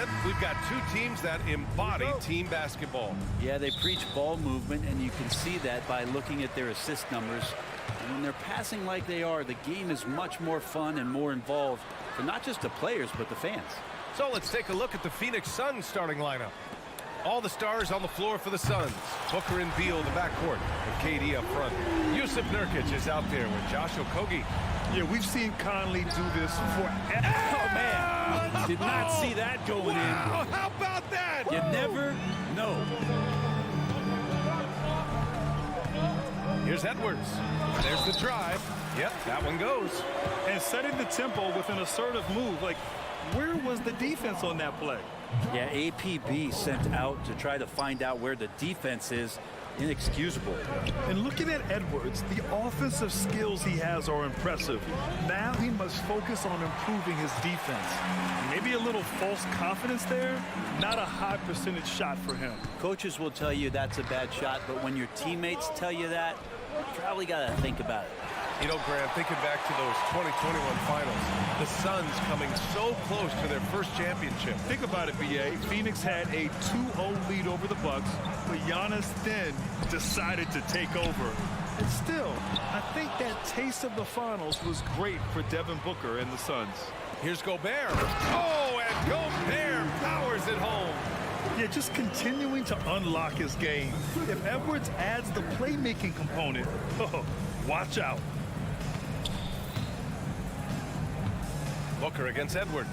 Brent, we've got two teams that embody team basketball. Yeah, they preach ball movement, and you can see that by looking at their assist numbers. And when they're passing like they are, the game is much more fun and more involved for not just the players, but the fans. So let's take a look at the Phoenix Suns starting lineup. All the stars on the floor for the Suns. Booker and Beal in the backcourt, and KD up front. Yusuf Nurkic is out there with Josh Okogie. Yeah, we've seen Conley do this forever. Oh, man. Did not see that going in. How about that? You never know. Here's Edwards. There's the drive. Yep, that one goes. And setting the tempo with an assertive move. Like, where was the defense on that play? Yeah, APB sent out to try to find out where the defense is. Inexcusable. And looking at Edwards, the offensive skills he has are impressive. Now he must focus on improving his defense. Maybe a little false confidence there. Not a high percentage shot for him. Coaches will tell you that's a bad shot, but when your teammates tell you that, you probably got to think about it. You know, Graham, thinking back to those 2021 finals, the Suns coming so close to their first championship. Think about it, B.A. Phoenix had a 2-0 lead over the Bucks, but Giannis then decided to take over. And still, I think that taste of the finals was great for Devin Booker and the Suns. Here's Gobert. Oh, and Gobert powers it home. Yeah, just continuing to unlock his game. If Edwards adds the playmaking component, watch out. Booker against Edwards.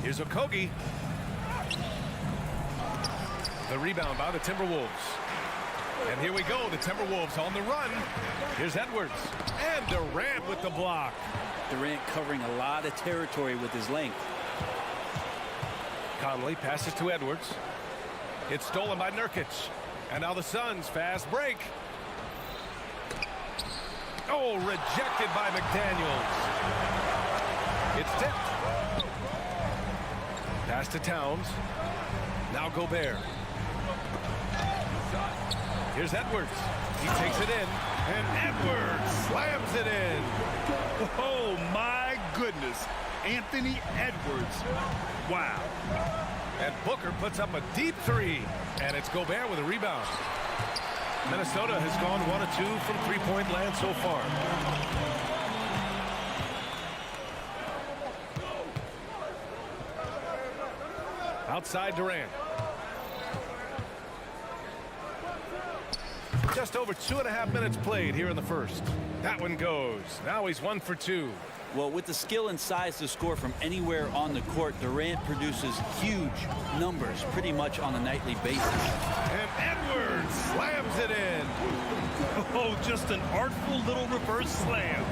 Here's Okogie. The rebound by the Timberwolves. And here we go, the Timberwolves on the run. Here's Edwards. And Durant with the block. Durant covering a lot of territory with his length. Conley passes to Edwards. It's stolen by Nurkic. And now the Suns fast break. Oh, rejected by McDaniels. It's tipped. Pass to Towns. Now Gobert. Here's Edwards. He takes it in. And Edwards slams it in. Oh, my goodness. Anthony Edwards. Wow. And Booker puts up a deep three. And it's Gobert with a rebound. Minnesota has gone 1 of 2 from three-point land so far. Outside Durant. Just over 2.5 minutes played here in the first. That one goes. Now he's 1 for 2. Well, with the skill and size to score from anywhere on the court, Durant produces huge numbers pretty much on a nightly basis. And Edwards slams it in. Oh, just an artful little reverse slam.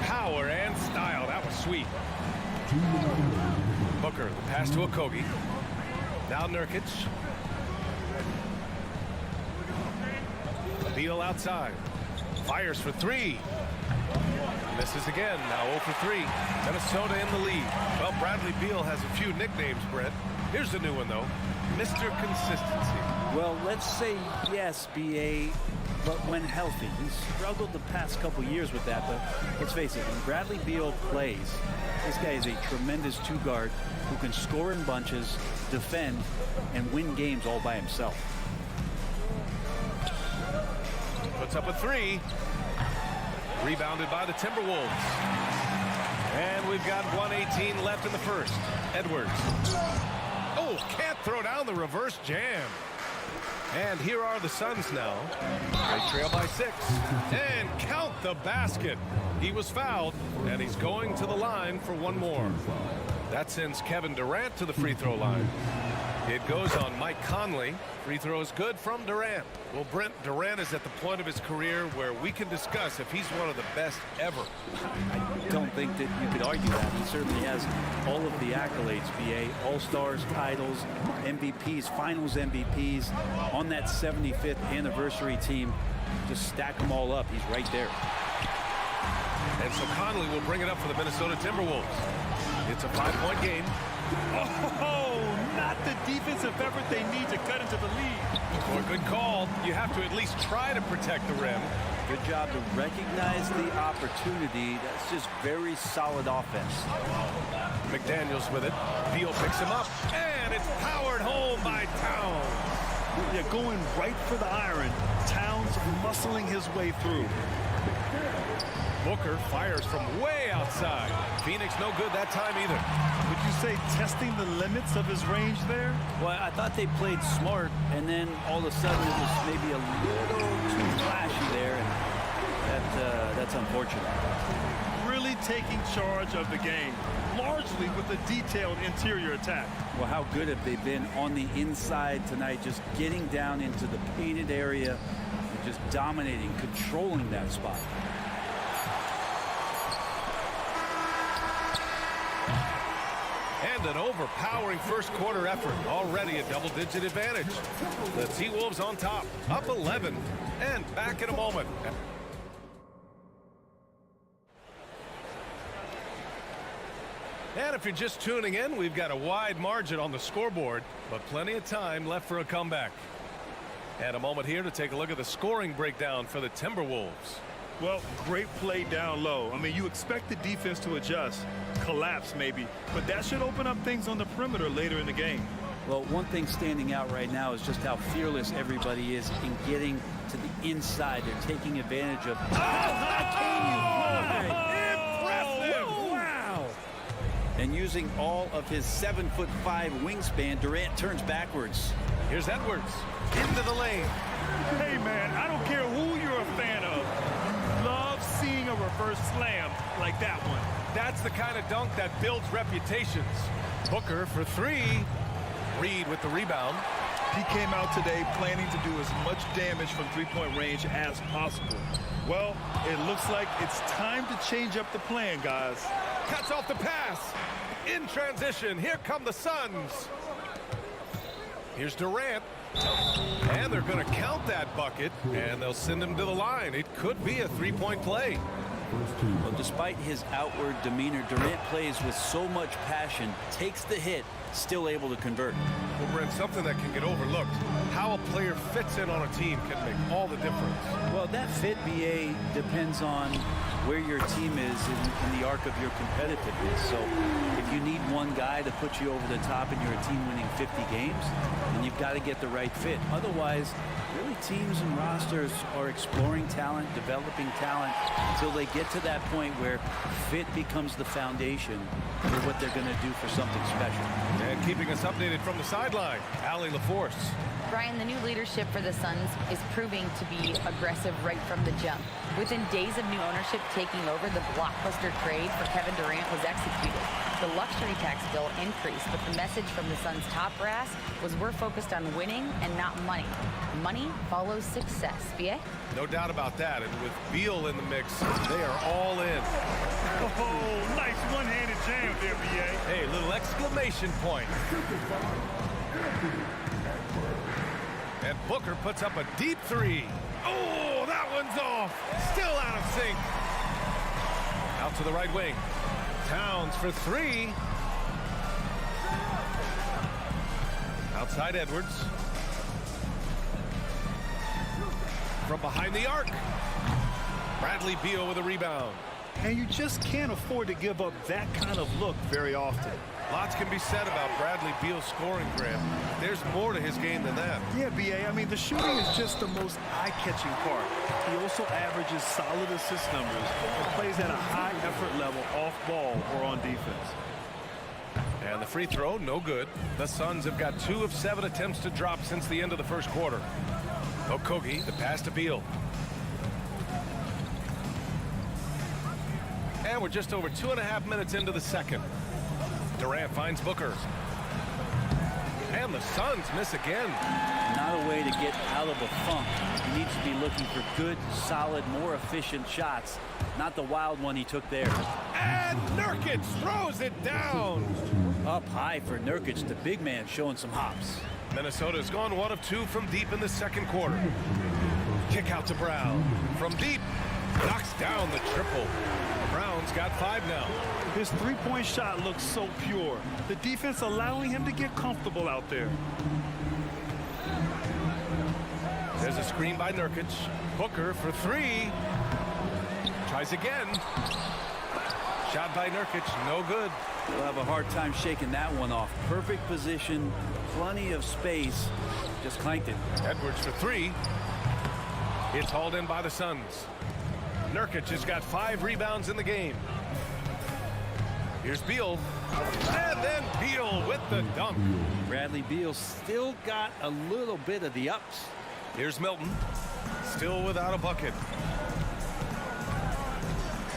Power and style. That was sweet. Booker, the pass to Okogie. Now Nurkic. Beal outside. Fires for three. Misses again. Now 0 for 3. Minnesota in the lead. Well, Bradley Beal has a few nicknames, Brett. Here's the new one, though. Mr. Consistency. Well, let's say yes, B.A., but when healthy. He's struggled the past couple years with that, but let's face it, when Bradley Beal plays, this guy is a tremendous two-guard who can score in bunches, defend, and win games all by himself. Puts up a 3. Rebounded by the Timberwolves. And we've got 1:18 left in the first. Edwards. Oh, can't throw down the reverse jam. And here are the Suns now. They trail by 6. And count the basket. He was fouled, and he's going to the line for one more. That sends Kevin Durant to the free throw line. It goes on Mike Conley. Free throw is good from Durant. Well, Brent, Durant is at the point of his career where we can discuss if he's one of the best ever. I don't think that you could argue that. He certainly has all of the accolades, B.A. All-Stars, titles, MVPs, Finals MVPs. On that 75th anniversary team, just stack them all up. He's right there. And so Conley will bring it up for the Minnesota Timberwolves. It's a 5-point game. Oh, not the defensive effort they need to cut into the lead. Well, good call. You have to at least try to protect the rim. Good job to recognize the opportunity. That's just very solid offense. McDaniels with it. Beal picks him up, and it's powered home by Towns. Yeah, going right for the iron. Towns muscling his way through. Booker fires from way outside. Phoenix no good that time either. Would you say testing the limits of his range there? Well, I thought they played smart, and then all of a sudden it was maybe a little too flashy there, and that's unfortunate. Really taking charge of the game, largely with a detailed interior attack. Well, how good have they been on the inside tonight, just getting down into the painted area and just dominating, controlling that spot. And an overpowering first quarter effort. Already a double-digit advantage. The T-Wolves on top, up 11. And back in a moment. And if you're just tuning in, we've got a wide margin on the scoreboard, but plenty of time left for a comeback. And a moment here to take a look at the scoring breakdown for the Timberwolves. Well, great play down low. I mean, you expect the defense to adjust, collapse maybe, but that should open up things on the perimeter later in the game. Well, one thing standing out right now is just how fearless everybody is in getting to the inside. They're taking advantage of... Impressive! Wow! And using all of his 7'5" wingspan, Durant turns backwards. Here's Edwards into the lane. Hey, man, I don't care who you're a fan of. Love seeing a reverse slam like that one. That's the kind of dunk that builds reputations. Booker for three. Reed with the rebound. He came out today planning to do as much damage from three-point range as possible. Well, it looks like it's time to change up the plan, guys. Cuts off the pass. In transition, here come the Suns. Here's Durant. And they're going to count that bucket, and they'll send him to the line. It could be a three-point play. Well, despite his outward demeanor, Durant plays with so much passion, takes the hit, still able to convert. Well, Brent, something that can get overlooked. How a player fits in on a team can make all the difference. Well, that fit, BA, depends on where your team is in the arc of your competitiveness. So if you need one guy to put you over the top and you're a team winning 50 games, then you've got to get the right fit. Otherwise, really teams and rosters are exploring talent, developing talent, until they get to that point where fit becomes the foundation for what they're going to do for something special. And keeping us updated from the sideline, Allie LaForce. Brian, the new leadership for the Suns is proving to be aggressive right from the jump. Within days of new ownership taking over, the blockbuster trade for Kevin Durant was executed. The luxury tax bill increased, but the message from the Suns' top brass was we're focused on winning and not money. Money follows success. BA? No doubt about that. And with Beal in the mix, they are all in. Oh, nice one-handed jam there, BA. Hey, little exclamation point. And Booker puts up a deep three. Oh, that one's off. Still out of sync. Out to the right wing. Towns for three. Outside Edwards. From behind the arc. Bradley Beal with a rebound. And you just can't afford to give up that kind of look very often. Lots can be said about Bradley Beal's scoring, Graham. There's more to his game than that. Yeah, BA, I mean, the shooting is just the most eye-catching part. He also averages solid assist numbers and plays at a high effort level off ball or on defense. And the free throw, no good. The Suns have got 2 of 7 attempts to drop since the end of the first quarter. Okogie, the pass to Beal. And we're just over 2.5 minutes into the second. Durant finds Booker. And the Suns miss again. Not a way to get out of the funk. He needs to be looking for good, solid, more efficient shots. Not the wild one he took there. And Nurkic throws it down. Up high for Nurkic, the big man showing some hops. Minnesota's gone 1 of 2 from deep in the second quarter. Kick out to Brown. From deep, knocks down the triple. Brown's got 5 now. His three-point shot looks so pure. The defense allowing him to get comfortable out there. There's a screen by Nurkic. Booker for three. Tries again. Shot by Nurkic, no good. He'll have a hard time shaking that one off. Perfect position, plenty of space. Just clanked it. Edwards for three. It's hauled in by the Suns. Nurkic has got 5 rebounds in the game. Here's Beal. And then Beal with the dunk. Bradley Beal still got a little bit of the ups. Here's Milton. Still without a bucket.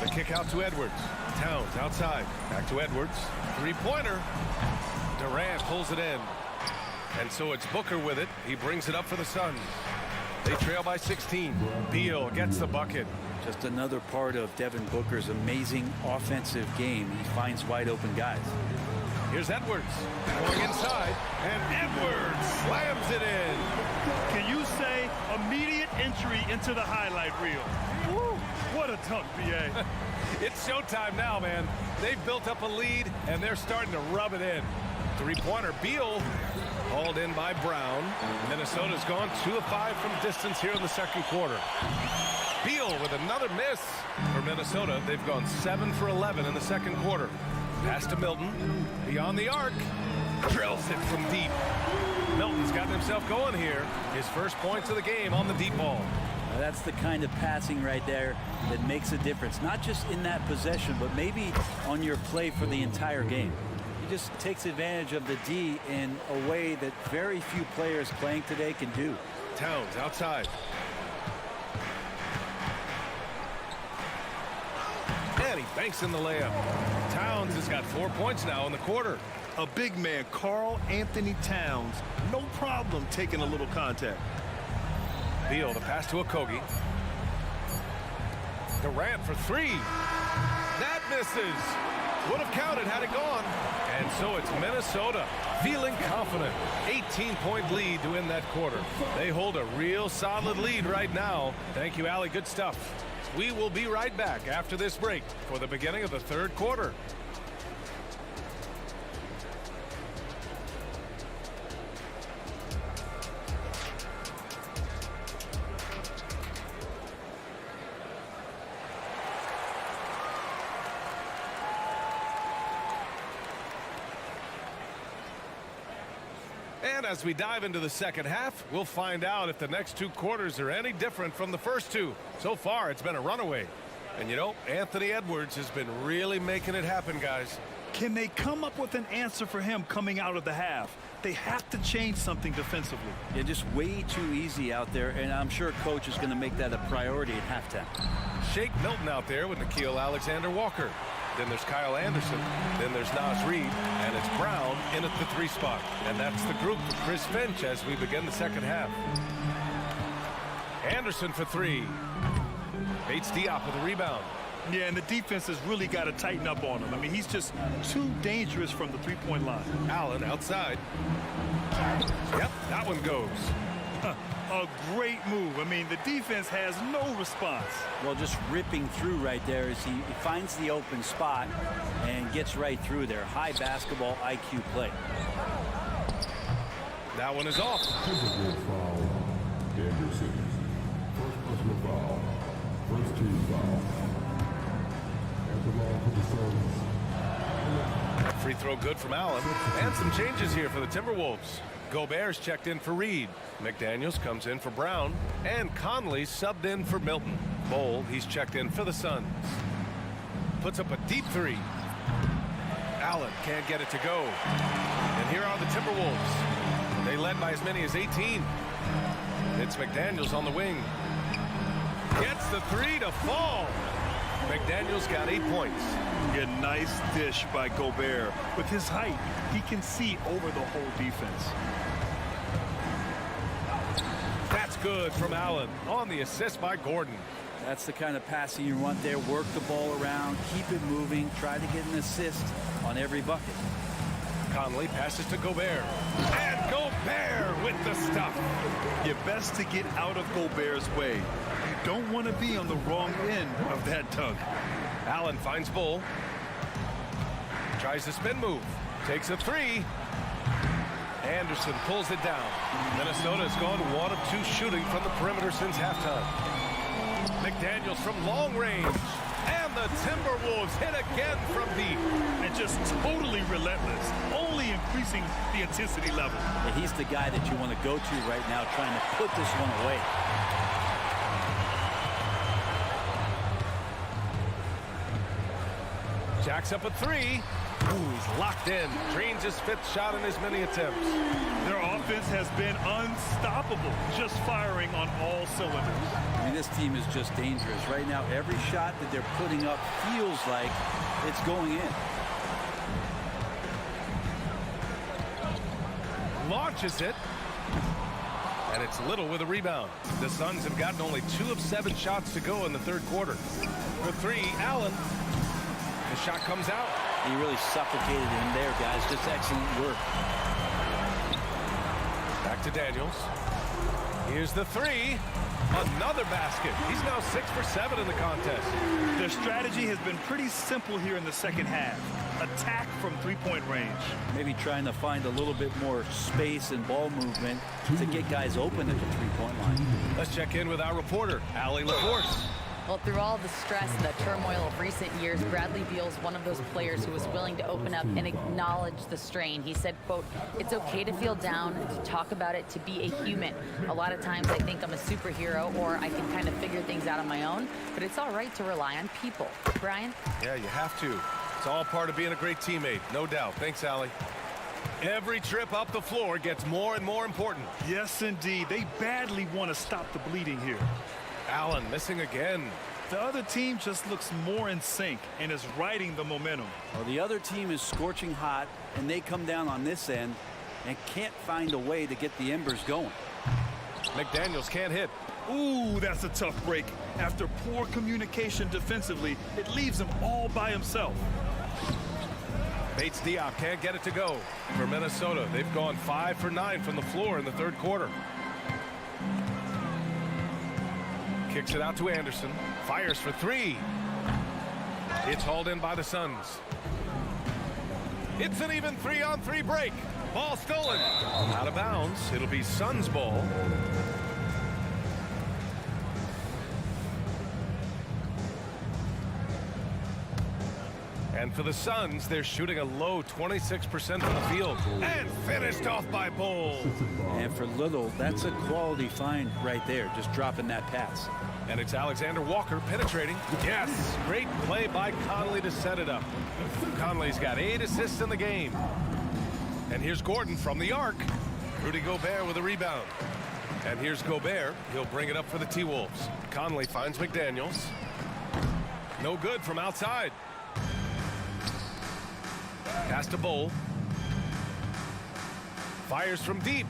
The kick out to Edwards. Towns outside. Back to Edwards. Three-pointer. Durant pulls it in. And so it's Booker with it. He brings it up for the Suns. They trail by 16. Beal gets the bucket. Just another part of Devin Booker's amazing offensive game. He finds wide open guys. Here's Edwards going inside, and Edwards slams it in. Can you say immediate entry into the highlight reel? Woo, what a dunk, B.A. It's showtime now, man. They've built up a lead, and they're starting to rub it in. Three-pointer, Beal hauled in by Brown. Minnesota's gone 2 of 5 from distance here in the second quarter. Beal with another miss for Minnesota. They've gone 7 for 11 in the second quarter. Pass to Milton. Beyond the arc. Drills it from deep. Milton's gotten himself going here. His first points of the game on the deep ball. Now that's the kind of passing right there that makes a difference. Not just in that possession, but maybe on your play for the entire game. He just takes advantage of the D in a way that very few players playing today can do. Towns outside. And he banks in the layup. Towns has got 4 points now in the quarter. A big man, Karl Anthony Towns, no problem taking a little contact. Beal, the pass to Okogie. Durant for three. That misses. Would have counted had it gone. And so it's Minnesota feeling confident. 18-point lead to win that quarter. They hold a real solid lead right now. Thank you, Allie. Good stuff. We will be right back after this break for the beginning of the third quarter. And as we dive into the second half, we'll find out if the next 2 quarters are any different from the first 2. So far, it's been a runaway. And you know, Anthony Edwards has been really making it happen, guys. Can they come up with an answer for him coming out of the half? They have to change something defensively. Yeah, just way too easy out there, and I'm sure coach is going to make that a priority at halftime. Shake Milton out there with Nickeil Alexander-Walker. Then there's Kyle Anderson. Then there's Naz Reid. And it's Brown in at the 3 spot. And that's the group for Chris Finch as we begin the second half. Anderson for 3. Bates Diop with a rebound. Yeah, and the defense has really got to tighten up on him. I mean, he's just too dangerous from the 3-point line. Allen outside. Yep, that one goes. A great move. I mean, the defense has no response. Well, just ripping through right there as he finds the open spot and gets right through there. High basketball IQ play. That one is off. Timberwolves foul. Anderson. First personal foul. First team foul. And the ball for the Suns. Free throw good from Allen. And some changes here for the Timberwolves. Gobert's checked in for Reed. McDaniels comes in for Brown. And Conley subbed in for Milton. Bol, he's checked in for the Suns. Puts up a deep 3. Allen can't get it to go. And here are the Timberwolves. They led by as many as 18. It's McDaniels on the wing. Gets the 3 to fall. McDaniels got 8 points. A nice dish by Gobert. With his height, he can see over the whole defense. That's good from Allen on the assist by Gordon. That's the kind of passing you want there. Work the ball around, keep it moving, try to get an assist on every bucket. Conley passes to Gobert. And Gobert with the stuff. You're best to get out of Gobert's way. You don't want to be on the wrong end of that dunk. Allen finds Bull. Tries the spin move. Takes a 3. Anderson pulls it down. Minnesota has gone 1 of 2 shooting from the perimeter since halftime. McDaniels from long range. And the Timberwolves hit again from deep. And just totally relentless, only increasing the intensity level. Yeah, he's the guy that you want to go to right now, trying to put this one away. Jacks up a 3. Ooh, he's locked in. Drains his 5th shot in as many attempts. Their offense has been unstoppable, just firing on all cylinders. I mean, this team is just dangerous. Right now, every shot that they're putting up feels like it's going in. Launches it. And it's Little with a rebound. The Suns have gotten only 2 of 7 shots to go in the 3rd quarter. For 3, Allen. The shot comes out. He really suffocated him there, guys. Just excellent work. Back to Daniels. Here's the 3. Another basket. He's now 6 for 7 in the contest. Their strategy has been pretty simple here in the second half. Attack from three-point range. Maybe trying to find a little bit more space and ball movement to get guys open at the three-point line. Let's check in with our reporter, Allie LaForce. Well, through all the stress and the turmoil of recent years, Bradley Beal's one of those players who was willing to open up and acknowledge the strain. He said, quote, "It's okay to feel down, to talk about it, to be a human. A lot of times I think I'm a superhero or I can kind of figure things out on my own, but it's all right to rely on people." Brian? Yeah, you have to. It's all part of being a great teammate, no doubt. Thanks, Allie. Every trip up the floor gets more and more important. Yes, indeed. They badly want to stop the bleeding here. Allen missing again. The other team just looks more in sync and is riding the momentum. Well, the other team is scorching hot, and they come down on this end and can't find a way to get the embers going. McDaniels can't hit. Ooh, that's a tough break. After poor communication defensively, it leaves him all by himself. Bates Diop can't get it to go. For Minnesota, they've gone 5 for 9 from the floor in the 3rd quarter. Kicks it out to Anderson. Fires for 3. It's hauled in by the Suns. It's an even 3-on-3 break. Ball stolen. Out of bounds. It'll be Suns ball. And for the Suns, they're shooting a low 26% from the field. And finished off by Bol. And for Little, that's a quality find right there, just dropping that pass. And it's Alexander Walker penetrating. Yes, great play by Conley to set it up. Conley's got 8 assists in the game. And here's Gordon from the arc. Rudy Gobert with a rebound. And here's Gobert. He'll bring it up for the T-Wolves. Conley finds McDaniels. No good from outside. Pass to Bol. Fires from deep.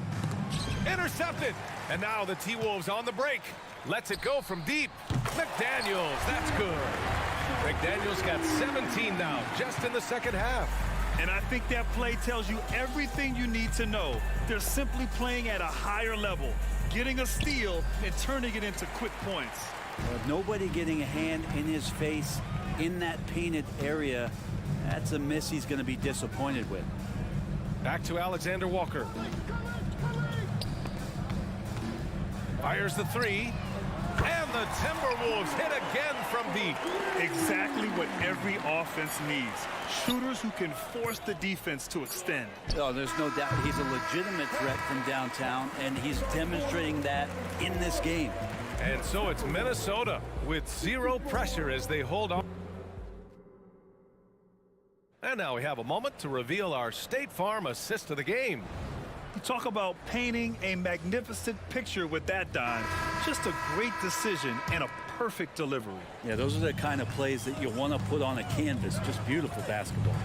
Intercepted. And now the T-Wolves on the break. Lets it go from deep. McDaniels, that's good. McDaniels got 17 now, just in the second half. And I think that play tells you everything you need to know. They're simply playing at a higher level, getting a steal and turning it into quick points. Nobody getting a hand in his face in that painted area. That's a miss he's going to be disappointed with. Back to Alexander Walker. Fires the 3. And the Timberwolves hit again from deep. Exactly what every offense needs. Shooters who can force the defense to extend. Oh, there's no doubt he's a legitimate threat from downtown, and he's demonstrating that in this game. And so it's Minnesota with 0 pressure as they hold on. And now we have a moment to reveal our State Farm assist of the game. You talk about painting a magnificent picture with that dime. Just a great decision and a perfect delivery. Yeah, those are the kind of plays that you want to put on a canvas. Just beautiful basketball.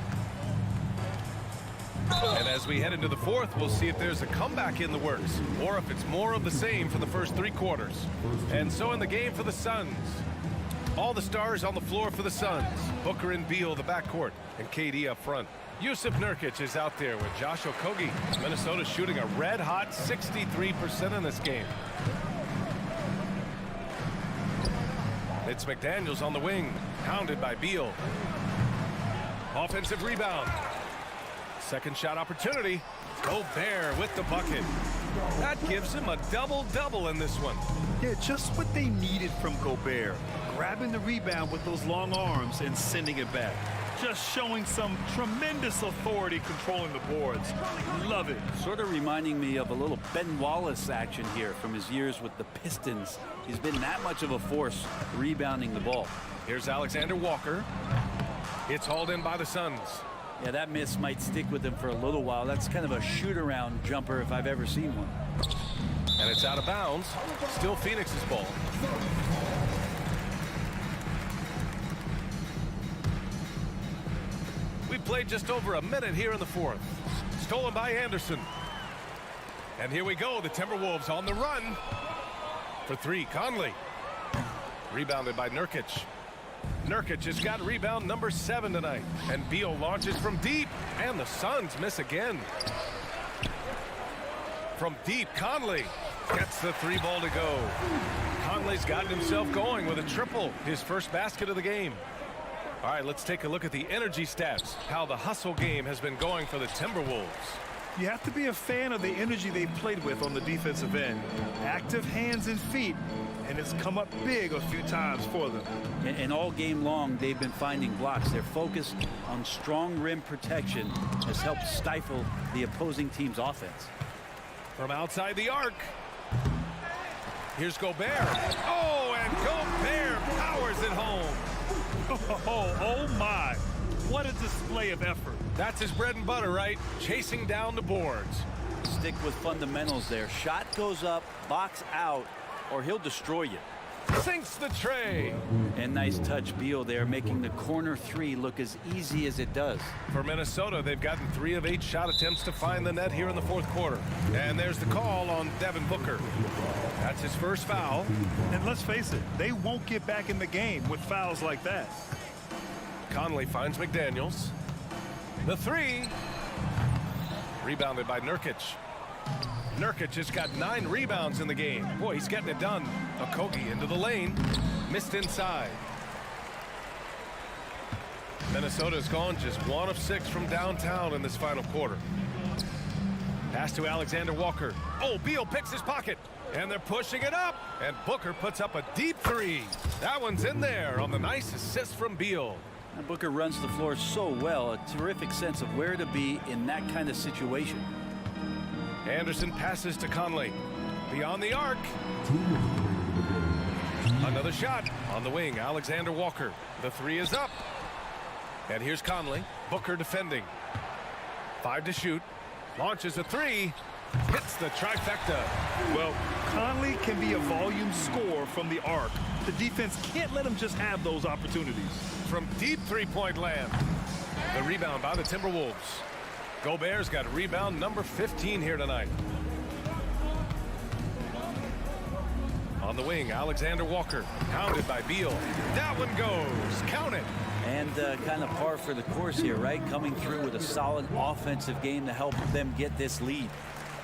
And as we head into the 4th, we'll see if there's a comeback in the works or if it's more of the same for the first 3 quarters. And so in the game for the Suns, all the stars on the floor for the Suns. Booker and Beal, the backcourt, and KD up front. Yusuf Nurkic is out there with Josh Okogie. Minnesota shooting a red-hot 63% in this game. It's McDaniels on the wing, hounded by Beal. Offensive rebound. Second shot opportunity. Gobert with the bucket. That gives him a double-double in this one. Yeah, just what they needed from Gobert. Grabbing the rebound with those long arms and sending it back. Just showing some tremendous authority controlling the boards. Love it. Sort of reminding me of a little Ben Wallace action here from his years with the Pistons. He's been that much of a force rebounding the ball. Here's Alexander Walker. It's hauled in by the Suns. Yeah, that miss might stick with him for a little while. That's kind of a shoot-around jumper if I've ever seen one. And it's out of bounds. Still Phoenix's ball. We played just over a minute here in the fourth. Stolen by Anderson. And here we go. The Timberwolves on the run. For three, Conley. Rebounded by Nurkic. Nurkic has got rebound number 7 tonight. And Beal launches from deep. And the Suns miss again. From deep, Conley gets the 3 ball to go. Conley's gotten himself going with a triple. His first basket of the game. All right, let's take a look at the energy stats. How the hustle game has been going for the Timberwolves. You have to be a fan of the energy they've played with on the defensive end. Active hands and feet, and it's come up big a few times for them. And all game long, they've been finding blocks. Their focus on strong rim protection has helped stifle the opposing team's offense. From outside the arc. Here's Gobert. Oh, and Gobert powers it home. Oh my. What a display of effort. That's his bread and butter, right? Chasing down the boards. Stick with fundamentals there. Shot goes up, box out, or he'll destroy you. Sinks the tray. And nice touch, Beal there, making the corner 3 look as easy as it does. For Minnesota, they've gotten 3 of 8 shot attempts to find the net here in the fourth quarter. And there's the call on Devin Booker. That's his first foul. And let's face it, they won't get back in the game with fouls like that. Conley finds McDaniels. The 3. Rebounded by Nurkic. Nurkic has got 9 rebounds in the game. Boy, he's getting it done. Okogie into the lane. Missed inside. Minnesota's gone just 1 of 6 from downtown in this final quarter. Pass to Alexander Walker. Oh, Beal picks his pocket. And they're pushing it up. And Booker puts up a deep 3. That one's in there on the nice assist from Beal. And Booker runs the floor so well. A terrific sense of where to be in that kind of situation. Anderson passes to Conley. Beyond the arc. Another shot on the wing. Alexander Walker. The 3 is up. And here's Conley. Booker defending. 5 to shoot. Launches a 3. Hits the trifecta. Well, Conley can be a volume scorer from the arc. The defense can't let him just have those opportunities. From deep 3-point land. The rebound by the Timberwolves. Gobert's got rebound number 15 here tonight. On the wing, Alexander Walker. Pounded by Beal. That one goes. Count it. And kind of par for the course here, right? Coming through with a solid offensive game to help them get this lead.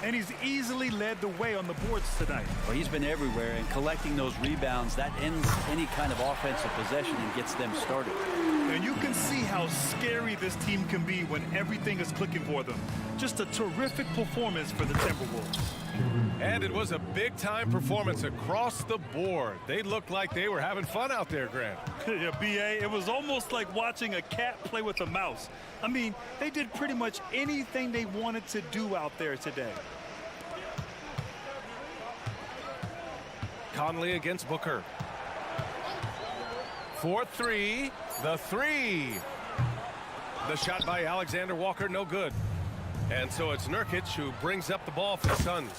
And he's easily led the way on the boards tonight. Well, he's been everywhere, and collecting those rebounds, that ends any kind of offensive possession and gets them started. And you can see how scary this team can be when everything is clicking for them. Just a terrific performance for the Timberwolves. And it was a big-time performance across the board. They looked like they were having fun out there, Grant. Yeah, B.A., it was almost like watching a cat play with a mouse. I mean, they did pretty much anything they wanted to do out there today. Conley against Booker. 4-3. The 3. The shot by Alexander Walker, no good. And so it's Nurkic who brings up the ball for the Suns.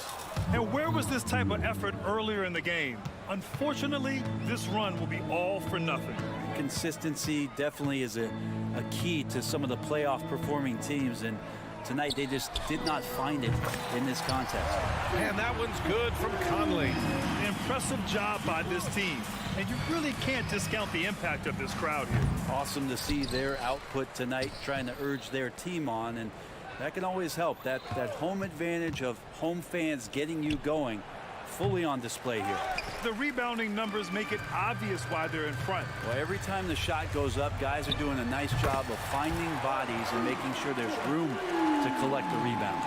And where was this type of effort earlier in the game? Unfortunately, this run will be all for nothing. Consistency definitely is a key to some of the playoff performing teams, and tonight they just did not find it in this contest. And that one's good from Conley. Impressive job by this team. And you really can't discount the impact of this crowd here. Awesome to see their output tonight, trying to urge their team on, and that can always help. That home advantage of home fans getting you going, fully on display here. The rebounding numbers make it obvious why they're in front. Well, every time the shot goes up, guys are doing a nice job of finding bodies and making sure there's room to collect the rebound.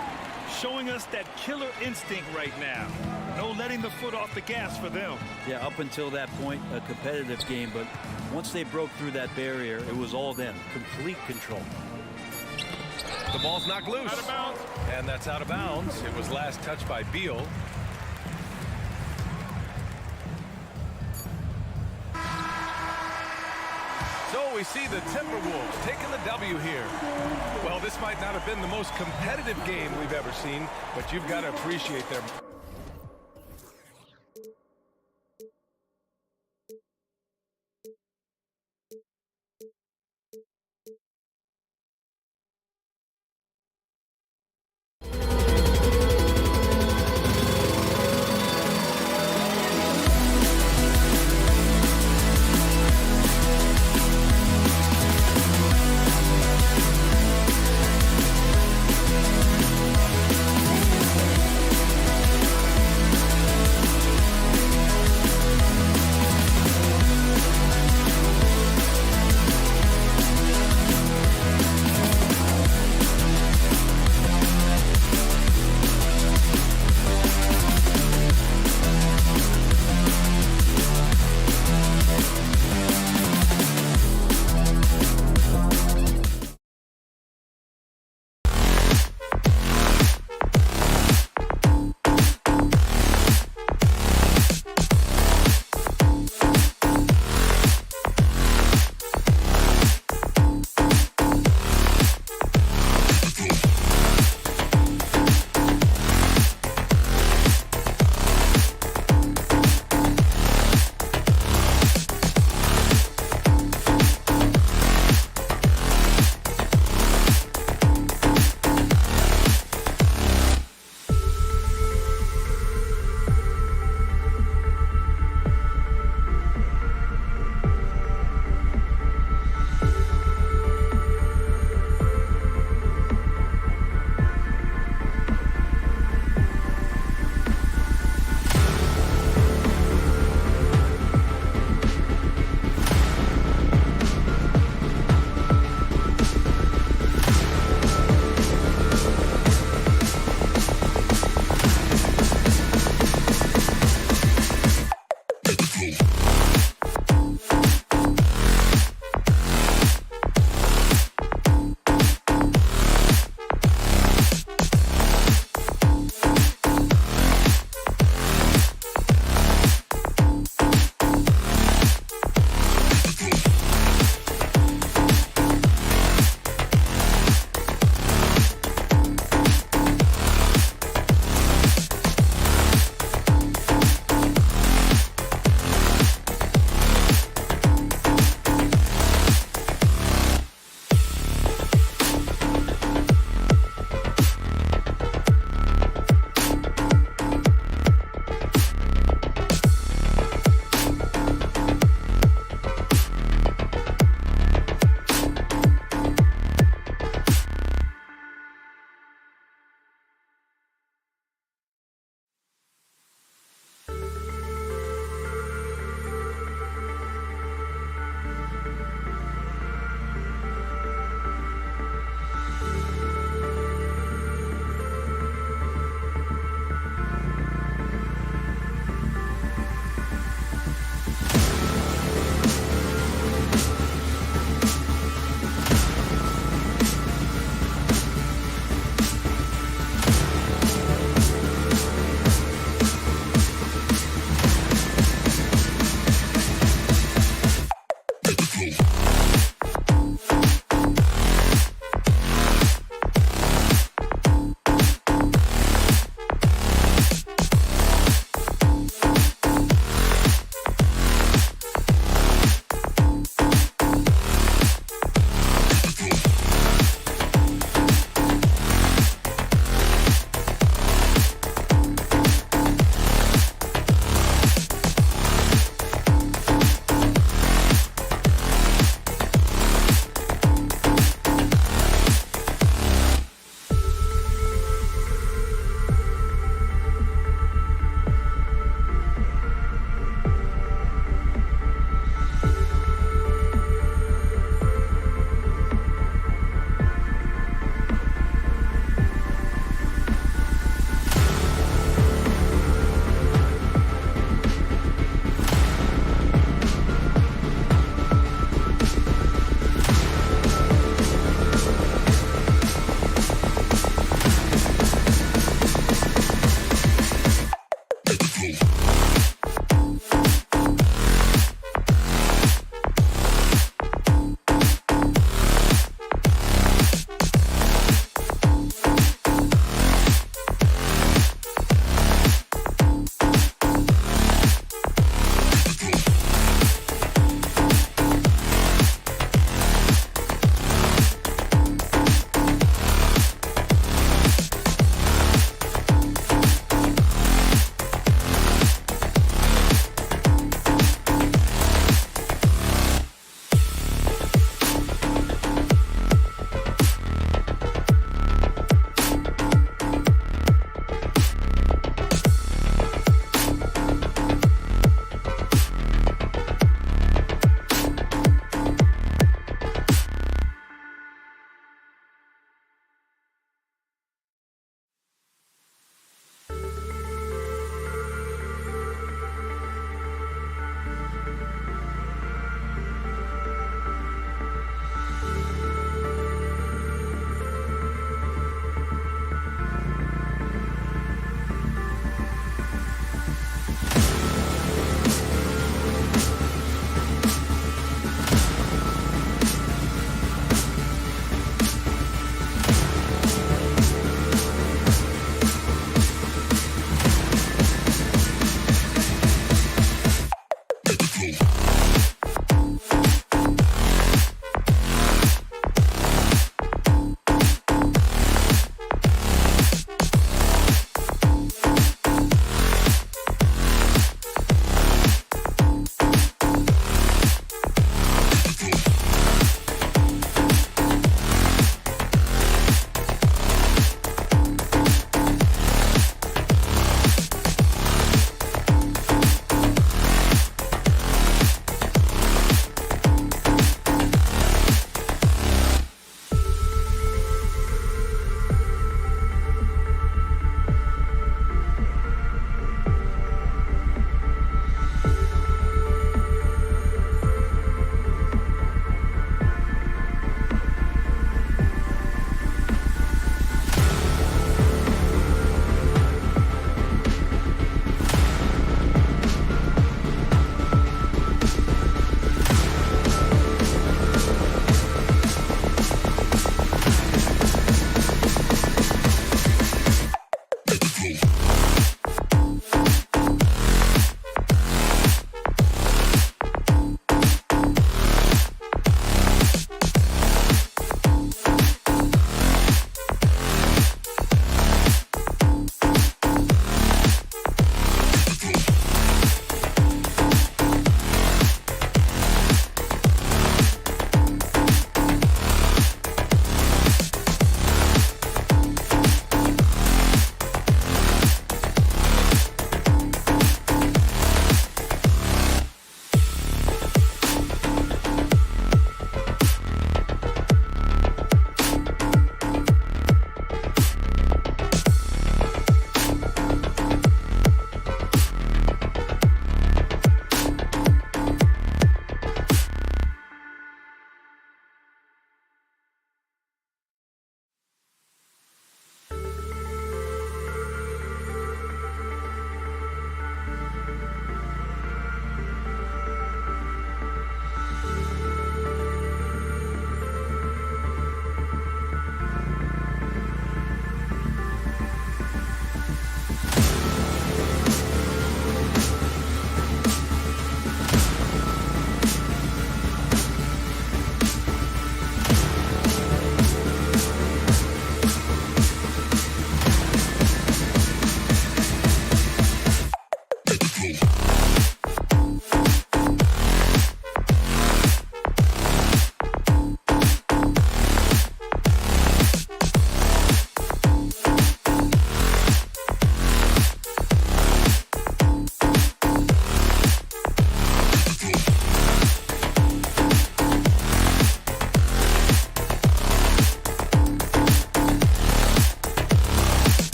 showing us that killer instinct right now. No letting the foot off the gas for them. Yeah, up until that point, a competitive game, but once they broke through that barrier, it was all them. Complete control. The ball's knocked loose. Out of bounds. And that's out of bounds. It was last touched by Beal. So we see the Timberwolves taking the W here. Well, this might not have been the most competitive game we've ever seen, but you've got to appreciate their...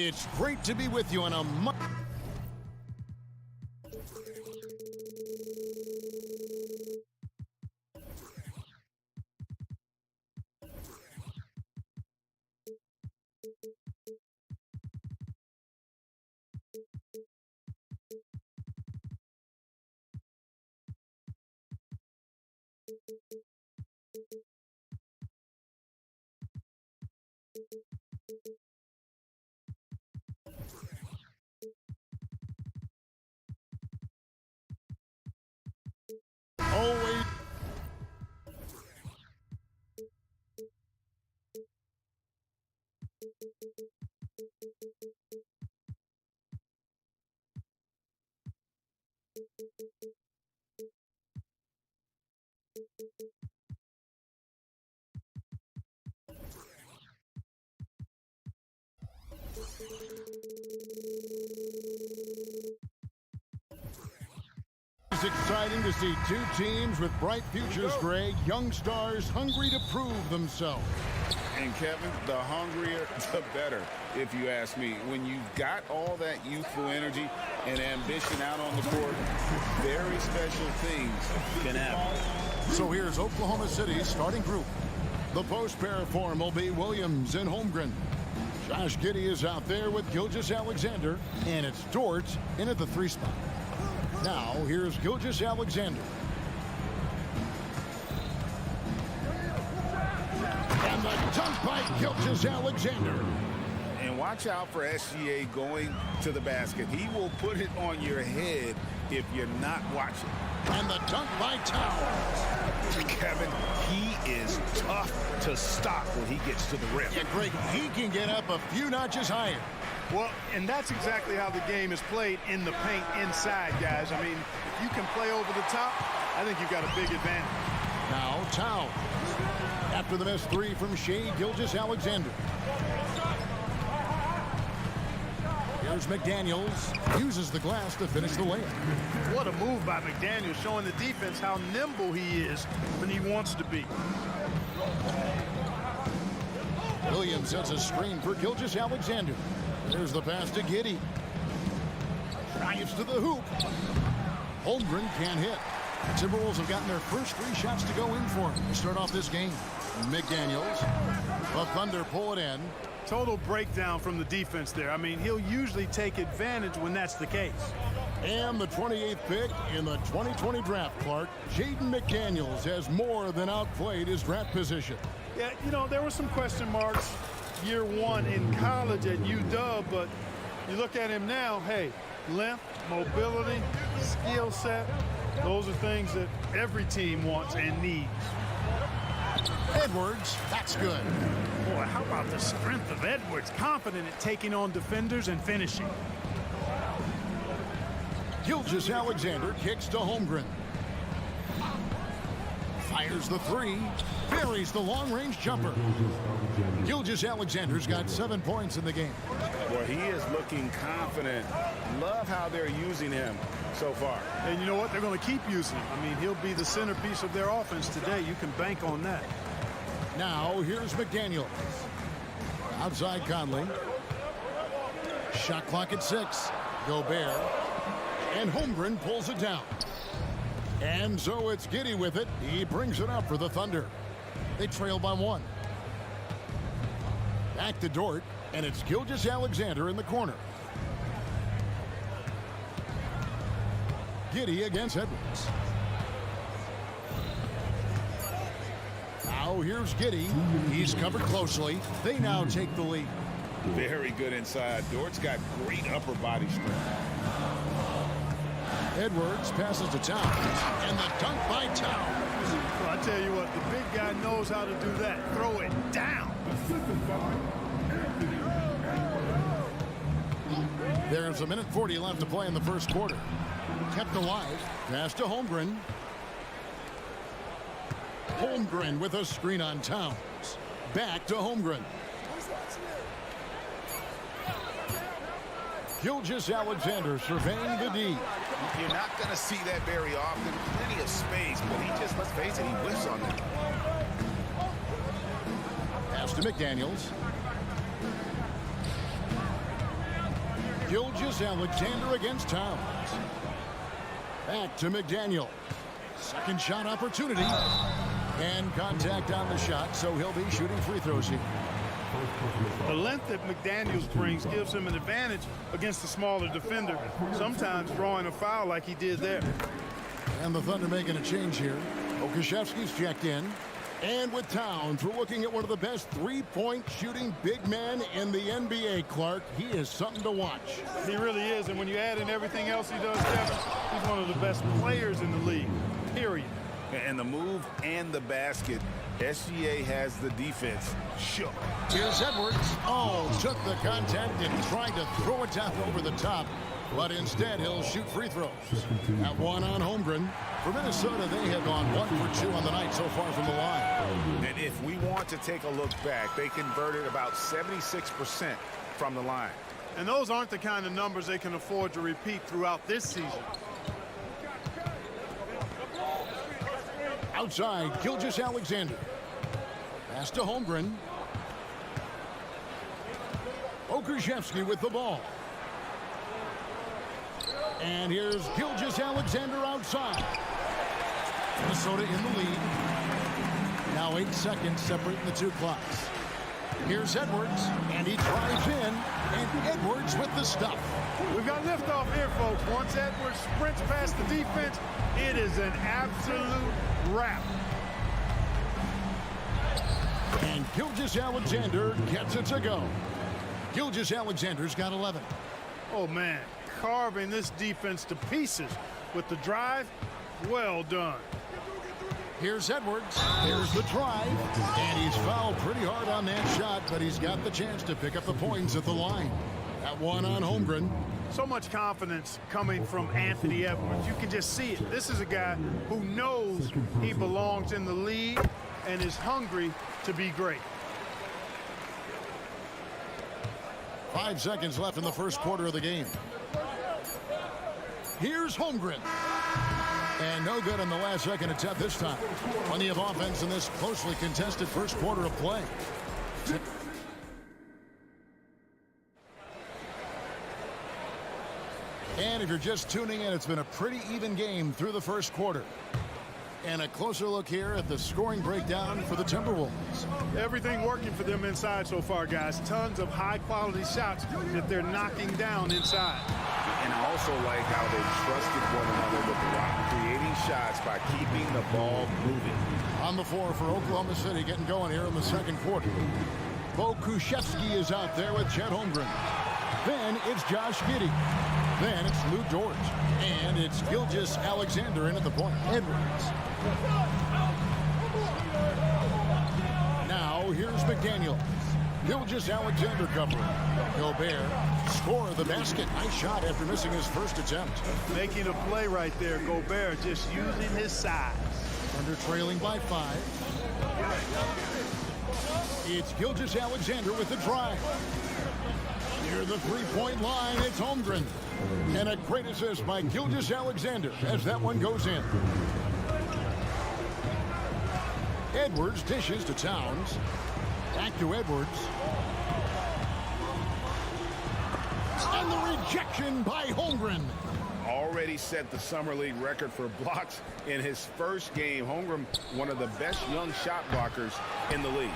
It's great to be with you on a Always. It's exciting to see two teams with bright futures, Greg. Young stars hungry to prove themselves. And Kevin, the hungrier, the better, if you ask me. When you've got all that youthful energy and ambition out on the court, very special things can happen. So here's Oklahoma City's starting group. The post pair form will be Williams and Holmgren. Josh Giddey is out there with Gilgeous-Alexander, and it's Dort in at the 3 spot. Now, here's Gilgeous-Alexander. And the dunk by Gilgeous-Alexander. And watch out for SGA going to the basket. He will put it on your head if you're not watching. And the dunk by Towns. Kevin, he is tough to stop when he gets to the rim. Yeah, Greg, he can get up a few notches higher. Well, and that's exactly how the game is played in the paint inside, guys. I mean, if you can play over the top, I think you've got a big advantage. Now Towns. After the missed 3 from Shai Gilgeous-Alexander. Here's McDaniels. Uses the glass to finish the layup. What a move by McDaniels, showing the defense how nimble he is when he wants to be. Williams sets a screen for Gilgeous-Alexander. There's the pass to Giddey. Drives to the hoop. Holmgren can't hit. The Timberwolves have gotten their first 3 shots to go in for him to start off this game. McDaniels. The Thunder pull it in. Total breakdown from the defense there. I mean, he'll usually take advantage when that's the case. And the 28th pick in the 2020 draft, Clark, Jaden McDaniels has more than outplayed his draft position. Yeah, you know, there were some question marks year 1 in college at UW, but you look at him now, hey, length, mobility, skill set, those are things that every team wants and needs. Edwards, that's good. Boy, how about the strength of Edwards, confident at taking on defenders and finishing. Gilgeous-Alexander kicks to Holmgren. Fires the 3. Buries the long-range jumper. Gilgeous-Alexander's got 7 points in the game. Boy, he is looking confident. Love how they're using him so far. And you know what? They're going to keep using him. I mean, he'll be the centerpiece of their offense today. You can bank on that. Now, here's McDaniels. Outside Conley. Shot clock at 6. Gobert. And Holmgren pulls it down. And so it's Giddey with it. He brings it up for the Thunder. They trail by 1. Back to Dort, and it's Gilgeous-Alexander in the corner. Giddey against Edwards. Now here's Giddey. He's covered closely. They now take the lead. Very good inside. Dort's got great upper body strength. Edwards passes to Towns, and the dunk by Towns. Well, I tell you what, the big guy knows how to do that. Throw it down. There's 1:40 left to play in the first quarter. Kept alive. Pass to Holmgren. Holmgren with a screen on Towns. Back to Holmgren. Gilgeous-Alexander surveying the D. You're not going to see that very often. Plenty of space, but he just, let's face it, he whiffs on that. Pass to McDaniels. Gilgeous-Alexander against Towns. Back to McDaniel. Second shot opportunity. And contact on the shot, so he'll be shooting free throws here. The length that McDaniels brings gives him an advantage against the smaller defender, sometimes drawing a foul like he did there. And the Thunder making a change here. Okashevsky's checked in. And with Towns, we're looking at one of the best three-point shooting big men in the NBA, Clark. He is something to watch. He really is, and when you add in everything else he does, Kevin, he's one of the best players in the league, period. And the move and the basket, SGA has the defense shook. Here's Edwards. Oh, took the contact and tried to throw it down over the top. But instead, he'll shoot free throws. At one on Holmgren. For Minnesota, they have gone 1 for 2 on the night so far from the line. And if we want to take a look back, they converted about 76% from the line. And those aren't the kind of numbers they can afford to repeat throughout this season. Outside, Gilgeous-Alexander. Pass to Holmgren. Okushevsky with the ball. And here's Gilgeous-Alexander outside. Minnesota in the lead. Now 8 seconds separating the two clocks. Here's Edwards, and he drives in, and Edwards with the stuff. We've got liftoff here, folks. Once Edwards sprints past the defense, it is an absolute wrap. And Gilgeous-Alexander gets it to go. Gilgeous-Alexander's got 11. Oh, man, carving this defense to pieces with the drive. Well done. Here's Edwards. Here's the drive. And he's fouled pretty hard on that shot, but he's got the chance to pick up the points at the line. That one on Holmgren. So much confidence coming from Anthony Edwards. You can just see it. This is a guy who knows he belongs in the league and is hungry to be great. 5 seconds left in the first quarter of the game. Here's Holmgren. And no good on the last second attempt this time. Plenty of offense in this closely contested first quarter of play. And if you're just tuning in, it's been a pretty even game through the first quarter. And a closer look here at the scoring breakdown for the Timberwolves. Everything working for them inside so far, guys. Tons of high-quality shots that they're knocking down inside. And I also like how they trusted one another with the rock, creating shots by keeping the ball moving. On the floor for Oklahoma City, getting going here in the second quarter. Okushevsky is out there with Chet Holmgren. Then it's Josh Giddey. Then it's Lou Dort. And it's Gilgeous-Alexander in at the point. Edwards. Now here's McDaniels. Gilgeous-Alexander covering. Gobert, score of the basket. Nice shot after missing his first attempt. Making a play right there. Gobert just using his size. Under trailing by 5. It's Gilgeous-Alexander with the drive. Near the three-point line, it's Holmgren. And a great assist by Gilgeous-Alexander as that one goes in. Edwards dishes to Towns. Back to Edwards. And the rejection by Holmgren. Already set the Summer League record for blocks in his first game. Holmgren, one of the best young shot blockers in the league.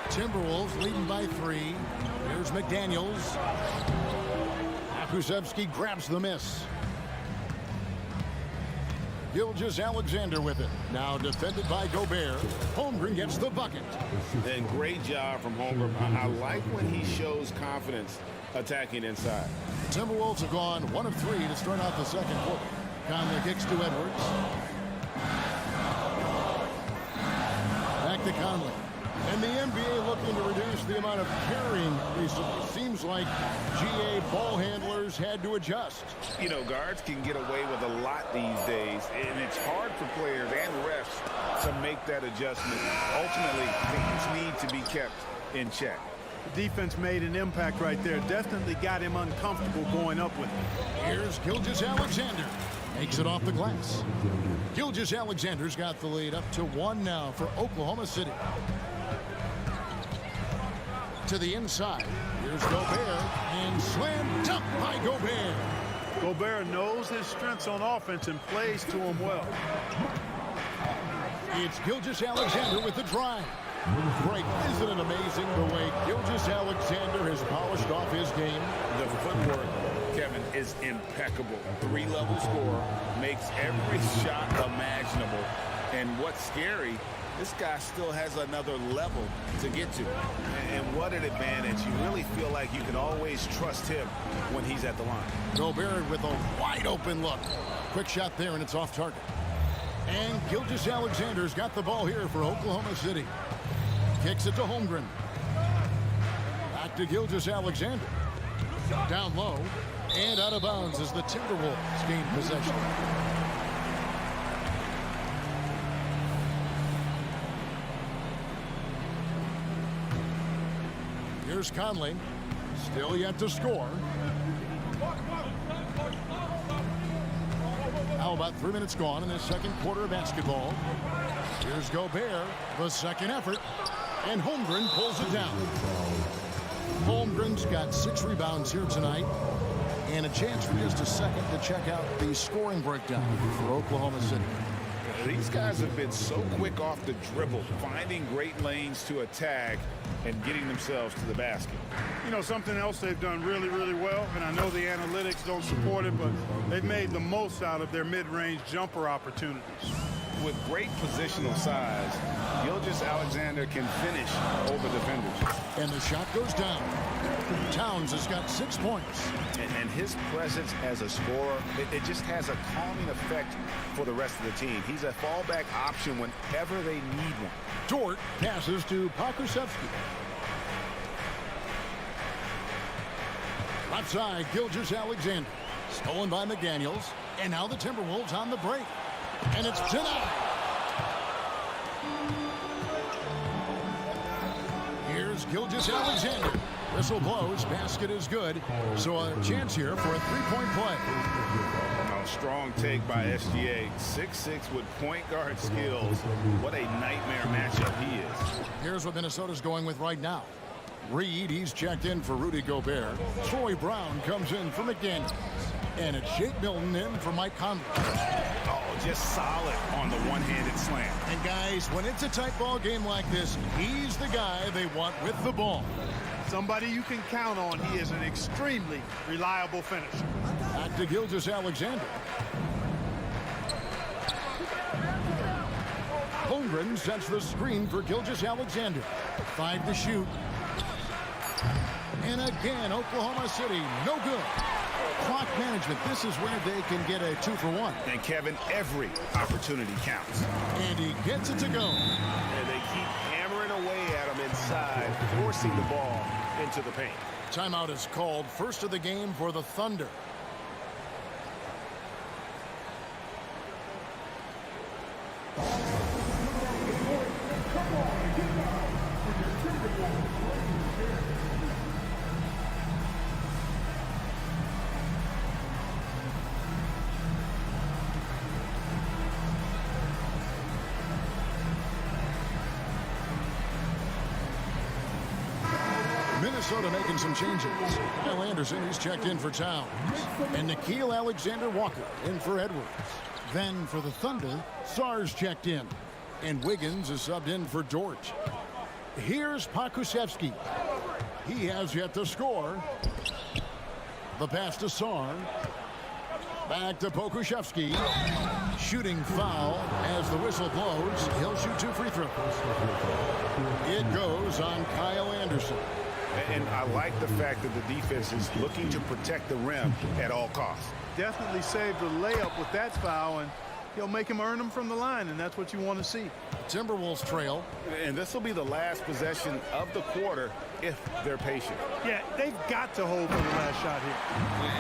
Timberwolves leading by 3. Here's McDaniels. Kuszewski grabs the miss. Gilgeous-Alexander with it. Now defended by Gobert. Holmgren gets the bucket. Then great job from Holmgren. I like when he shows confidence attacking inside. The Timberwolves have gone 1 of 3 to start out the second quarter. Conley kicks to Edwards. Back to Conley. And the NBA looking to reduce the amount of carrying recently. Seems like GA ball handlers had to adjust. You know, guards can get away with a lot these days, and it's hard for players and refs to make that adjustment. Ultimately, things need to be kept in check. The defense made an impact right there. Definitely got him uncomfortable going up with it. Here's Gilgeous-Alexander. Makes it off the glass. Gilgeous-Alexander's got the lead up to 1 now for Oklahoma City. To the inside. Here's Gobert. And slam dunk by Gobert. Gobert knows his strengths on offense and plays to them well. It's Gilgeous-Alexander with the drive. Great. Isn't it amazing the way Gilgeous-Alexander has polished off his game? The footwork, Kevin, is impeccable. 3-level scorer, makes every shot imaginable. And what's scary, this guy still has another level to get to. And what an advantage. You really feel like you can always trust him when he's at the line. Gobert with a wide open look. Quick shot there, and it's off target. And Gilgeous-Alexander's got the ball here for Oklahoma City. Kicks it to Holmgren. Back to Gilgeous-Alexander. Down low. And out of bounds as the Timberwolves gain possession. Here's Conley. Still yet to score. How about 3 minutes gone in the second quarter of basketball? Here's Gobert, the second effort, and Holmgren pulls it down. Holmgren's got 6 rebounds here tonight, and a chance for just a second to check out the scoring breakdown for Oklahoma City. These guys have been so quick off the dribble, finding great lanes to attack and getting themselves to the basket. You know, something else they've done really, really well, and I know the analytics don't support it, but they've made the most out of their mid-range jumper opportunities. With great positional size, Gilgeous-Alexander can finish over defenders. And the shot goes down. Towns has got 6 points. And his presence as a scorer, it just has a calming effect for the rest of the team. He's a fallback option whenever they need one. Dort passes to Pokusevski. Left side, Gilgeous-Alexander. Stolen by McDaniels. And now the Timberwolves on the break. And it's denied. Here's Gilgeous-Alexander. Whistle blows. Basket is good. So a chance here for a three-point play. A strong take by SGA. 6'6" with point guard skills. What a nightmare matchup he is. Here's what Minnesota's going with right now. Reed, he's checked in for Rudy Gobert. Troy Brown comes in for McDaniels. And it's Shake Milton in for Mike Conley. Oh, just solid on the one-handed slam. And guys, when it's a tight ball game like this, he's the guy they want with the ball. Somebody you can count on. He is an extremely reliable finisher. Back to Gilgeous-Alexander. Holmgren sets the screen for Gilgeous-Alexander. 5 to shoot. And again, Oklahoma City, no good. Clock management, this is where they can get a 2-for-1. And Kevin, every opportunity counts. And he gets it to go. And they keep hammering away at him inside, forcing the ball into the paint. Timeout is called. First of the game for the Thunder. Minnesota making some changes. Kyle Anderson, he's checked in for Towns. And Nickeil Alexander-Walker in for Edwards. Then for the Thunder, Sarge checked in. And Wiggins is subbed in for Dort. Here's Pokusevski. He has yet to score. The pass to Sarge. Back to Pokusevski. Shooting foul as the whistle blows. He'll shoot 2 free throws. It goes on Kyle Anderson. And I like the fact that the defense is looking to protect the rim at all costs. Definitely saved the layup with that foul, and he'll make him earn them from the line, and that's what you want to see. Timberwolves trail. And this will be the last possession of the quarter if they're patient. Yeah, they've got to hold for the last shot here.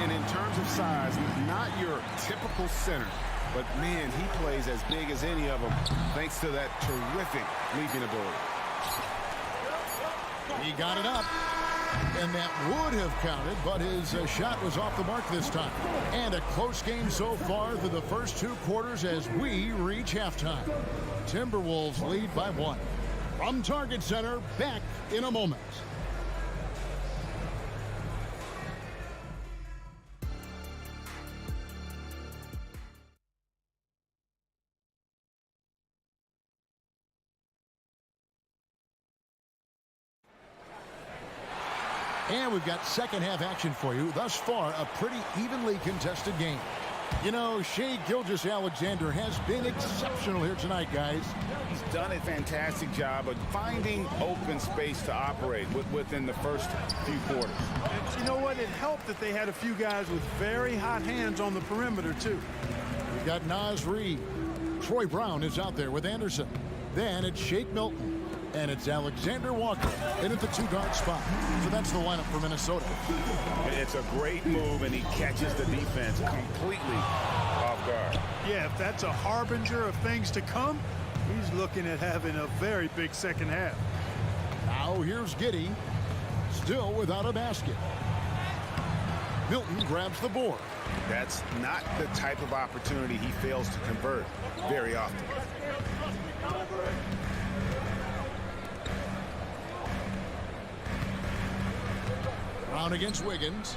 And in terms of size, not your typical center, but man, he plays as big as any of them thanks to that terrific leaping ability. He got it up, and that would have counted, but his shot was off the mark this time. And a close game so far through the first 2 quarters as we reach halftime. Timberwolves lead by 1. From Target Center, back in a moment. And we've got second half action for you. Thus far, a pretty evenly contested game. You know, Shai Gilgeous-Alexander has been exceptional here tonight, guys. He's done a fantastic job of finding open space to operate within the first few quarters. And you know what? It helped that they had a few guys with very hot hands on the perimeter, too. We've got Naz Reid. Troy Brown is out there with Anderson. Then it's Shake Milton. And it's Alexander Walker in at the 2-guard spot. So that's the lineup for Minnesota. It's a great move, and he catches the defense completely off guard. Yeah, if that's a harbinger of things to come, he's looking at having a very big second half. Now here's Giddey, still without a basket. Milton grabs the board. That's not the type of opportunity he fails to convert very often. Brown against Wiggins.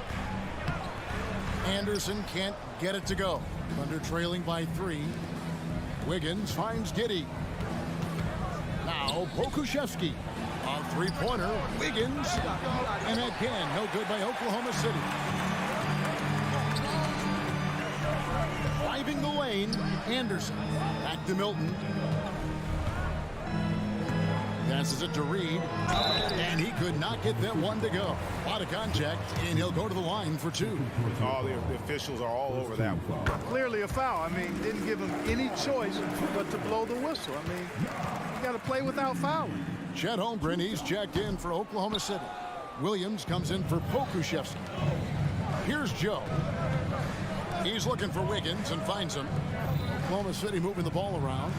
Anderson can't get it to go. Thunder trailing by 3. Wiggins finds Giddey. Now Pokuševski. On 3-pointer. Wiggins. And again, no good by Oklahoma City. Driving the lane. Anderson. Back to Milton. Passes it to Reed, and he could not get that one to go. A lot of contact, and he'll go to the line for 2. All the officials are all over that one. Clearly a foul. I mean, didn't give him any choice but to blow the whistle. I mean, you got to play without fouling. Chet Holmgren, he's checked in for Oklahoma City. Williams comes in for Pokuševski. Here's Joe. He's looking for Wiggins and finds him. Oklahoma City moving the ball around.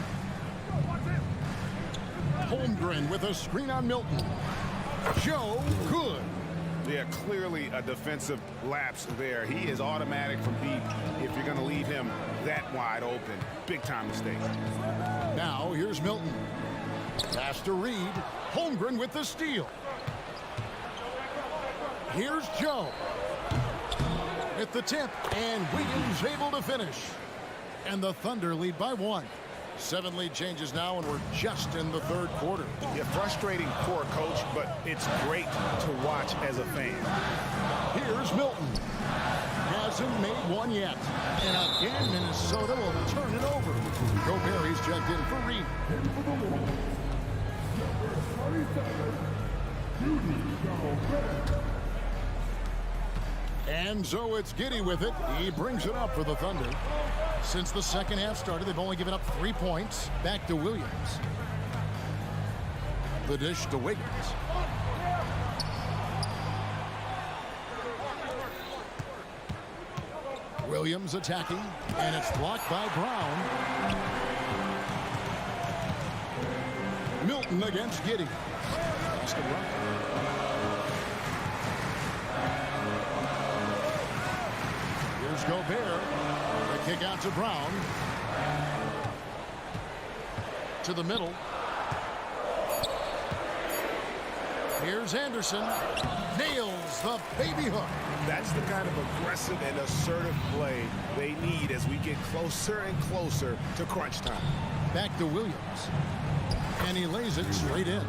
Holmgren with a screen on Milton. Joe, good. Yeah, clearly a defensive lapse there. He is automatic from deep if you're going to leave him that wide open. Big time mistake. Now here's Milton. Pass to Reed. Holmgren with the steal. Here's Joe. With the tip, and Wiggins able to finish. And the Thunder lead by 1. 7 lead changes now, and we're just in the 3rd quarter. Yeah, frustrating poor coach, but it's great to watch as a fan. Here's Milton. Hasn't made one yet. And again, Minnesota will turn it over. Gobert, he's checked in for Reed. And so it's Giddey with it. He brings it up for the Thunder. Since the second half started, they've only given up 3 points. Back to Williams. The dish to Wiggins. Williams attacking, and it's blocked by Brown. Milton against Giddey. That's the run. Here's Gobert. The kick out to Brown. To the middle. Here's Anderson. Nails the baby hook. That's the kind of aggressive and assertive play they need as we get closer and closer to crunch time. Back to Williams. And he lays it straight in.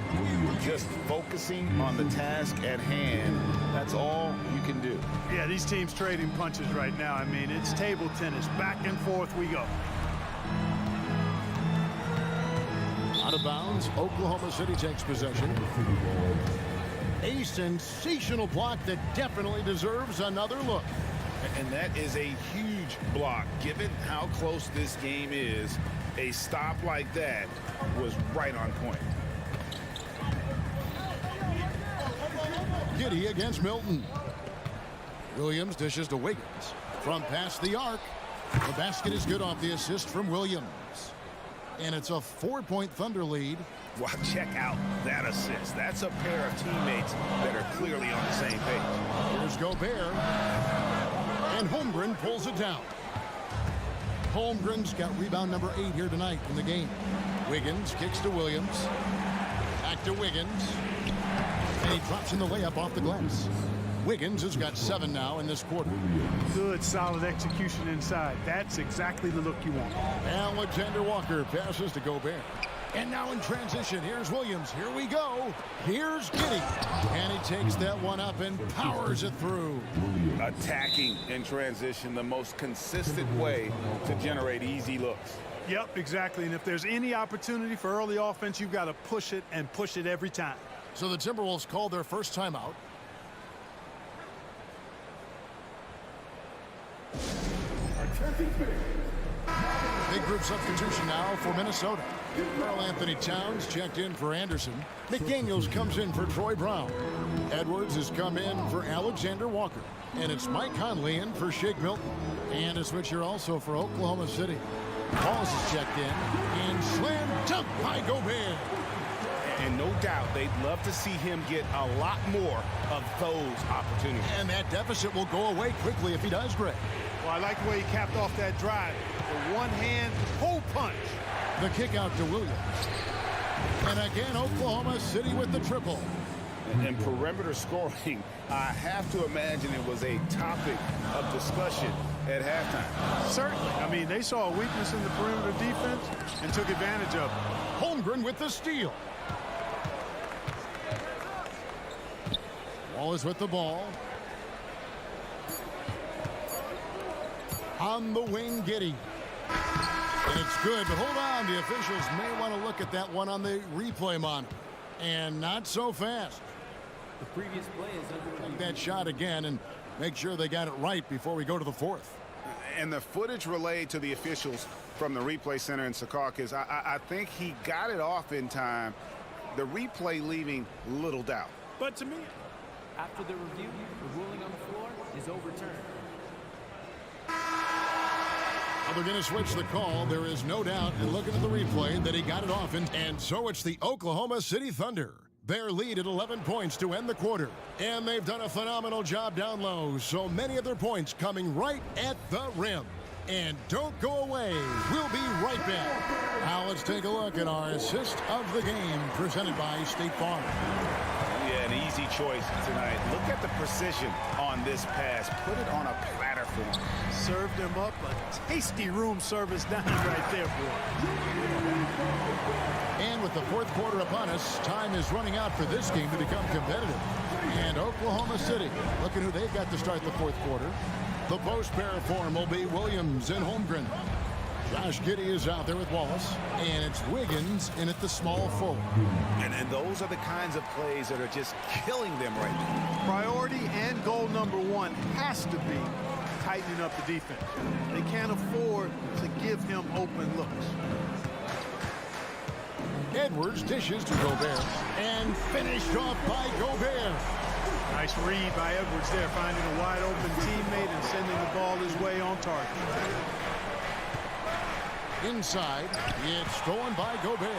Just focusing on the task at hand. That's all you can do. Yeah, these teams trading punches right now. I mean, it's table tennis. Back and forth we go. Out of bounds, Oklahoma City takes possession. A sensational block that definitely deserves another look. And that is a huge block. Given how close this game is, a stop like that was right on point. Giddey against Milton. Williams dishes to Wiggins. From past the arc. The basket is good off the assist from Williams. And it's a 4-point Thunder lead. Wow, check out that assist. That's a pair of teammates that are clearly on the same page. Here's Gobert. And Holmgren pulls it down. Holmgren's got rebound number 8 here tonight in the game. Wiggins kicks to Williams. Back to Wiggins. And he drops in the layup off the glass. Wiggins has got 7 now in this quarter. Good, solid execution inside. That's exactly the look you want. Alexander Walker passes to Gobert. And now in transition, here's Williams. Here we go. Here's Giddey. And he takes that one up and powers it through. Attacking in transition, the most consistent way to generate easy looks. Yep, exactly. And if there's any opportunity for early offense, you've got to push it and push it every time. So the Timberwolves called their first timeout. Big group substitution now for Minnesota. Karl Anthony Towns checked in for Anderson. McDaniels comes in for Troy Brown. Edwards has come in for Alexander Walker. And it's Mike Conley in for Shake Milton. And a switcher also for Oklahoma City. Pauls is checked in. And slam dunk by Gobert. And no doubt they'd love to see him get a lot more of those opportunities. And that deficit will go away quickly if he does, Greg. Well, I like the way he capped off that drive. The one-hand hole punch. The kick out to Williams. And again, Oklahoma City with the triple. And perimeter scoring, I have to imagine it was a topic of discussion at halftime. Certainly. I mean, they saw a weakness in the perimeter defense and took advantage of it. Holmgren with the steal. Wallace with the ball. On the wing, Giddey. And it's good, but hold on. The officials may want to look at that one on the replay monitor. And not so fast. The previous play is under Take that shot again and make sure they got it right before we go to the fourth. And the footage relayed to the officials from the replay center in Secaucus, I think he got it off in time. The replay leaving little doubt. But to me, after the review, the ruling on the floor is overturned. They're going to switch the call. There is no doubt in looking at the replay that he got it off. And so it's the Oklahoma City Thunder. Their lead at 11 points to end the quarter. And they've done a phenomenal job down low. So many of their points coming right at the rim. And don't go away. We'll be right back. Now let's take a look at our assist of the game presented by State Farm. Yeah, an easy choice tonight. Look at the precision on this pass. Put it on a platter for him. served him up a tasty room service down right there, boy. And with the fourth quarter upon us, time is running out for this game to become competitive. And Oklahoma City, looking who they've got to start the fourth quarter. The post pair form will be Williams and Holmgren. Josh Giddey is out there with Wallace, and it's Wiggins in at the small forward. And those are the kinds of plays that are just killing them right now. Priority and goal number one has to be tightening up the defense. They can't afford to give him open looks. Edwards dishes to Gobert, and finished off by Gobert. Nice read by Edwards there, finding a wide open teammate and sending the ball his way on target. Inside, it's stolen by Gobert.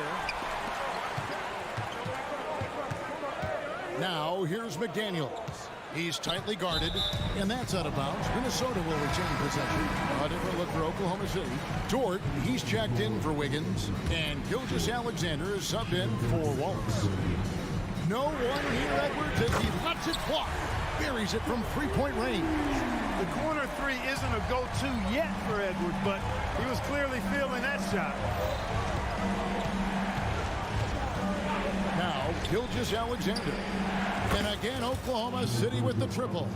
Now here's McDaniels. He's tightly guarded, and that's out of bounds. Minnesota will retain possession. A different look for Oklahoma City. Dort, he's checked in for Wiggins, and Gilgeous-Alexander is subbed in for Wallace. No one here, Edwards, as he lets it fly. Buries it from three-point range. The corner three isn't a go-to yet for Edwards, but he was clearly feeling that shot. Now, Gilgeous-Alexander. And again, Oklahoma City with the triple.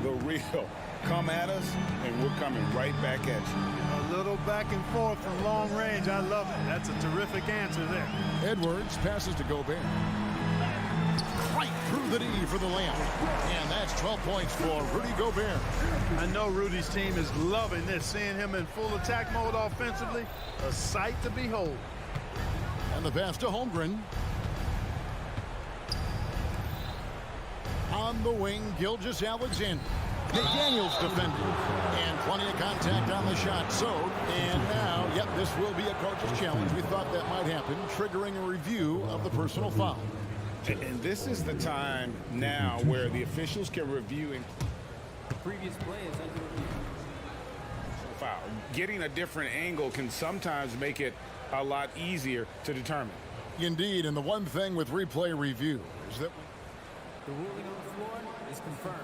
The real come at us, and we're coming right back at you. A little back and forth from long range. I love it. That's a terrific answer there. Edwards passes to Gobert. Right through the D for the layup. And that's 12 points for Rudy Gobert. I know Rudy's team is loving this, seeing him in full attack mode offensively. A sight to behold. And the pass to Holmgren. On the wing, Gilgeous-Alexander. McDaniels defending. And plenty of contact on the shot. So, and now, yep, this will be a coach's challenge. We thought that might happen, triggering a review of the personal foul. And this is the time now where the officials can review and The previous play is under review. foul. Getting a different angle can sometimes make it a lot easier to determine. Indeed, and the one thing with replay review is that The ruling on the floor is confirmed.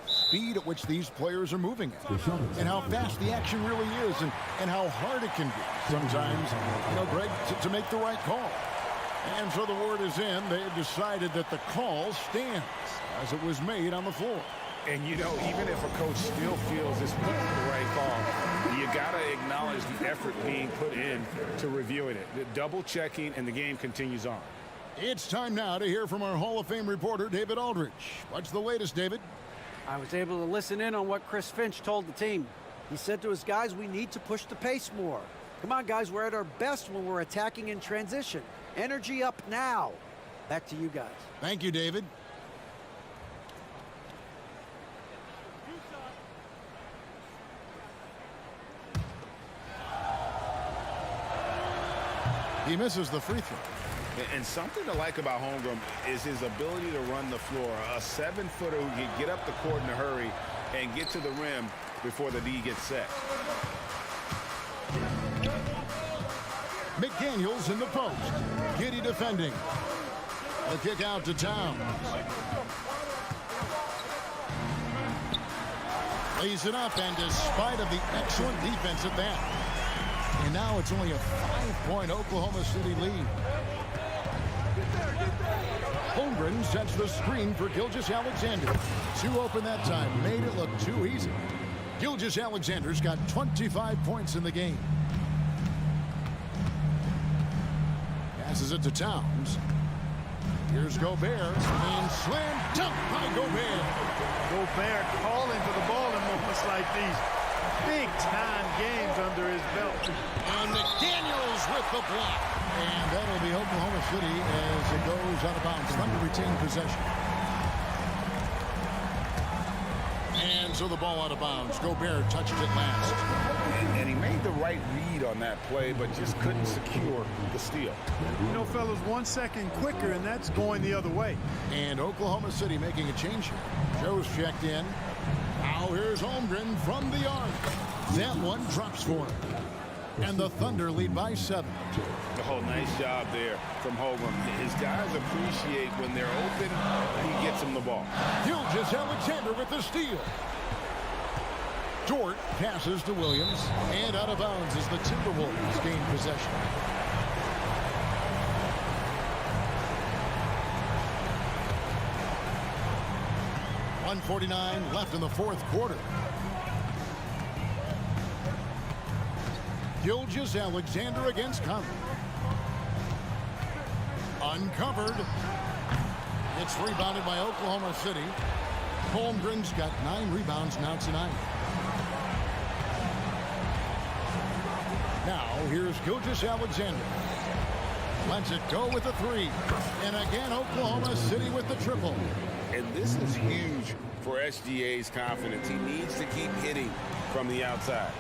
speed at which these players are moving at, and how fast the action really is, and how hard it can be sometimes, Greg, to make the right call. And so the word is in. They have decided that the call stands as it was made on the floor. And, even if a coach still feels this wasn't the right call, you got to acknowledge the effort being put in to reviewing it. The double checking, and the game continues on. It's time now to hear from our Hall of Fame reporter, David Aldrich. What's the latest, David? I was able to listen in on what Chris Finch told the team. He said to his guys, we need to push the pace more. Come on, guys, we're at our best when we're attacking in transition. Energy up now. Back to you guys. Thank you, David. He misses the free throw. And something to like about Holmgren is his ability to run the floor. A 7-footer who can get up the court in a hurry and get to the rim before the D gets set. McDaniels in the post. Giddey defending. The kick out to Towns. Lays it up, and despite of the excellent defense at that. And now it's only a 5-point Oklahoma City lead. Holmgren sets the screen for Gilgeous-Alexander. Too open that time. Made it look too easy. Gilgeous-Alexander's got 25 points in the game. Passes it to Towns. Here's Gobert. And slam dunk by Gobert. Gobert calling for the ball in moments like these. Big-time games under his belt. And McDaniels with the block. And that'll be Oklahoma City as it goes out of bounds. Thunder retain possession. And so the ball out of bounds. Gobert touched it last. And he made the right read on that play, but just couldn't secure the steal. You know, fellas, 1 second quicker, and that's going the other way. And Oklahoma City making a change here. Joe's checked in. Now here's Holmgren from the arc. That one drops for him. And the Thunder lead by 7. Oh, nice job there from Holmgren. His guys appreciate when they're open, he gets them the ball. Gilgeous-Alexander with the steal. Dort passes to Williams. And out of bounds as the Timberwolves gain possession. .149 left in the fourth quarter. Gilgeous-Alexander against Conley. Uncovered. It's rebounded by Oklahoma City. Holmgren's got 9 rebounds now tonight. Now here's Gilgeous-Alexander. Lets it go with a 3. And again Oklahoma City with the triple. And this is huge for SGA's confidence. He needs to keep hitting from the outside.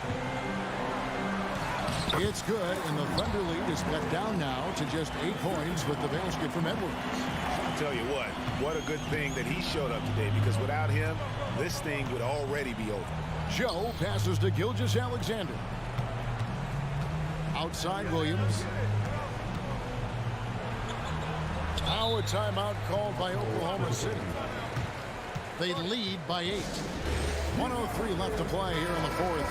It's good, and the Thunder lead is cut down now to just 8 points with the basket from Edwards. I'll tell you what a good thing that he showed up today, because without him, this thing would already be over. Joe passes to Gilgeous-Alexander. Outside Williams. Now a timeout called by Oklahoma City. They lead by 8. 1:03 left to play here in the fourth.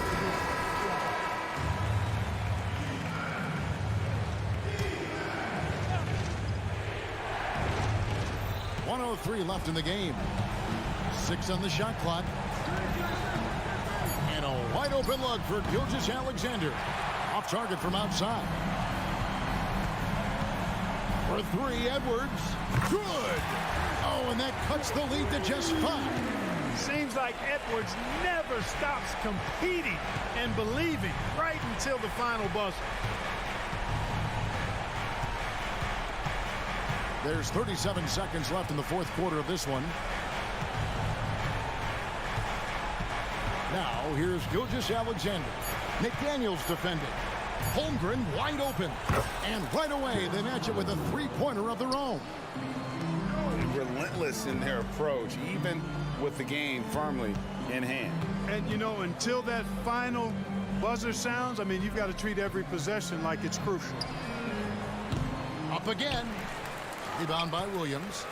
.103 left in the game. 6 on the shot clock. And a wide open look for Gilgeous-Alexander. Off target from outside. For 3, Edwards. Good. Oh, and that cuts the lead to just 5. Seems like Edwards never stops competing and believing right until the final buzzer. There's 37 seconds left in the fourth quarter of this one. Now here's Gilgeous-Alexander. McDaniels defending. Holmgren wide open. And right away they match it with a 3-pointer of their own. Relentless in their approach, even with the game firmly in hand. And, you know, until that final buzzer sounds, I mean, you've got to treat every possession like it's crucial. Up again. Rebound by Williams.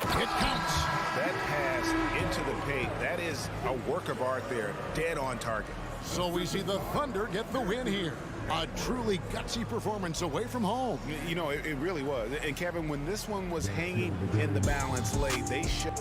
It counts. That pass into the paint, that is a work of art there, dead on target. So we see the Thunder get the win here. A truly gutsy performance away from home. You know, it really was. And Kevin, when this one was hanging in the balance late, they should.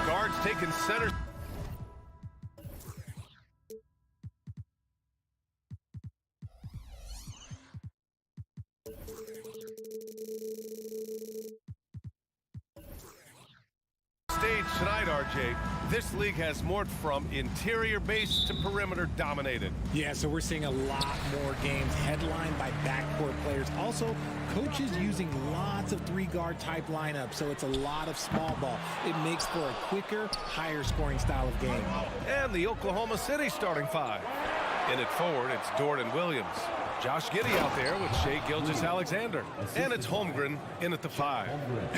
Guards taking center. Stage tonight, RJ. This league has morphed from interior base to perimeter dominated. Yeah, so we're seeing a lot more games headlined by backcourt players. Also, coaches using lots of three-guard type lineups, so it's a lot of small ball. It makes for a quicker, higher scoring style of game. And the Oklahoma City starting five. In it forward, it's Dort and Williams. Josh Giddey out there with Shai Gilgeous-Alexander. And it's Holmgren in at the five.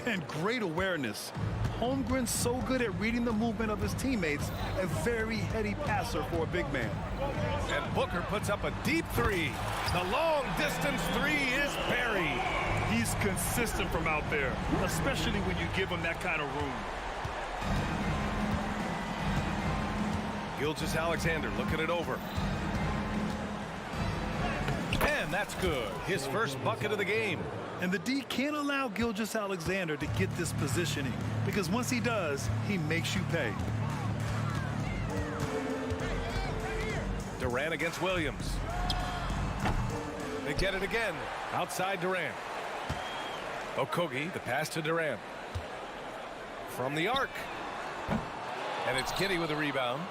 And great awareness. Holmgren's so good at reading the movement of his teammates. A very heady passer for a big man. And Booker puts up a deep three. The long distance three is buried. He's consistent from out there, especially when you give him that kind of room. Gilgeous-Alexander looking it over. And that's good. His first bucket of the game. And the D can't allow Gilgeous-Alexander to get this positioning, because once he does, he makes you pay. Durant against Williams. They get it again. Outside Durant. Okogie, the pass to Durant. From the arc. And it's Giddey with a rebound.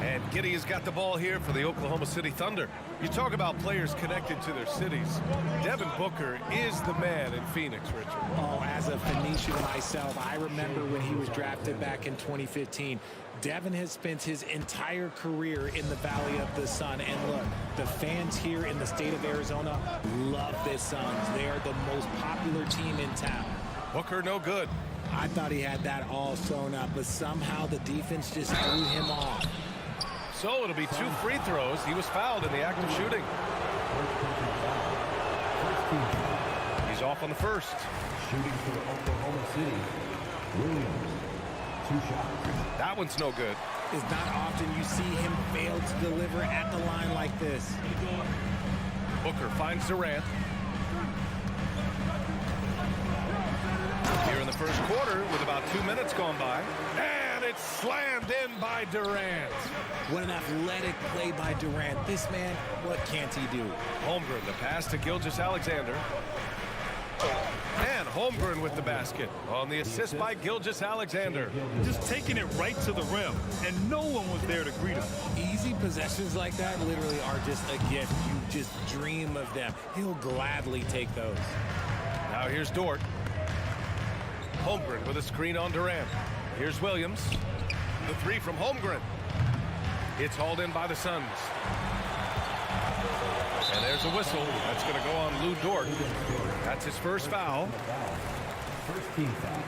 And Giddey has got the ball here for the Oklahoma City Thunder. You talk about players connected to their cities. Devin Booker is the man in Phoenix, Richard. Oh, as a Phoenician myself, I remember when he was drafted back in 2015. Devin has spent his entire career in the Valley of the Sun. And look, the fans here in the state of Arizona love this Suns. They are the most popular team in town. Booker no good. I thought he had that all sewn up, but somehow the defense just threw him off. So it'll be 2 free throws. He was fouled in the act of shooting. He's off on the first. Shooting for Oklahoma City, Williams, 2 shots. That one's no good. It's not often you see him fail to deliver at the line like this. Booker finds Durant. Here in the first quarter with about 2 minutes gone by. And it's slammed in by Durant. What an athletic play by Durant. This man, what can't he do? Holmgren, the pass to Gilgeous-Alexander. And Holmgren with the basket on the assist by Gilgeous-Alexander. Just taking it right to the rim, and no one was there to greet him. Easy possessions like that literally are just a gift. You just dream of them. He'll gladly take those. Now here's Dort. Holmgren with a screen on Durant. Here's Williams. The three from Holmgren. It's hauled in by the Suns. And there's a whistle. That's going to go on Lou Dort. That's his first foul. First team foul.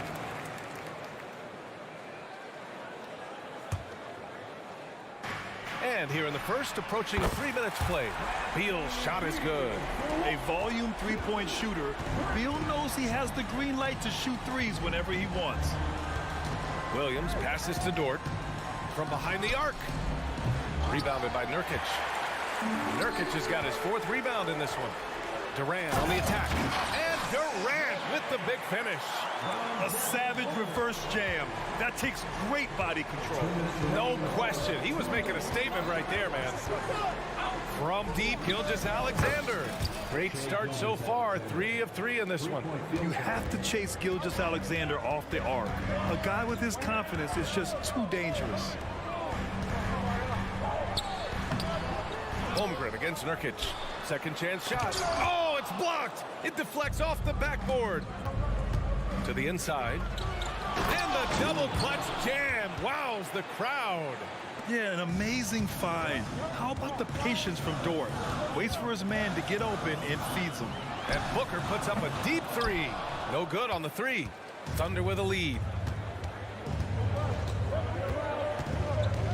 And here in the first, approaching 3 minutes played. Beal's shot is good. A volume three-point shooter, Beal knows he has the green light to shoot threes whenever he wants. Williams passes to Dort from behind the arc. Rebounded by Nurkic. Nurkic has got his 4th rebound in this one. Durant on the attack. And Durant with the big finish. A savage reverse jam. That takes great body control. No question. He was making a statement right there, man. From deep, Gilgeous-Alexander. Great start so far. 3 of 3 in this one. You have to chase Gilgeous-Alexander off the arc. A guy with his confidence is just too dangerous. Holmgren against Nurkic. Second chance shot. Oh, it's blocked. It deflects off the backboard. To the inside. And the double clutch jam. Wows the crowd. Yeah, an amazing find. How about the patience from Dort? Waits for his man to get open and feeds him. And Booker puts up a deep three. No good on the three. Thunder with a lead.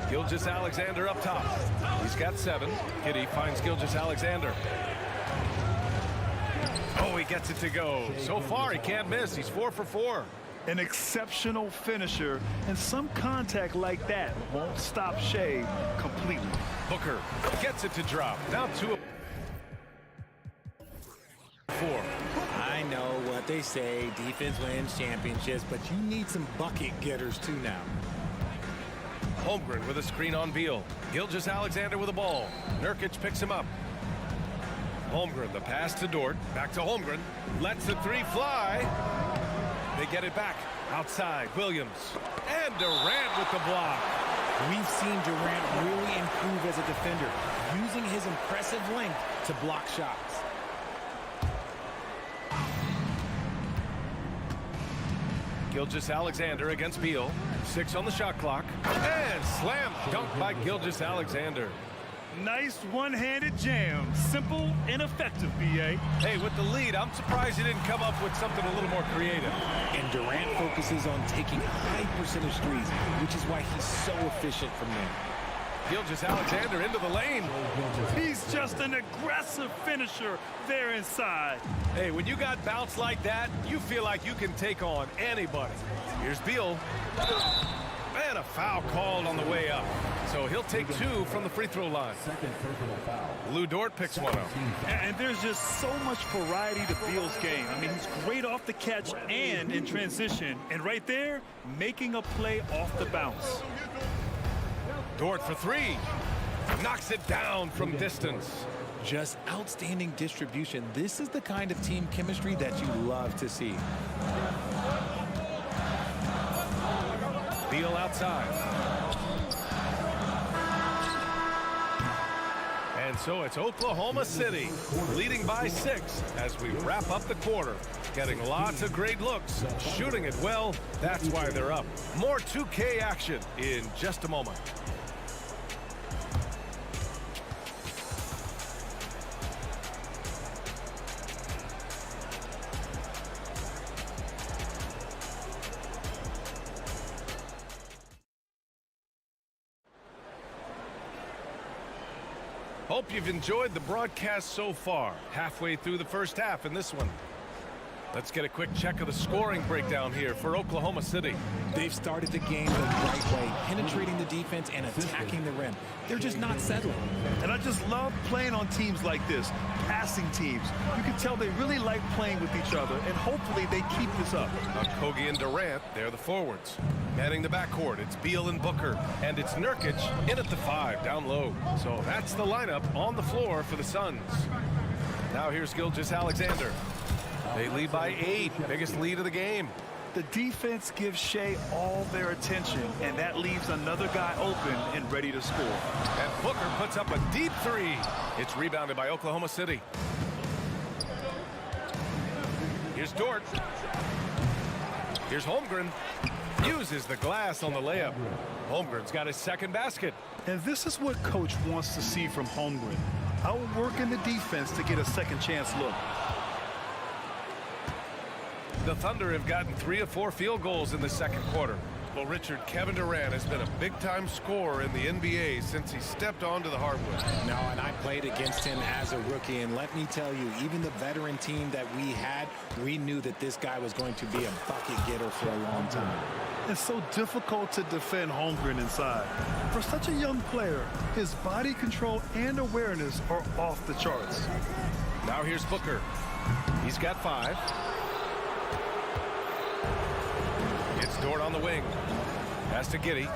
Gilgeous-Alexander up top. He's got 7. Giddey finds Gilgeous-Alexander. Oh, he gets it to go. So far, he can't miss. He's 4 for 4. An exceptional finisher, and some contact like that won't stop Shea completely. Booker gets it to drop. Now 2-4. I know what they say, defense wins championships, but you need some bucket getters too now. Holmgren with a screen on Beal. Gilgeous-Alexander with the ball. Nurkic picks him up. Holmgren, the pass to Dort. Back to Holmgren. Lets the three fly. They get it back. Outside, Williams. And Durant with the block. We've seen Durant really improve as a defender, using his impressive length to block shots. Gilgeous-Alexander against Beal. 6 on the shot clock. And slam dunk by Gilgeous-Alexander. Nice one-handed jam. Simple and effective, B.A. Hey, with the lead, I'm surprised he didn't come up with something a little more creative. And Durant focuses on taking high percentage threes, which is why he's so efficient from there. Gilgeous-Alexander into the lane. He's just an aggressive finisher there inside. Hey, when you got bounce like that, you feel like you can take on anybody. Here's Beal. And a foul called on the way up. So he'll take 2 from the free throw line. Second personal foul. Lou Dort picks one up. And there's just so much variety to Beal's game. I mean, he's great off the catch and in transition. And right there, making a play off the bounce. Dort for 3. Knocks it down from distance. Just outstanding distribution. This is the kind of team chemistry that you love to see. Beal outside. And so it's Oklahoma City leading by 6 as we wrap up the quarter. Getting lots of great looks, shooting it well. That's why they're up. More 2K action in just a moment. Hope you've enjoyed the broadcast so far. Halfway through the first half in this one. Let's get a quick check of the scoring breakdown here for Oklahoma City. They've started the game the right way, penetrating the defense and attacking the rim. They're just not settling. And I just love playing on teams like this, passing teams. You can tell they really like playing with each other, and hopefully they keep this up. Kogi and Durant, they're the forwards. Manning the backcourt, it's Beal and Booker. And it's Nurkic in at the 5, down low. So that's the lineup on the floor for the Suns. Now here's Gilgeous-Alexander. They lead by 8, biggest lead of the game. The defense gives Shea all their attention, and that leaves another guy open and ready to score. And Booker puts up a deep 3. It's rebounded by Oklahoma City. Here's Dort. Here's Holmgren. Uses the glass on the layup. Holmgren's got his second basket. And this is what Coach wants to see from Holmgren. Outworking the defense to get a second chance look. The Thunder have gotten 3 of 4 field goals in the second quarter. Well, Richard, Kevin Durant has been a big-time scorer in the NBA since he stepped onto the hardwood. No, and I played against him as a rookie, and let me tell you, even the veteran team that we had, we knew that this guy was going to be a bucket getter for a long time. It's so difficult to defend Holmgren inside. For such a young player, his body control and awareness are off the charts. Now here's Booker. He's got 5. It's Dort on the wing. Pass to Giddey.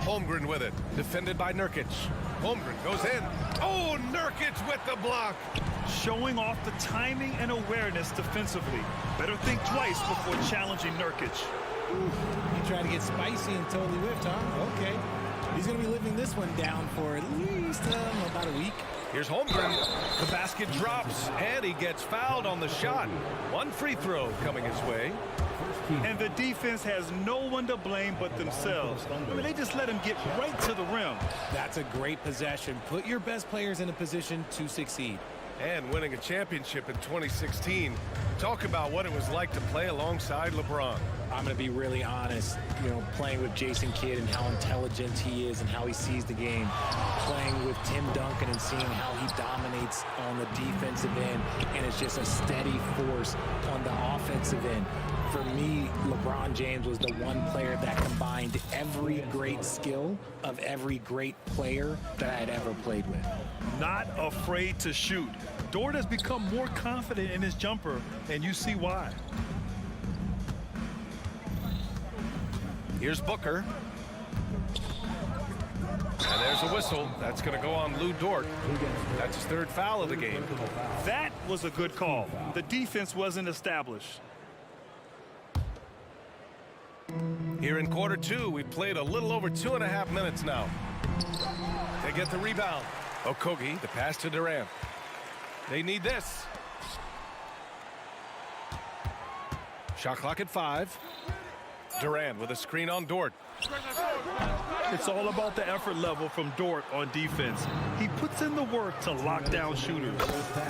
Holmgren with it. Defended by Nurkic. Holmgren goes in. Oh, Nurkic with the block. Showing off the timing and awareness defensively. Better think twice before challenging Nurkic. You try to get spicy and totally whiffed, huh? Okay. He's going to be living this one down for at least about a week. Here's Holmgren. The basket drops, and he gets fouled on the shot. 1 free throw coming his way. And the defense has no one to blame but themselves. I mean, they just let him get right to the rim. That's a great possession. Put your best players in a position to succeed. And winning a championship in 2016. Talk about what it was like to play alongside LeBron. I'm going to be really honest, playing with Jason Kidd and how intelligent he is and how he sees the game, playing with Tim Duncan and seeing how he dominates on the defensive end and is just a steady force on the offensive end. For me, LeBron James was the one player that combined every great skill of every great player that I had ever played with. Not afraid to shoot. Dort has become more confident in his jumper, and you see why. Here's Booker. And there's a whistle. That's going to go on Lou Dort. That's his third foul of the game. That was a good call. The defense wasn't established. Here in quarter two, we've played a little over 2.5 minutes now. They get the rebound. Okogie, the pass to Durant. They need this. Shot clock at 5. Durant with a screen on Dort. It's all about the effort level from Dort on defense. He puts in the work to lock down shooters.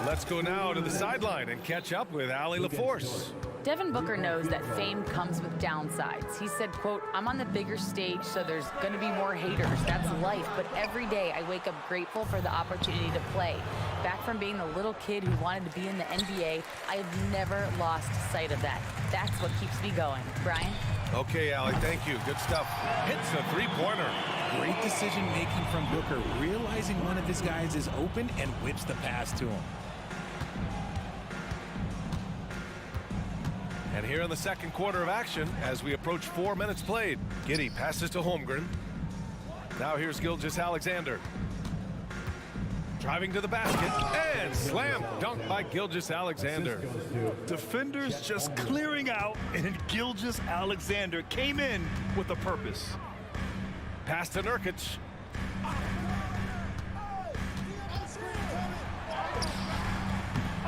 Let's go now to the sideline and catch up with Allie LaForce. Devin Booker knows that fame comes with downsides. He said, quote, "I'm on the bigger stage, so there's going to be more haters. That's life. But every day I wake up grateful for the opportunity to play. Back from being the little kid who wanted to be in the NBA, I have never lost sight of that. That's what keeps me going." Brian? Okay, Allie, thank you. Good stuff. Hits a three-pointer. Great decision-making from Booker, realizing one of his guys is open and whips the pass to him. And here in the second quarter of action, as we approach 4 minutes played, Giddey passes to Holmgren. Now here's Gilgeous-Alexander. Driving to the basket, and slam dunk by Gilgeous-Alexander. Defenders just clearing out, and Gilgeous-Alexander came in with a purpose. Pass to Nurkic.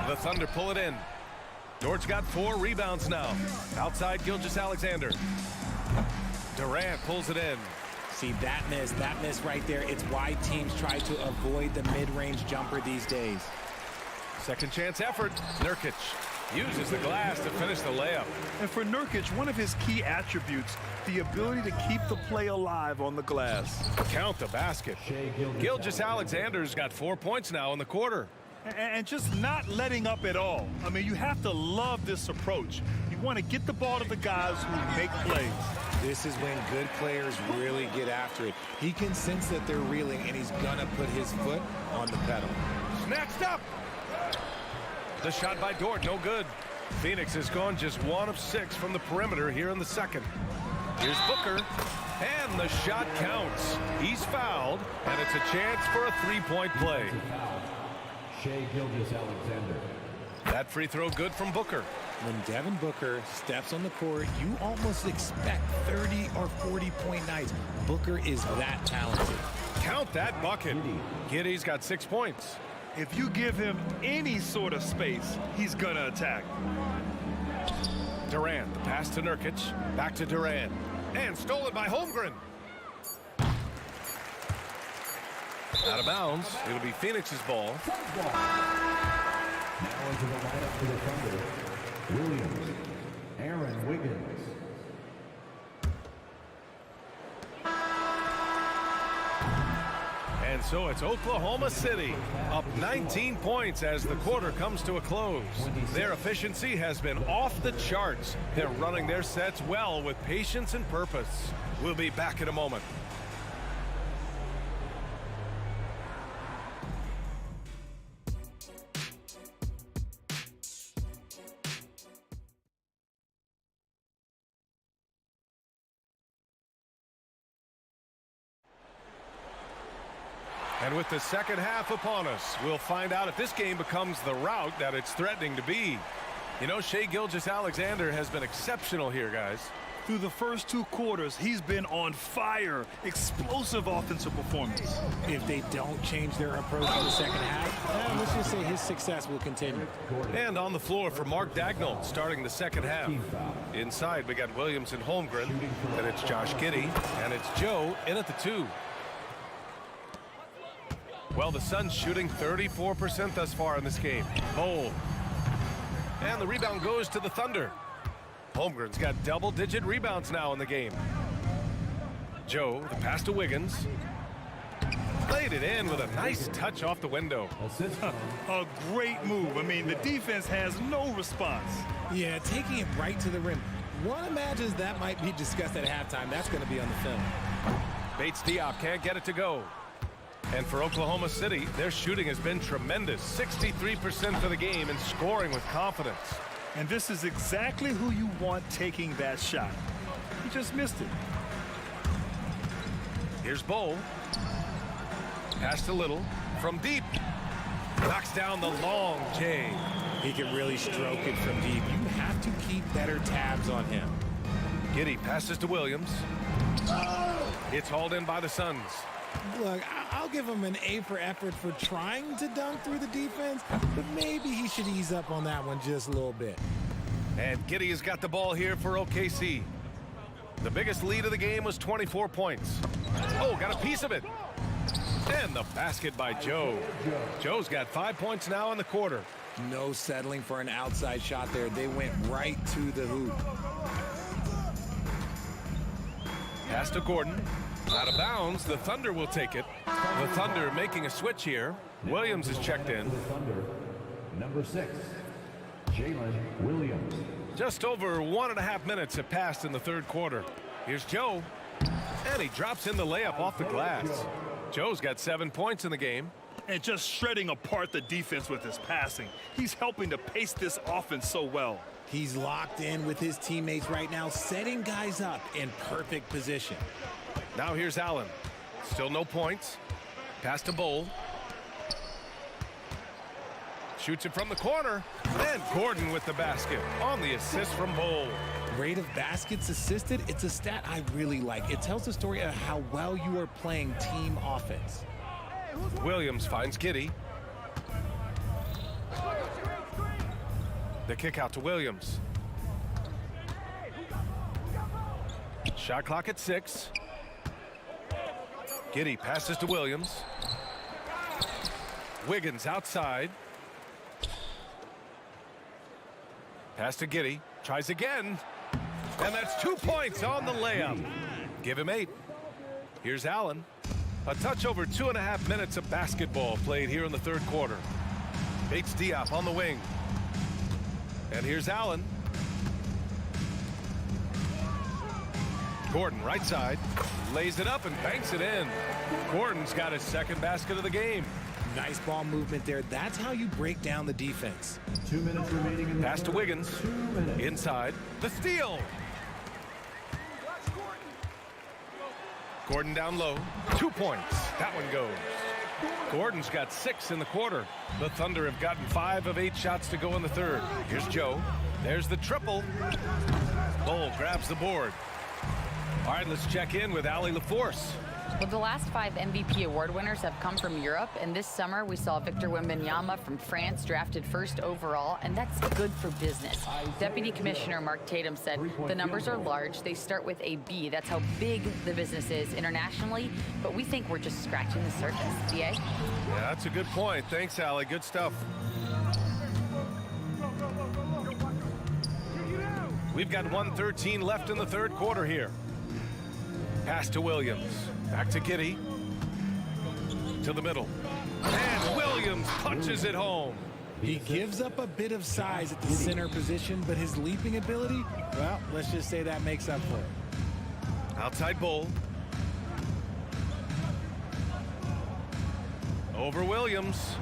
The Thunder pull it in. Dort's got 4 rebounds now. Outside Gilgeous-Alexander. Durant pulls it in. See, that miss right there, it's why teams try to avoid the mid-range jumper these days. Second chance effort. Nurkic uses the glass to finish the layup. And for Nurkic, one of his key attributes, the ability to keep the play alive on the glass. Count the basket. Gilgeous-Alexander's got 4 points now in the quarter. And just not letting up at all. I mean, you have to love this approach. You want to get the ball to the guys who make plays. This is when good players really get after it. He can sense that they're reeling, and he's going to put his foot on the pedal. Snatched up. The shot by Dort, no good. Phoenix has gone just 1 of 6 from the perimeter here in the second. Here's Booker, and the shot counts. He's fouled, and it's a chance for a three-point play. Shai Gilgeous-Alexander. That free throw good from Booker. When Devin Booker steps on the court, you almost expect 30 or 40-point nights. Booker is that talented. Count that bucket. Giddey's got 6 points. If you give him any sort of space, he's going to attack. Durant, the pass to Nurkic. Back to Durant. And stolen by Holmgren. Out of bounds. It'll be Phoenix's ball. Now into the lineup for the Thunder. Williams, Aaron Wiggins. And so it's Oklahoma City up 19 points as the quarter comes to a close. Their efficiency has been off the charts. They're running their sets well with patience and purpose. We'll be back in a moment. And with the second half upon us, we'll find out if this game becomes the rout that it's threatening to be. You know, Shai Gilgeous-Alexander has been exceptional here, guys. Through the first 2 quarters, he's been on fire. Explosive offensive performance. If they don't change their approach in the second half, let's just say his success will continue. And on the floor for Mark Dagnall starting the second half. Inside, we got Williams and Holmgren. Then it's Josh Giddey, and it's Joe in at the 2. Well, the Suns shooting 34% thus far in this game. Bold. And the rebound goes to the Thunder. Holmgren's got double-digit rebounds now in the game. Joe, the pass to Wiggins. Played it in with a nice touch off the window. A great move. I mean, the defense has no response. Yeah, taking it right to the rim. One imagines that might be discussed at halftime. That's going to be on the film. Bates Diop can't get it to go. And for Oklahoma City, their shooting has been tremendous. 63% for the game and scoring with confidence. And this is exactly who you want taking that shot. He just missed it. Here's Bull. Pass to Little from deep. Knocks down the long J. He can really stroke it from deep. You have to keep better tabs on him. Giddey passes to Williams. It's hauled in by the Suns. Look, I'll give him an A for effort for trying to dunk through the defense, but maybe he should ease up on that one just a little bit. And Giddey has got the ball here for OKC. The biggest lead of the game was 24 points. Oh, got a piece of it. And the basket by Joe. Joe's got 5 points now in the quarter. No settling for an outside shot there. They went right to the hoop. Pass to Gordon. Out of bounds. The Thunder will take it. The Thunder making a switch here. Williams is checked in. Thunder, number 6, Jalen Williams. Just over 1.5 minutes have passed in the third quarter. Here's Joe. And he drops in the layup off the glass. Joe's got 7 points in the game. And just shredding apart the defense with his passing. He's helping to pace this offense so well. He's locked in with his teammates right now, setting guys up in perfect position. Now here's Allen. Still no points. Pass to Bull. Shoots it from the corner. And Gordon with the basket on the assist from Bull. Rate of baskets assisted, it's a stat I really like. It tells the story of how well you are playing team offense. Williams finds Giddey. The kick out to Williams. Shot clock at 6. Giddey passes to Williams. Wiggins outside. Pass to Giddey. Tries again. And that's 2 points on the layup. Give him 8. Here's Allen. A touch over 2.5 minutes of basketball played here in the third quarter. Bates Diop on the wing. And here's Allen. Gordon right side. Lays it up and banks it in. Gordon's got his second basket of the game. Nice ball movement there. That's how you break down the defense. 2 minutes remaining in the Pass to Wiggins. Inside. The steal. Gordon down low. 2 points. That one goes. Gordon's got 6 in the quarter. The Thunder have gotten 5 of 8 shots to go in the third. Here's Joe. There's the triple. Bull grabs the board. All right, let's check in with Allie LaForce. Well, the last 5 MVP award winners have come from Europe, and this summer we saw Victor Wembanyama from France drafted first overall, and that's good for business. Deputy Commissioner Mark Tatum said the numbers are large. They start with a B. That's how big the business is internationally, but we think we're just scratching the surface. BA? Yeah, that's a good point. Thanks, Allie. Good stuff. We've got 1:13 left in the third quarter here. Pass to Williams. Back to Giddey. To the middle. And Williams punches it home. He gives up a bit of size at the center position, but his leaping ability, well, let's just say that makes up for it. Outside Bull. Over Williams.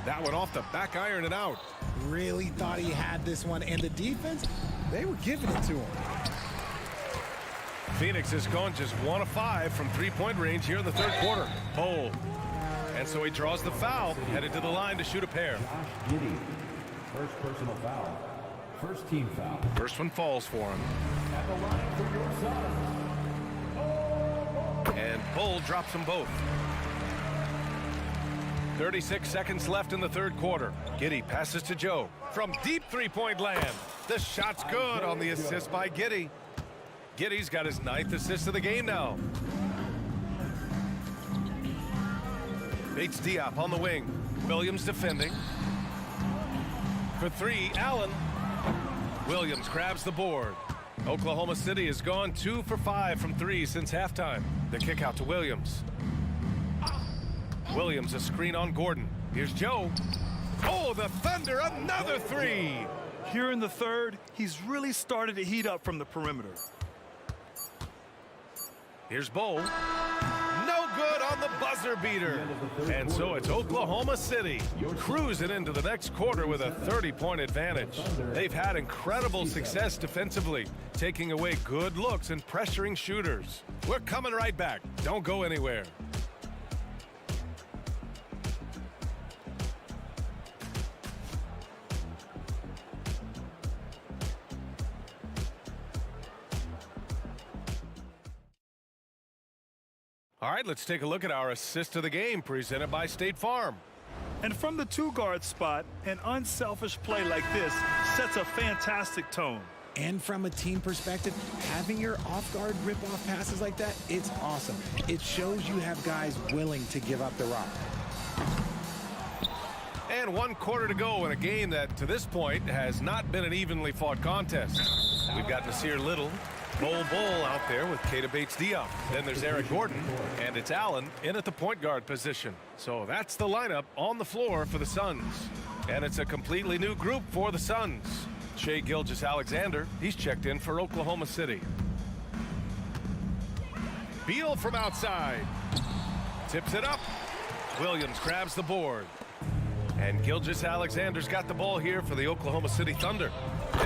That one off the back iron and out. Really thought he had this one, and the defense, they were giving it to him. Phoenix has gone just 1 of 5 from three-point range here in the third quarter. Bull. And so he draws the foul, headed to the line to shoot a pair. Josh Giddey, first personal foul. First team foul. First one falls for him. At the line for your Suns. And Bull drops them both. 36 seconds left in the third quarter. Giddey passes to Joe. From deep three-point land. The shot's good on the assist by Giddey. Giddey's got his 9th assist of the game now. Bates Diop on the wing. Williams defending. For 3, Allen. Williams grabs the board. Oklahoma City has gone 2 for 5 from 3 since halftime. The kick out to Williams. Williams a screen on Gordon. Here's Joe. Oh, the Thunder, another 3. Here in the third, he's really started to heat up from the perimeter. Here's Bowl. No good on the buzzer beater. And so it's Oklahoma City cruising into the next quarter with a 30-point advantage. They've had incredible success defensively, taking away good looks and pressuring shooters. We're coming right back. Don't go anywhere. All right, let's take a look at our assist of the game presented by State Farm. And from the two-guard spot, an unselfish play like this sets a fantastic tone. And from a team perspective, having your off-guard rip-off passes like that, it's awesome. It shows you have guys willing to give up the rock. And 1 quarter to go in a game that, to this point, has not been an evenly fought contest. We've got Nasir Little, Bull out there with Keita Bates-Diop. Then there's Eric Gordon, and it's Allen in at the point guard position. So that's the lineup on the floor for the Suns. And it's a completely new group for the Suns. Shai Gilgeous-Alexander, he's checked in for Oklahoma City. Beal from outside. Tips it up. Williams grabs the board. And Gilgeous-Alexander's got the ball here for the Oklahoma City Thunder.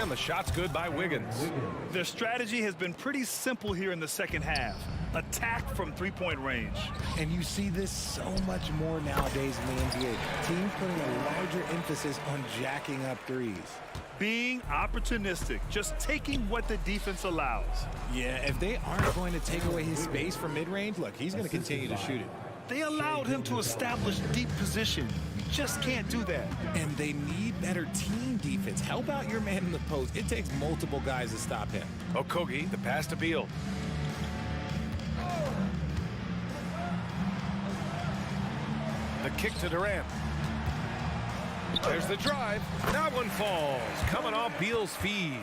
And the shot's good by Wiggins. Their strategy has been pretty simple here in the second half. Attack from three-point range. And you see this so much more nowadays in the NBA. Teams putting a larger emphasis on jacking up threes. Being opportunistic, just taking what the defense allows. Yeah, if they aren't going to take away his space from mid-range, look, he's going to continue to shoot it. They allowed him to establish deep position. You just can't do that. And they need better team defense. Help out your man in the post. It takes multiple guys to stop him. Okogie, the pass to Beal. The kick to Durant. There's the drive. That one falls. Coming off Beal's feed.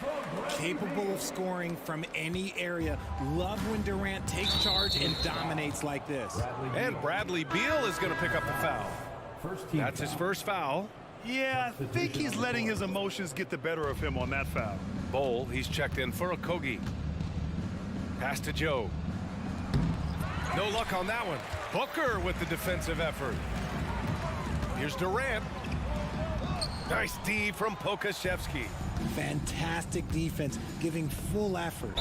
Capable of scoring from any area. Love when Durant takes charge and dominates like this. And Bradley Beal is going to pick up the foul. That's his first foul. Yeah, I think he's letting his emotions get the better of him on that foul. Bowl, he's checked in for Okogie. Pass to Joe. No luck on that one. Booker with the defensive effort. Here's Durant. Nice D from Pokashevsky. Fantastic defense, giving full effort.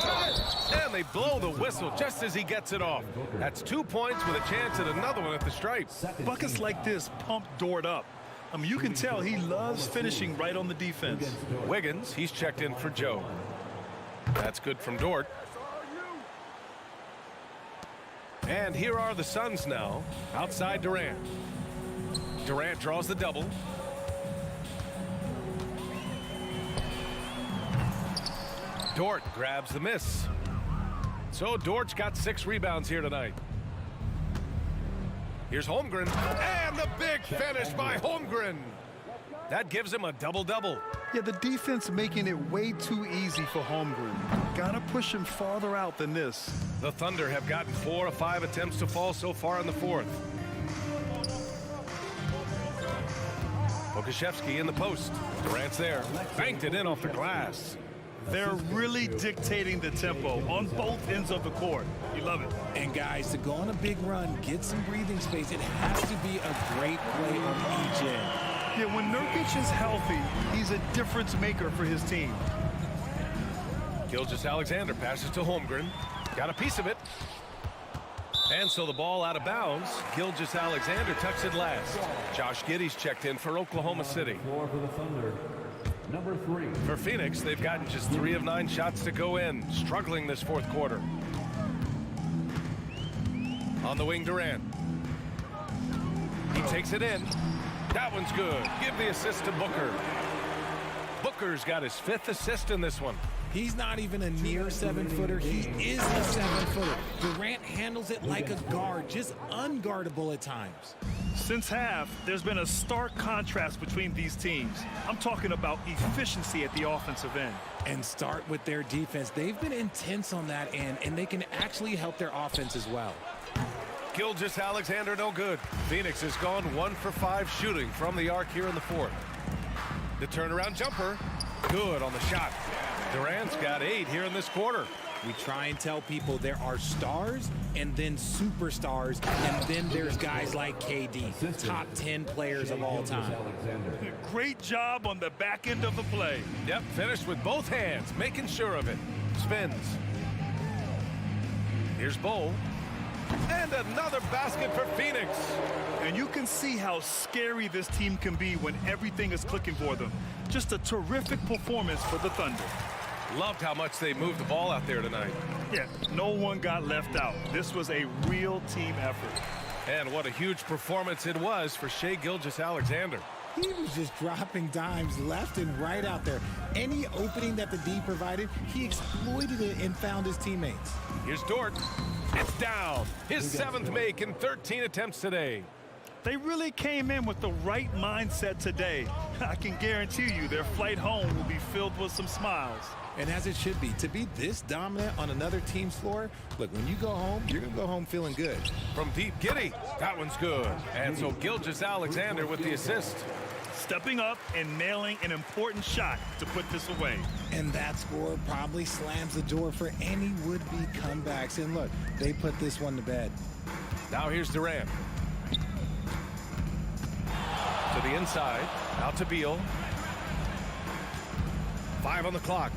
And they blow the whistle just as he gets it off. That's 2 points with a chance at another one at the stripe. Buckets like this pump Dort up. I mean, you can tell he loves finishing right on the defense. Wiggins, he's checked in for Joe. That's good from Dort. And here are the Suns now, outside Durant. Durant draws the double. Dort grabs the miss. So Dort's got 6 rebounds here tonight. Here's Holmgren, and the big finish by Holmgren. That gives him a double-double. Yeah, the defense making it way too easy for Holmgren. Gotta push him farther out than this. The Thunder have gotten 4 of 5 attempts to fall so far in the fourth. Pokashevsky in the post. Durant's there. Banked it in off the glass. They're really dictating the tempo on both ends of the court. You love it. And guys, to go on a big run, get some breathing space, it has to be a great play on each end. Yeah, when Nurkic is healthy, he's a difference maker for his team. Gilgeous-Alexander passes to Holmgren. Got a piece of it. And so the ball out of bounds. Gilgeous-Alexander touched it last. Josh Giddey's checked in for Oklahoma City. Floor for the Thunder. Number 3. For Phoenix, they've gotten just 3 of 9 shots to go in, struggling this fourth quarter. On the wing, Durant. He takes it in. That one's good. Give the assist to Booker. Booker's got his 5th assist in this one. He's not even a near 7-footer. He is a 7-footer. Durant handles it like a guard, just unguardable at times. Since half, there's been a stark contrast between these teams. I'm talking about efficiency at the offensive end. And start with their defense. They've been intense on that end, and they can actually help their offense as well. Gilgeous-Alexander no good. Phoenix has gone 1 for 5 shooting from the arc here in the fourth. The turnaround jumper, good on the shot. Durant's got 8 here in this quarter. We try and tell people there are stars and then superstars, and then there's guys like KD, top 10 players of all time. Great job on the back end of the play. Yep, finished with both hands, making sure of it. Spins. Here's Bo. And another basket for Phoenix. And you can see how scary this team can be when everything is clicking for them. Just a terrific performance for the Thunder. Loved how much they moved the ball out there tonight. Yeah, no one got left out. This was a real team effort. And what a huge performance it was for Shai Gilgeous-Alexander. He was just dropping dimes left and right out there. Any opening that the D provided, he exploited it and found his teammates. Here's Dort. It's down. His 7th make in 13 attempts today. They really came in with the right mindset today. I can guarantee you their flight home will be filled with some smiles. And as it should be, to be this dominant on another team's floor, look, when you go home, you're going to go home feeling good. From deep, Giddey. That one's good. And so Gilgeous-Alexander with the assist. Stepping up and nailing an important shot to put this away. And that score probably slams the door for any would-be comebacks. And look, they put this one to bed. Now here's Durant. To the inside. Out to Beal. 5 on the clock.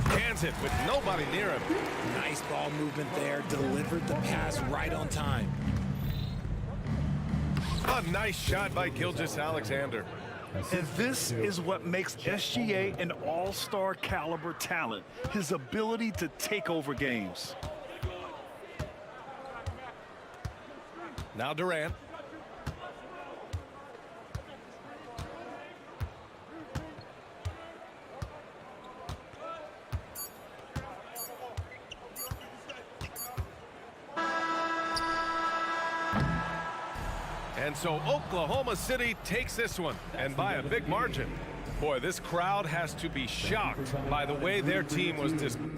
Cans it with nobody near him. Nice ball movement there. Delivered the pass right on time. A nice shot by Gilgeous-Alexander. And this is what makes SGA an all-star caliber talent. His ability to take over games. Now Durant. And so Oklahoma City takes this one, and by a big margin. Boy, this crowd has to be shocked by the way their team was displayed.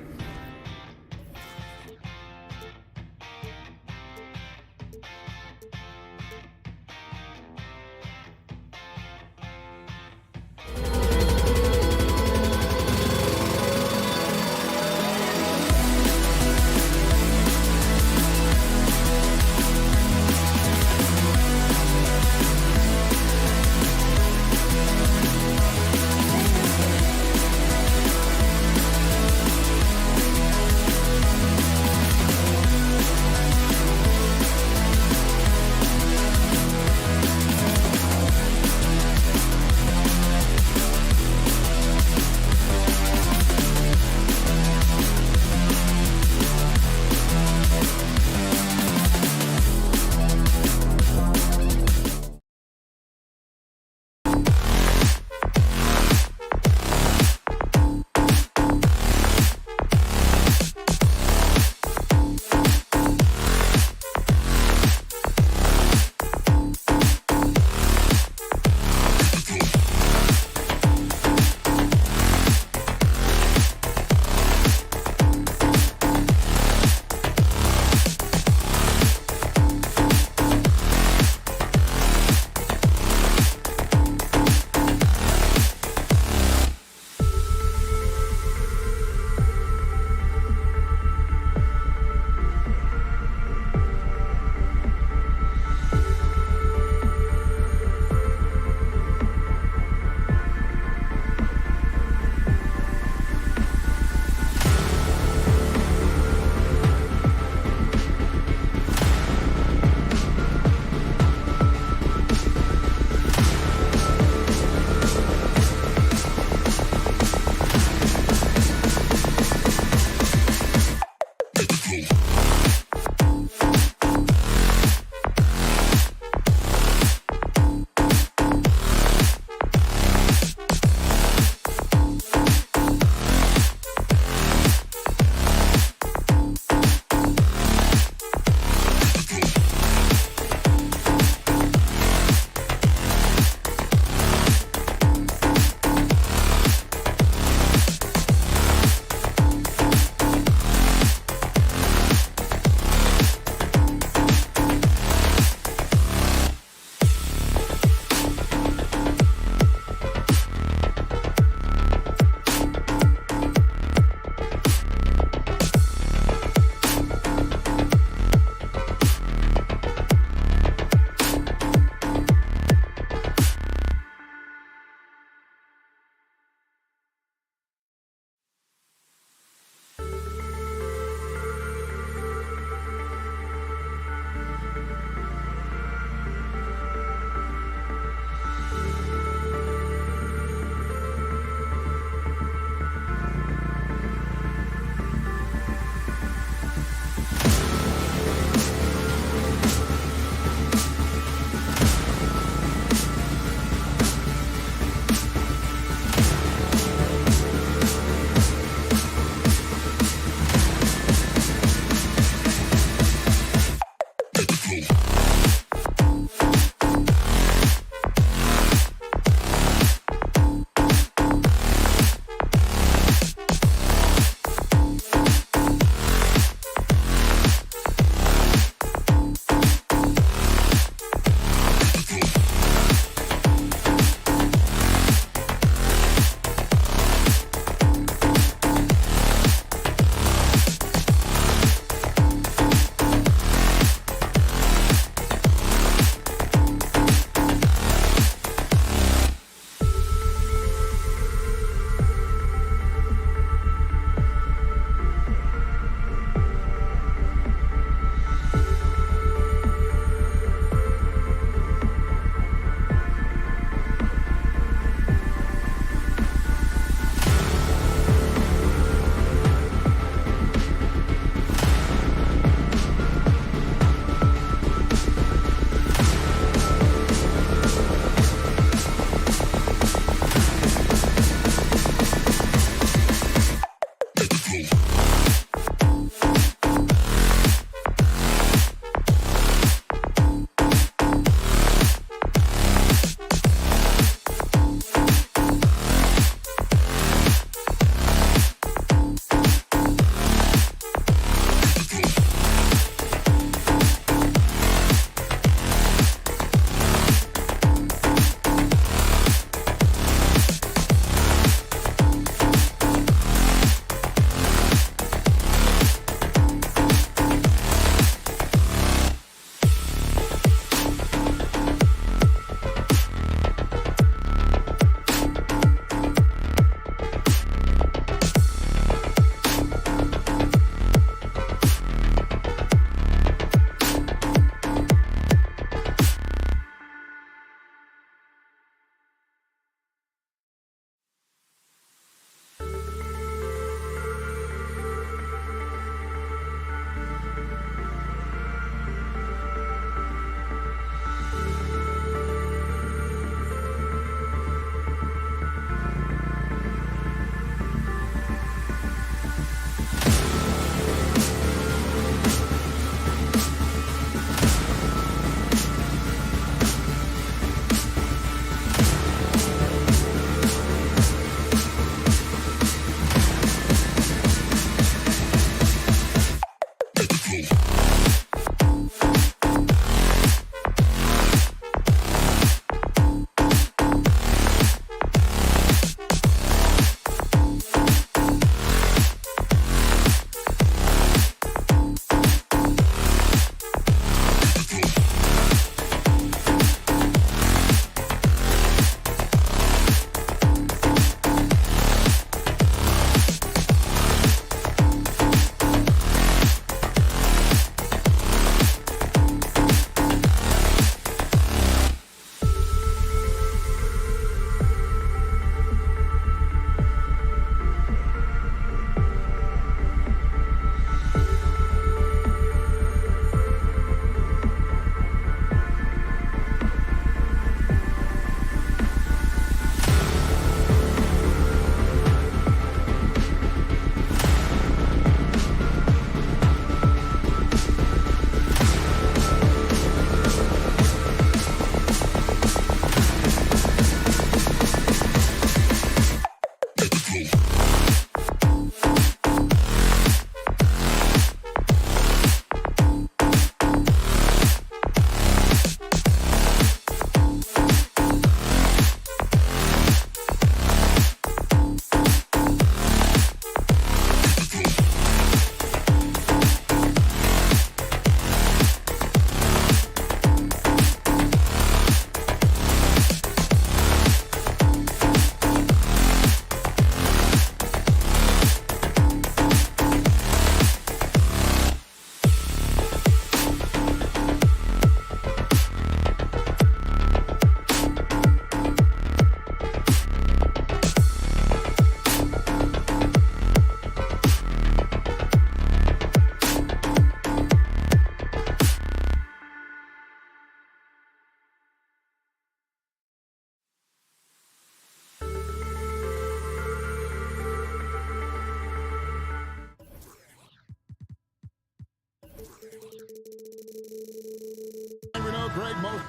Greg Mo.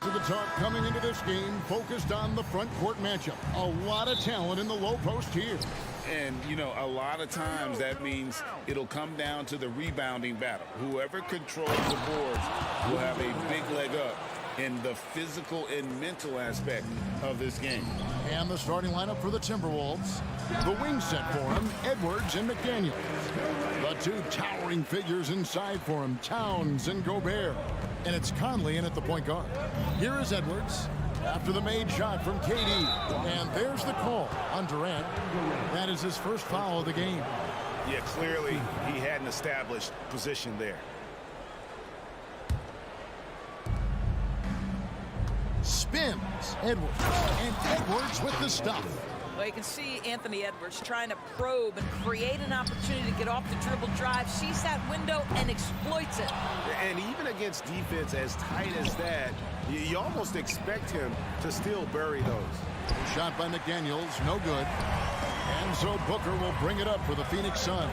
To the top coming into this game, focused on the front court matchup. A lot of talent in the low post here. And, you know, a lot of times that means it'll come down to the rebounding battle. Whoever controls the boards will have a big leg up in the physical and mental aspect of this game. And the starting lineup for the Timberwolves. The wing set for him, Edwards and McDaniels. The two towering figures inside for him, Towns and Gobert. And it's Conley in at the point guard. Here is Edwards after the made shot from KD. And there's the call on Durant. That is his first foul of the game. Yeah, clearly he had an established position there. Spins Edwards, and Edwards with the stuff. Well, you can see Anthony Edwards trying to probe and create an opportunity to get off the dribble drive, sees that window and exploits it. And even against defense as tight as that, you almost expect him to still bury those. Shot by McDaniels, no good. And so Booker will bring it up for the Phoenix Suns.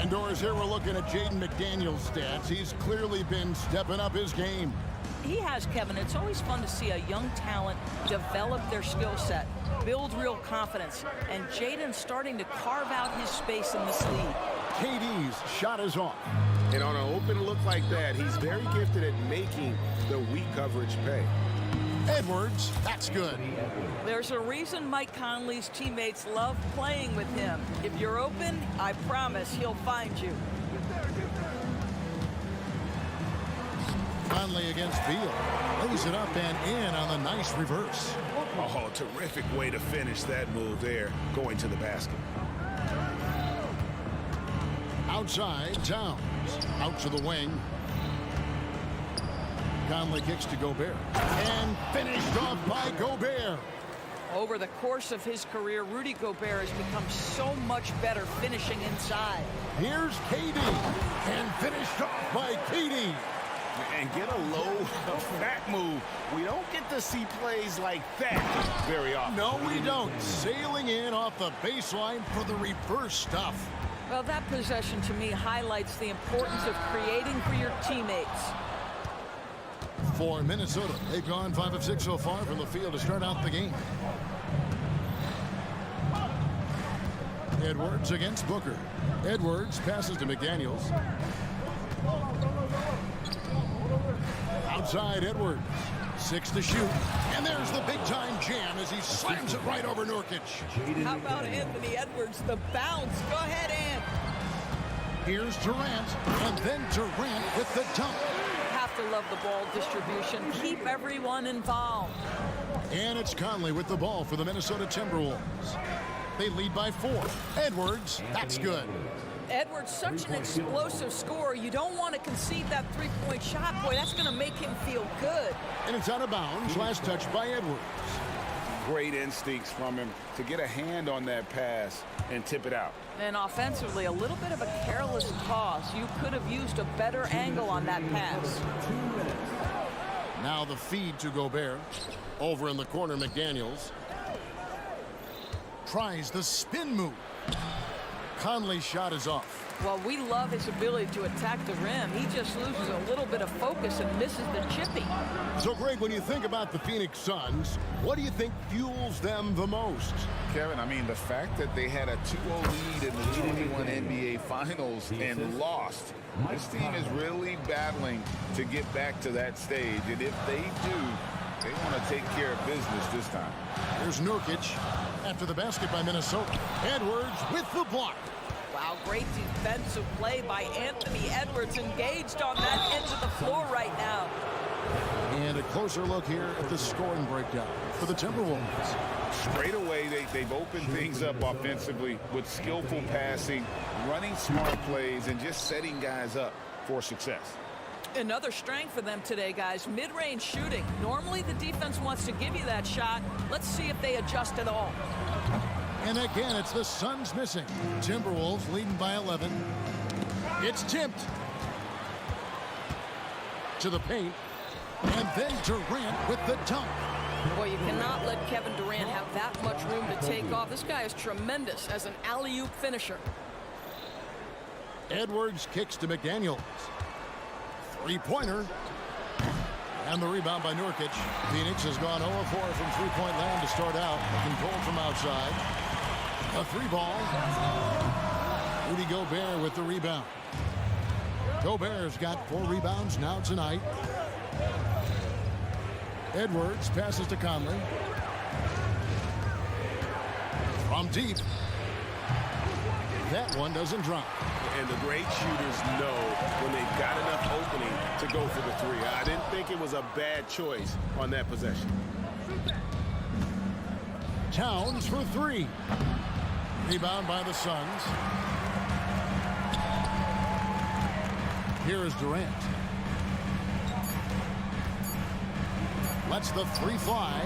Indoors here, we're looking at Jaden McDaniels' stats. He's clearly been stepping up his game. He has, Kevin. It's always fun to see a young talent develop their skill set, build real confidence, and Jaden's starting to carve out his space in this league. KD's shot is off. And on an open look like that, he's very gifted at making the weak coverage pay. Edwards, that's good. There's a reason Mike Conley's teammates love playing with him. If you're open, I promise he'll find you. Conley against Beal. Lays it up and in on the nice reverse. Oh, terrific way to finish that move there, going to the basket. Outside, Towns. Out to the wing. Conley kicks to Gobert. And finished off by Gobert. Over the course of his career, Rudy Gobert has become so much better finishing inside. Here's KD. And finished off by KD. And get a load of move. We don't get to see plays like that very often. No, we don't. Sailing in off the baseline for the reverse stuff. Well, that possession to me highlights the importance of creating for your teammates. For Minnesota, they've gone 5 of 6 so far from the field to start out the game. Edwards against Booker. Edwards passes to McDaniels. Outside Edwards. 6 to shoot. And there's the big-time jam as he slams it right over Nurkic. How about Anthony Edwards, the bounce? Go ahead, Ant. Here's Durant, and then Durant with the dunk. Have to love the ball distribution. Keep everyone involved. And it's Conley with the ball for the Minnesota Timberwolves. They lead by 4. Edwards, that's good. Edwards, such an explosive scorer. You don't want to concede that three-point shot. Boy, that's going to make him feel good. And it's out of bounds. Last touch by Edwards. Great instincts from him to get a hand on that pass and tip it out. And offensively, a little bit of a careless toss. You could have used a better angle on that pass. Now the feed to Gobert. Over in the corner, McDaniels. Tries the spin move. Conley's shot is off. Well, we love his ability to attack the rim. He just loses a little bit of focus and misses the chippy. So, Greg, when you think about the Phoenix Suns, what do you think fuels them the most? Kevin, I mean, the fact that they had a 2-0 lead in the 21 NBA Finals and lost. This team is really battling to get back to that stage. And if they do, they want to take care of business this time. Here's Nurkic after the basket by Minnesota. Edwards with the block. Wow, great defensive play by Anthony Edwards, engaged on that end of the floor right now. And a closer look here at the scoring breakdown for the Timberwolves. Straight away, they've opened things up offensively with skillful passing, running smart plays, and just setting guys up for success. Another strength for them today, guys, mid-range shooting. Normally the defense wants to give you that shot. Let's see if they adjust at all. And again, it's the Suns missing. Timberwolves leading by 11. It's tipped to the paint. And then Durant with the dunk. Boy, you cannot let Kevin Durant have that much room to take off. This guy is tremendous as an alley-oop finisher. Edwards kicks to McDaniels. Three-pointer. And the rebound by Nurkic. Phoenix has gone 0-4 from three-point land to start out. Controlled from outside. A 3-ball. Rudy Gobert with the rebound. Gobert's got 4 rebounds now tonight. Edwards passes to Conley. From deep. That one doesn't drop. And the great shooters know when they've got enough opening to go for the 3. I didn't think it was a bad choice on that possession. Towns for 3. Rebound by the Suns. Here is Durant. Lets the 3 fly.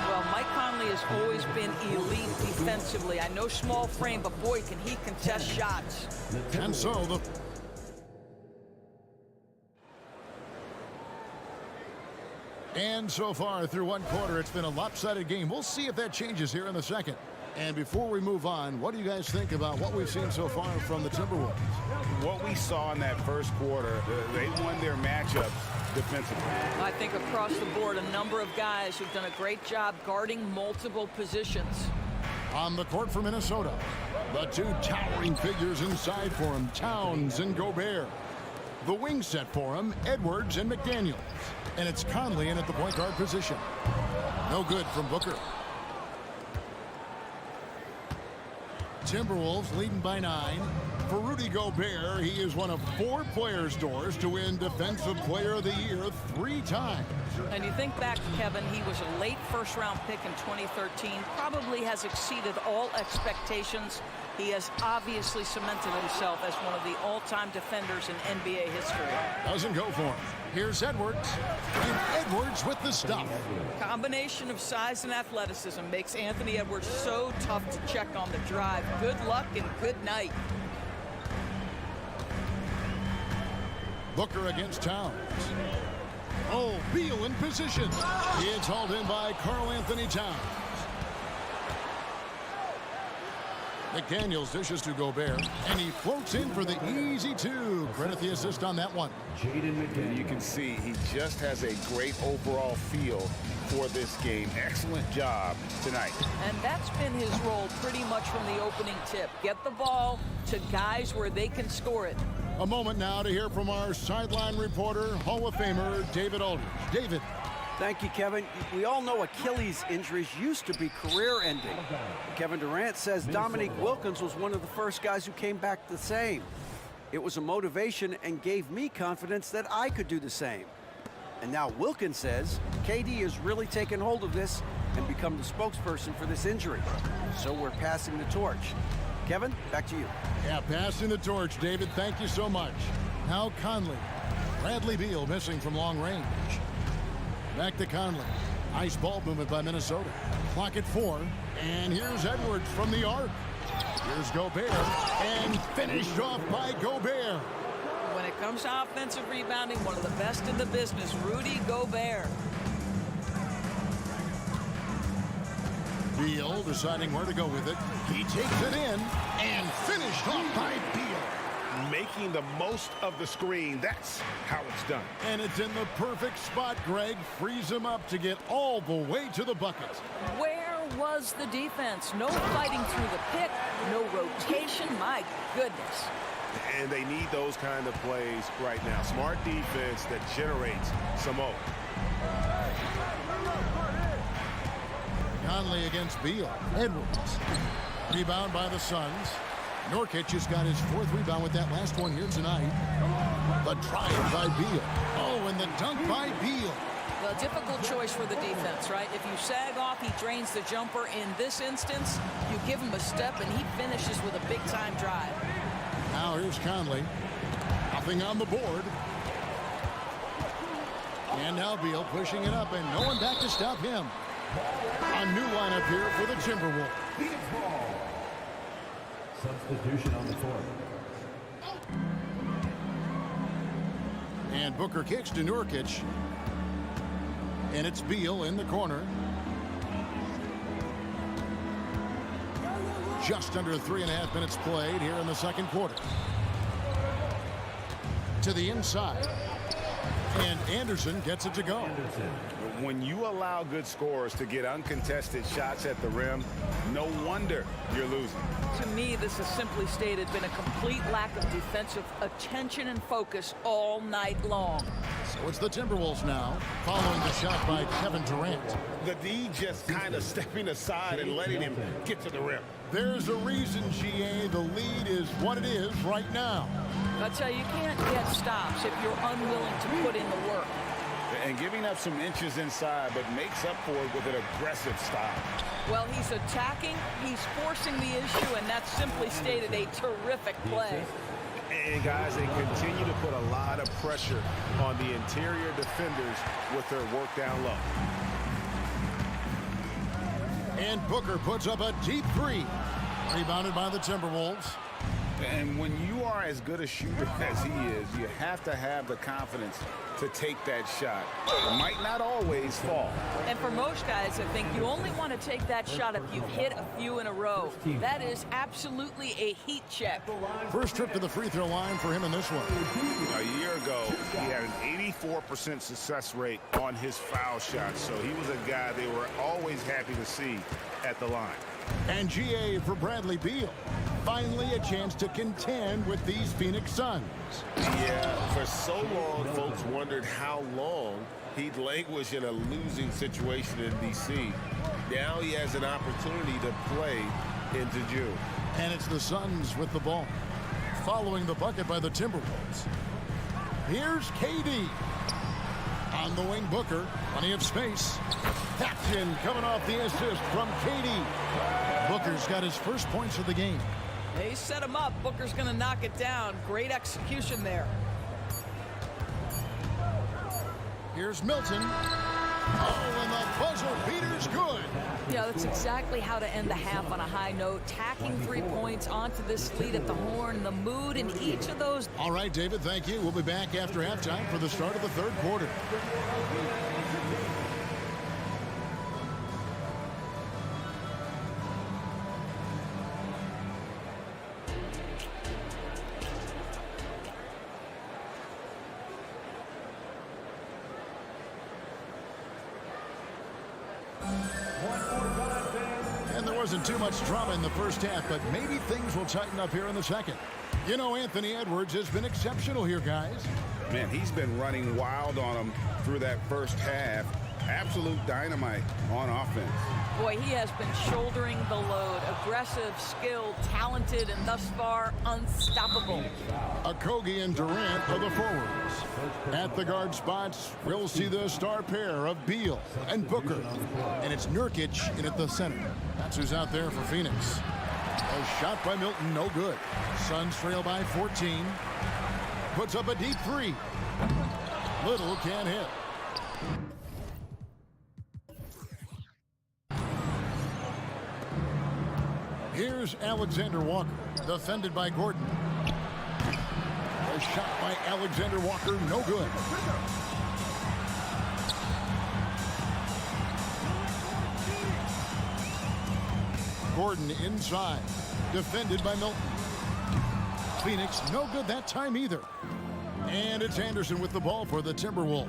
Well, Mike Conley has always been elite defensively. I know small frame, but boy, can he contest shots. And so the... And so far through one quarter, it's been a lopsided game. We'll see if that changes here in the second. And before we move on, what do you guys think about what we've seen so far from the Timberwolves? What we saw in that first quarter, they won their matchups defensively. I think across the board, a number of guys who've done a great job guarding multiple positions. On the court for Minnesota, the 2 towering figures inside for him, Towns and Gobert. The wing set for him, Edwards and McDaniels. And it's Conley in at the point guard position. No good from Booker. Timberwolves leading by 9. For Rudy Gobert, he is one of 4 players' doors to win Defensive Player of the Year 3 times. And you think back, Kevin, he was a late first-round pick in 2013. Probably has exceeded all expectations. He has obviously cemented himself as one of the all-time defenders in NBA history. Doesn't go for him. Here's Edwards. And Edwards with the stuff. Combination of size and athleticism makes Anthony Edwards so tough to check on the drive. Good luck and good night. Booker against Towns. Beal. Beal in position. It's hauled in by Karl-Anthony Towns. McDaniels dishes to Gobert, and he floats in for the easy two. Credit the assist on that one. And you can see he just has a great overall feel for this game. Excellent job tonight. And that's been his role pretty much from the opening tip. Get the ball to guys where they can score it. A moment now to hear from our sideline reporter, Hall of Famer David Aldridge. David. Thank you, Kevin. We all know Achilles injuries used to be career-ending. Kevin Durant says Dominique Wilkins was one of the first guys who came back the same. It was a motivation and gave me confidence that I could do the same. And now Wilkins says KD has really taken hold of this and become the spokesperson for this injury. So we're passing the torch. Kevin, back to you. Yeah, passing the torch, David. Thank you so much. Now Conley. Bradley Beal missing from long range. Back to Conley. Nice ball movement by Minnesota. Clock at 4. And here's Edwards from the arc. Here's Gobert. And finished off by Gobert. When it comes to offensive rebounding, one of the best in the business, Rudy Gobert. Beal deciding where to go with it. He takes it in and finished off by Beal. Making the most of the screen. That's how it's done. And it's in the perfect spot, Greg. Frees him up to get all the way to the bucket. Where was the defense? No fighting through the pick, no rotation. My goodness. And they need those kind of plays right now. Smart defense that generates some more. Conley against Beal. Edwards. Rebound by the Suns. Nurkic has got his 4th rebound with that last one here tonight. The drive by Beal. Oh, and the dunk by Beal. Well, difficult choice for the defense, right? If you sag off, he drains the jumper. In this instance, you give him a step, and he finishes with a big-time drive. Now here's Conley. Nothing on the board. And now Beal pushing it up, and no one back to stop him. A new lineup here for the Timberwolves. Substitution on the court. And Booker kicks to Nurkic. And it's Beal in the corner. Just under 3.5 minutes played here in the second quarter. To the inside. And Anderson gets it to go. When you allow good scorers to get uncontested shots at the rim, no wonder you're losing. To me, this has simply stated been a complete lack of defensive attention and focus all night long. So it's the Timberwolves now, following the shot by Kevin Durant. The D just kind of stepping aside and letting him get to the rim. There's a reason, GA, the lead is what it is right now. I tell you, you can't get stops if you're unwilling to put in the work. And giving up some inches inside, but makes up for it with an aggressive style. Well, he's attacking, he's forcing the issue, and that's simply stated a terrific play. And guys, they continue to put a lot of pressure on the interior defenders with their work down low. And Booker puts up a deep 3. Rebounded by the Timberwolves. And when you are as good a shooter as he is, you have to have the confidence to take that shot. It might not always fall. And for most guys, I think you only want to take that shot if you've hit a few in a row. That is absolutely a heat check. First trip to the free throw line for him in this one. A year ago, he had an 84% success rate on his foul shots, so he was a guy they were always happy to see at the line. And GA for Bradley Beal. Finally a chance to contend with these Phoenix Suns. Yeah, for so long, folks wondered how long he'd languish in a losing situation in D.C. Now he has an opportunity to play into June. And it's the Suns with the ball, following the bucket by the Timberwolves. Here's KD. On the wing, Booker. Plenty of space. Action coming off the assist from KD. Booker's got his first points of the game. They set him up. Booker's going to knock it down. Great execution there. Here's Milton. Oh, and the buzzer beater's good. Yeah, that's exactly how to end the half on a high note. Tacking 3 points onto this lead at the horn. The mood in each of those. All right, David, thank you. We'll be back after halftime for the start of the third quarter. And there wasn't too much drama in the first half, but maybe things will tighten up here in the second. You know, Anthony Edwards has been exceptional here, guys. Man, he's been running wild on them through that first half. Absolute dynamite on offense. Boy, he has been shouldering the load. Aggressive, skilled, talented, and thus far unstoppable. Okogie and Durant are the forwards. At the guard spots, we'll see the star pair of Beal and Booker. And it's Nurkic in at the center. That's who's out there for Phoenix. A shot by Milton, no good. Suns trail by 14. Puts up a deep three. Little can't hit. Here's Alexander Walker, defended by Gordon. A shot by Alexander Walker, no good. Gordon inside, defended by Milton. Phoenix, no good that time either. And it's Anderson with the ball for the Timberwolves.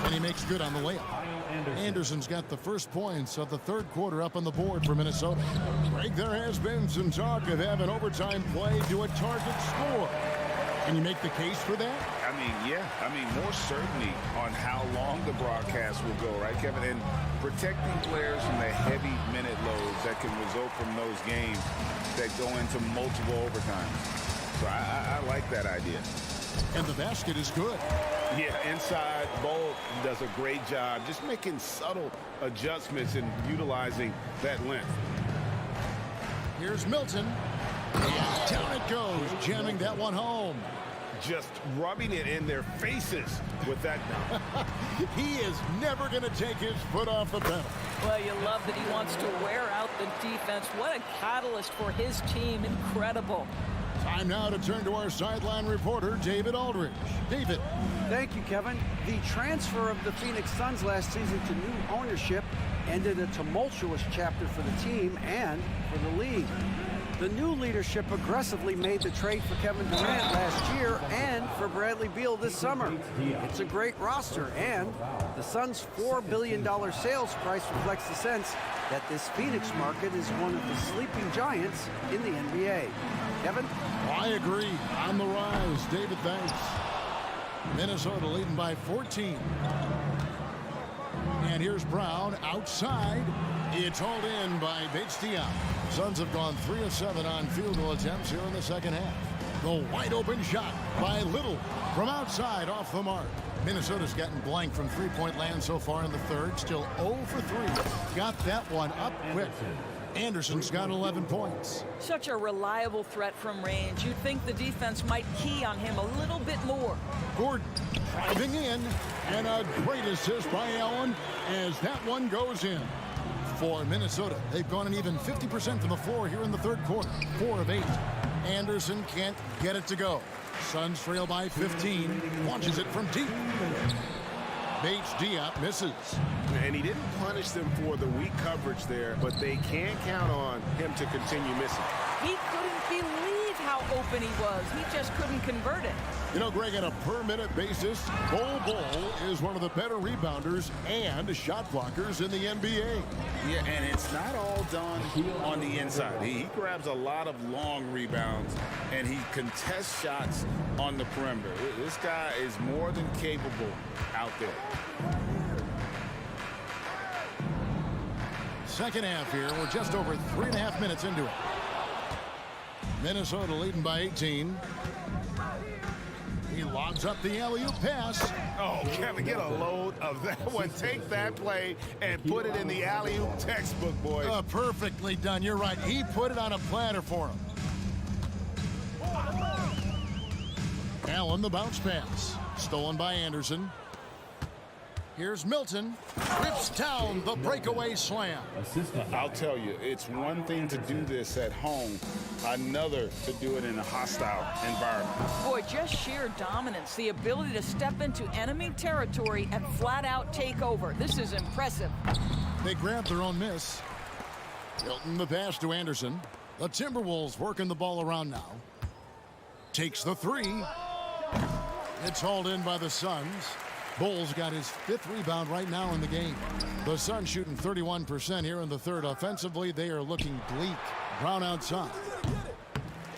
And he makes good on the layup. Anderson's got the first points of the third quarter up on the board for Minnesota. Greg, there has been some talk of having overtime play do a target score. Can you make the case for that? I mean, yeah. I mean, more certainty on how long the broadcast will go, right, Kevin? And protecting players from the heavy minute loads that can result from those games that go into multiple overtimes. So I like that idea. And the basket is good. Yeah, inside, Bol does a great job just making subtle adjustments and utilizing that length. Here's Milton. And down it goes, jamming that one home. Just rubbing it in their faces with that dunk. He is never going to take his foot off the pedal. Well, you love that he wants to wear out the defense. What a catalyst for his team. Incredible. Time now to turn to our sideline reporter, David Aldridge. David. Thank you, Kevin. The transfer of the Phoenix Suns last season to new ownership ended a tumultuous chapter for the team and for the league. The new leadership aggressively made the trade for Kevin Durant last year and for Bradley Beal this summer. It's a great roster, and the Suns' $4 billion sales price reflects the sense that this Phoenix market is one of the sleeping giants in the NBA. Kevin? I agree. On the rise. David, thanks. Minnesota leading by 14. And here's Brown outside. It's hauled in by Bates-Diop. Suns have gone 3 of 7 on field goal attempts here in the second half. The wide open shot by Little from outside off the mark. Minnesota's gotten blank from three-point land so far in the third. Still 0 for 3. Got that one up quick. Anderson's got 11 points. Such a reliable threat from range. You'd think the defense might key on him a little bit more. Gordon driving in, and a great assist by Allen as that one goes in. For Minnesota, they've gone an even 50% from the floor here in the third quarter. 4 of 8. Anderson can't get it to go. Suns trail by 15. Launches it from deep. Bates-Diop misses. And he didn't punish them for the weak coverage there, but they can't count on him to continue missing. He couldn't believe how open he was. He just couldn't convert it. You know, Greg, on a per-minute basis, Bol is one of the better rebounders and shot blockers in the NBA. Yeah, and it's not all done on the inside. He grabs a lot of long rebounds, and he contests shots on the perimeter. This guy is more than capable out there. Second half here. We're just over 3.5 minutes into it. Minnesota leading by 18. He lobs up the alley-oop pass. Oh, Kevin, get a load of that one. Take that play and put it in the alley-oop textbook, boys. Perfectly done. You're right. He put it on a platter for him. Allen, the bounce pass. Stolen by Anderson. Here's Milton. Rips down the breakaway slam. I'll tell you, it's one thing to do this at home, another to do it in a hostile environment. Boy, just sheer dominance, the ability to step into enemy territory and flat out take over. This is impressive. They grab their own miss. Milton the pass to Anderson. The Timberwolves working the ball around now. Takes the three. It's hauled in by the Suns. Bulls got his 5th rebound right now in the game. The Suns shooting 31% here in the third. Offensively, they are looking bleak. Brown outside.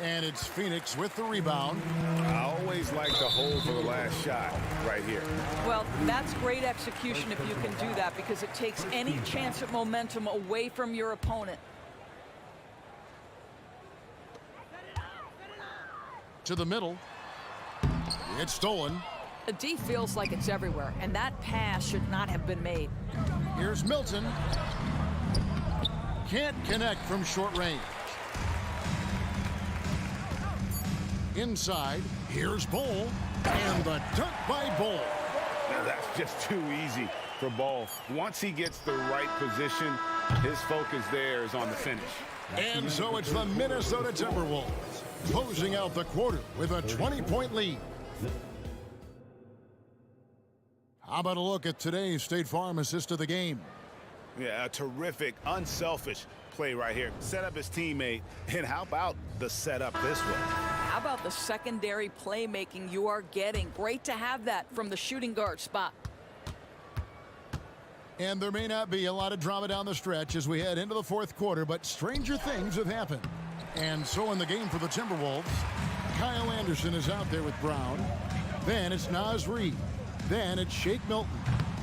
And it's Phoenix with the rebound. I always like to hold for the last shot right here. Well, that's great execution if you can do that, because it takes any chance at momentum away from your opponent. To the middle. It's stolen. The D feels like it's everywhere, and that pass should not have been made. Here's Milton. Can't connect from short range. Inside, here's Bol, and the dunk by Bol. Now that's just too easy for Bol. Once he gets the right position, his focus there is on the finish. And so it's the Minnesota Timberwolves closing out the quarter with a 20-point lead. How about a look at today's State Farm assist of the game? Yeah, a terrific, unselfish play right here. Set up his teammate, and how about the setup this way? How about the secondary playmaking you are getting? Great to have that from the shooting guard spot. And there may not be a lot of drama down the stretch as we head into the fourth quarter, but stranger things have happened. And so in the game for the Timberwolves, Kyle Anderson is out there with Brown. Then it's Naz Reid. Then it's Shake Milton.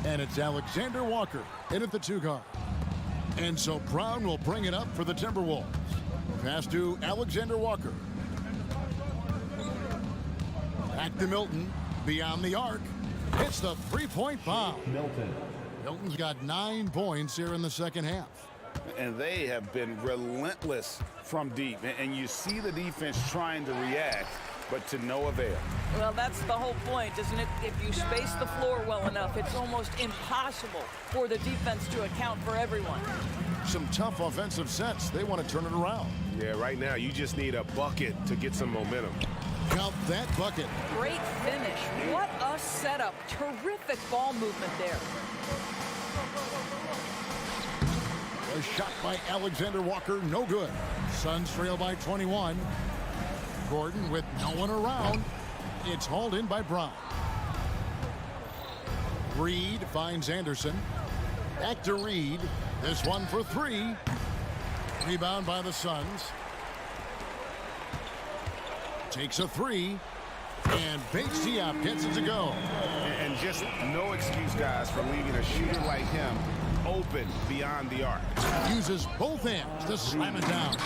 And it's Alexander Walker in at the 2 guard. And so Brown will bring it up for the Timberwolves. Pass to Alexander Walker. Back to Milton. Beyond the arc. Hits the three-point bomb. Milton's got 9 points here in the second half. And they have been relentless from deep. And you see the defense trying to react, but to no avail. Well, that's the whole point, isn't it? If you space the floor well enough, it's almost impossible for the defense to account for everyone. Some tough offensive sets. They want to turn it around. Yeah, right now you just need a bucket to get some momentum. Count that bucket. Great finish. What a setup. Terrific ball movement there. A shot by Alexander Walker, no good. Suns trail by 21. Gordon with no one around. It's hauled in by Brown. Reid finds Anderson. Back to Reid. This one for 3. Rebound by the Suns. Takes a 3. And Bates Diop gets it to go. And just no excuse, guys, for leaving a shooter like him open beyond the arc. Uses both hands to slam it down.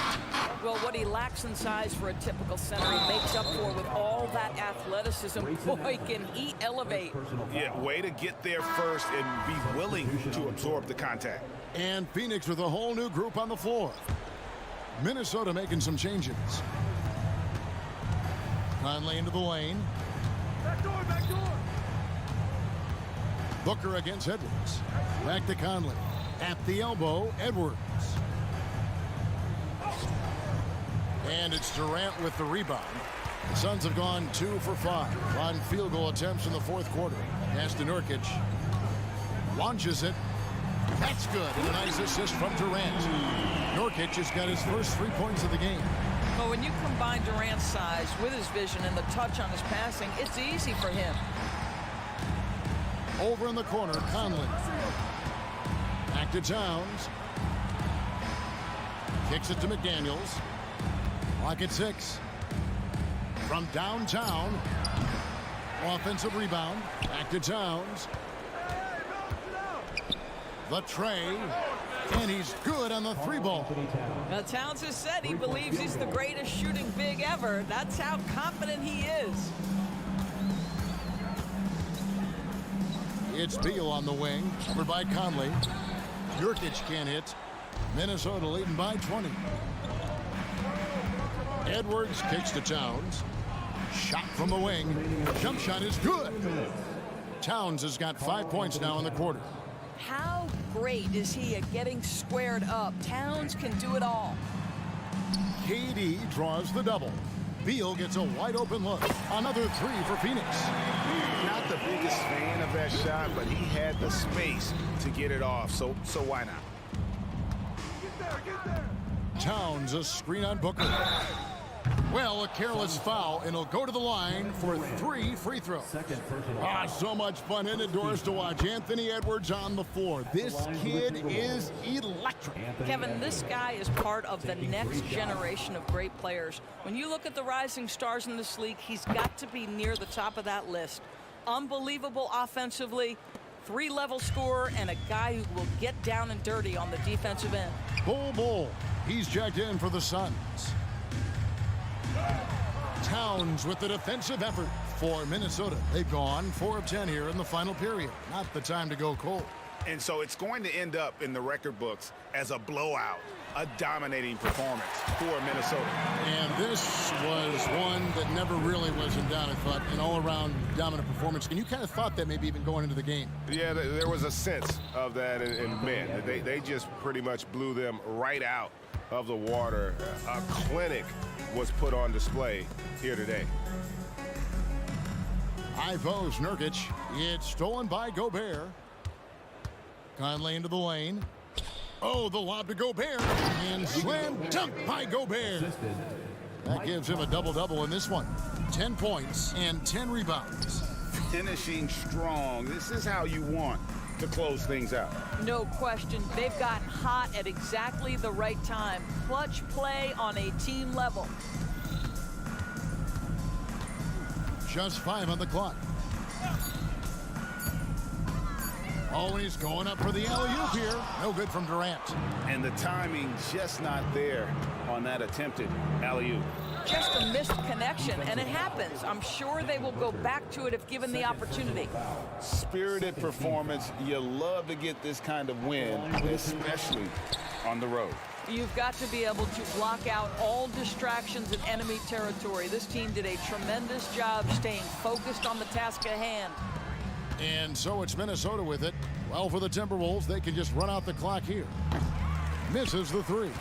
Well, what he lacks in size for a typical center, he makes up for with all that athleticism. Boy, can he elevate. Yeah, way to get there first and be willing to absorb the contact. And Phoenix with a whole new group on the floor. Minnesota making some changes. Conley into the lane. Back door, back door. Booker against Edwards. Back to Conley. At the elbow, Edwards. And it's Durant with the rebound. The Suns have gone 2 for 5 on field goal attempts in the fourth quarter. Pass to Nurkic. Launches it. That's good. And a nice assist from Durant. Nurkic has got his first 3 points of the game. Well, when you combine Durant's size with his vision and the touch on his passing, it's easy for him. Over in the corner, Conley. Back to Towns. Kicks it to McDaniels. Clock at 6. From downtown. Offensive rebound. Back to Towns. The tray. And he's good on the 3-ball. Now, Towns has said he believes he's the greatest shooting big ever. That's how confident he is. It's Beal on the wing, covered by Conley. Nurkic can't hit. Minnesota leading by 20. Edwards kicks to Towns. Shot from the wing. Jump shot is good. Towns has got 5 points now in the quarter. How great is he at getting squared up? Towns can do it all. KD draws the double. Beal gets a wide open look. Another three for Phoenix. Not the biggest fan of that shot, but he had the space to get it off, so why not? Towns a screen on Booker. Well, a careless foul, and he'll go to the line for 3 free throws. So much fun indoors to watch Anthony Edwards on the floor. This kid is electric. Kevin, this guy is part of the next generation of great players. When you look at the rising stars in this league, he's got to be near the top of that list. Unbelievable offensively, 3-level scorer, and a guy who will get down and dirty on the defensive end. Bull. He's checked in for the Suns. Towns with the defensive effort for Minnesota. They've gone 4 of 10 here in the final period. Not the time to go cold. And so it's going to end up in the record books as a blowout, a dominating performance for Minnesota. And this was one that never really was in doubt, I thought, an all-around dominant performance. And you kind of thought that maybe even going into the game. Yeah, there was a sense of that, and man, they just pretty much blew them right out of the water. A clinic was put on display here today. Ivo's Nurkic. It's stolen by Gobert. Conley into the lane. Oh, the lob to Gobert. And slam dunk by Gobert. That gives him a double-double in this one. 10 points and 10 rebounds. Finishing strong. This is how you want to close things out. No question. They've got hot at exactly the right time. Clutch play on a team level. Just 5 on the clock. Oh, and he's going up for the alley-oop here. No good from Durant. And the timing just not there on that attempted alley-oop. Just a missed connection, and it happens. I'm sure they will go back to it if given the opportunity. Spirited performance. You love to get this kind of win, especially on the road. You've got to be able to block out all distractions in enemy territory. This team did a tremendous job staying focused on the task at hand. And so it's Minnesota with it. Well, for the Timberwolves, they can just run out the clock here. Misses the three.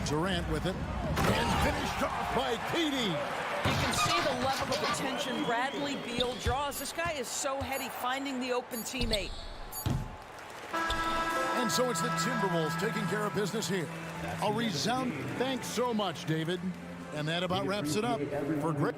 Durant with it. And finished off by KD. You can see the level of attention Bradley Beal draws. This guy is so heady finding the open teammate. And so it's the Timberwolves taking care of business here. A resound thanks so much, David. And that about wraps it up for great.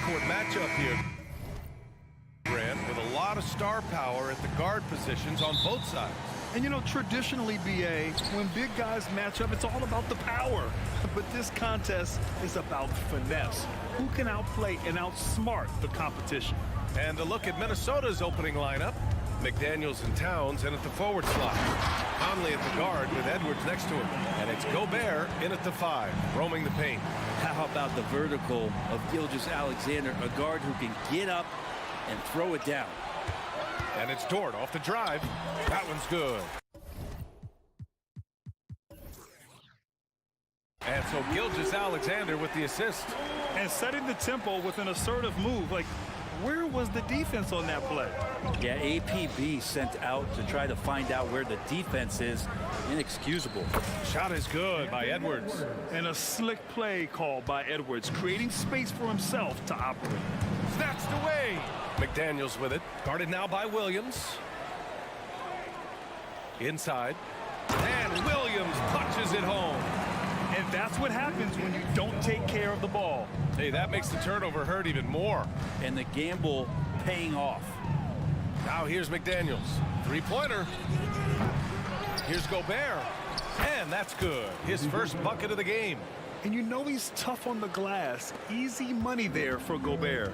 backcourt matchup here, Grant, with a lot of star power at the guard positions on both sides. And you know, traditionally, BA, when big guys match up, it's all about the power. But this contest is about finesse. Who can outplay and outsmart the competition? And a look at Minnesota's opening lineup. McDaniels and Towns in at the forward slot. Conley at the guard with Edwards next to him. And it's Gobert in at the 5, roaming the paint. How about the vertical of Gilgeous-Alexander, a guard who can get up and throw it down. And it's Dort off the drive. That one's good. And so Gilgeous-Alexander with the assist. And setting the tempo with an assertive move. Like, where was the defense on that play? Yeah, APB sent out to try to find out where the defense is. Inexcusable. Shot is good by Edwards. And a slick play called by Edwards, creating space for himself to operate. Snatched away. McDaniels with it. Guarded now by Williams. Inside. And Williams punches it home. And that's what happens when you don't take care of the ball. Hey, that makes the turnover hurt even more. And the gamble paying off. Now here's McDaniels. Three-pointer. Here's Gobert. And that's good. His first bucket of the game. And you know he's tough on the glass. Easy money there for Gobert.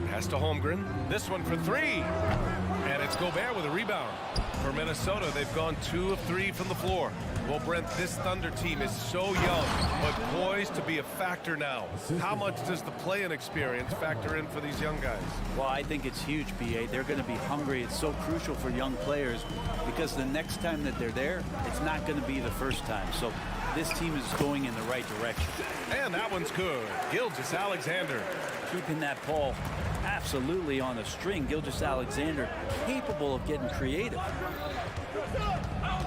Pass to Holmgren. This one for 3. And it's Gobert with a rebound. For Minnesota, they've gone 2 of 3 from the floor. Well, Brent, this Thunder team is so young, but poised to be a factor now. How much does the play-in experience factor in for these young guys? Well, I think it's huge, BA. They're going to be hungry. It's so crucial for young players because the next time that they're there, it's not going to be the first time. So this team is going in the right direction. And that one's good. Gilgeous-Alexander. Keeping that ball absolutely on a string. Gilgeous-Alexander capable of getting creative.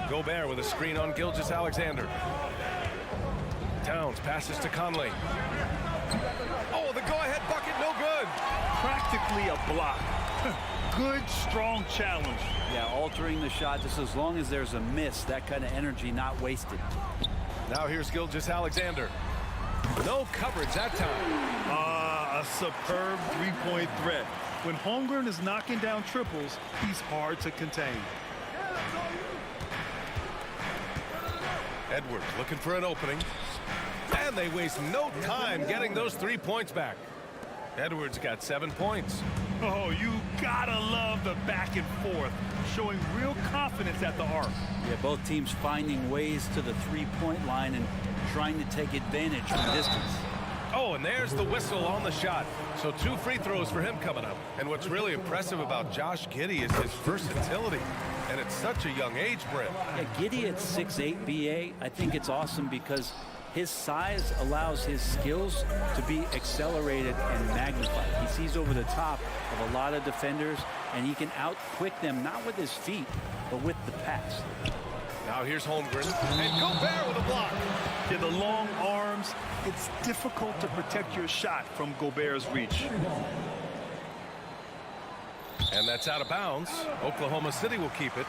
Gobert with a screen on Gilgeous-Alexander. Towns passes to Conley. Oh, the go-ahead bucket, no good. Practically a block. Good, strong challenge. Yeah, altering the shot just as long as there's a miss, that kind of energy not wasted. Now here's Gilgeous-Alexander. No coverage that time. A superb three-point threat. When Holmgren is knocking down triples, he's hard to contain. Edwards looking for an opening. And they waste no time getting those 3 points back. Edwards got 7 points. Oh, you gotta love the back and forth, showing real confidence at the arc. Yeah, both teams finding ways to the three-point line and trying to take advantage from distance. Oh, and there's the whistle on the shot. So 2 free throws for him coming up. And what's really impressive about Josh Giddey is his versatility. And at such a young age, Brent. Yeah, Giddey at 6'8", BA, I think it's awesome because his size allows his skills to be accelerated and magnified. He sees over the top of a lot of defenders, and he can out-quick them, not with his feet, but with the pass. Now here's Holmgren, and Gobert with a block. Yeah, the long arms, it's difficult to protect your shot from Gobert's reach. And that's out of bounds. Oklahoma City will keep it.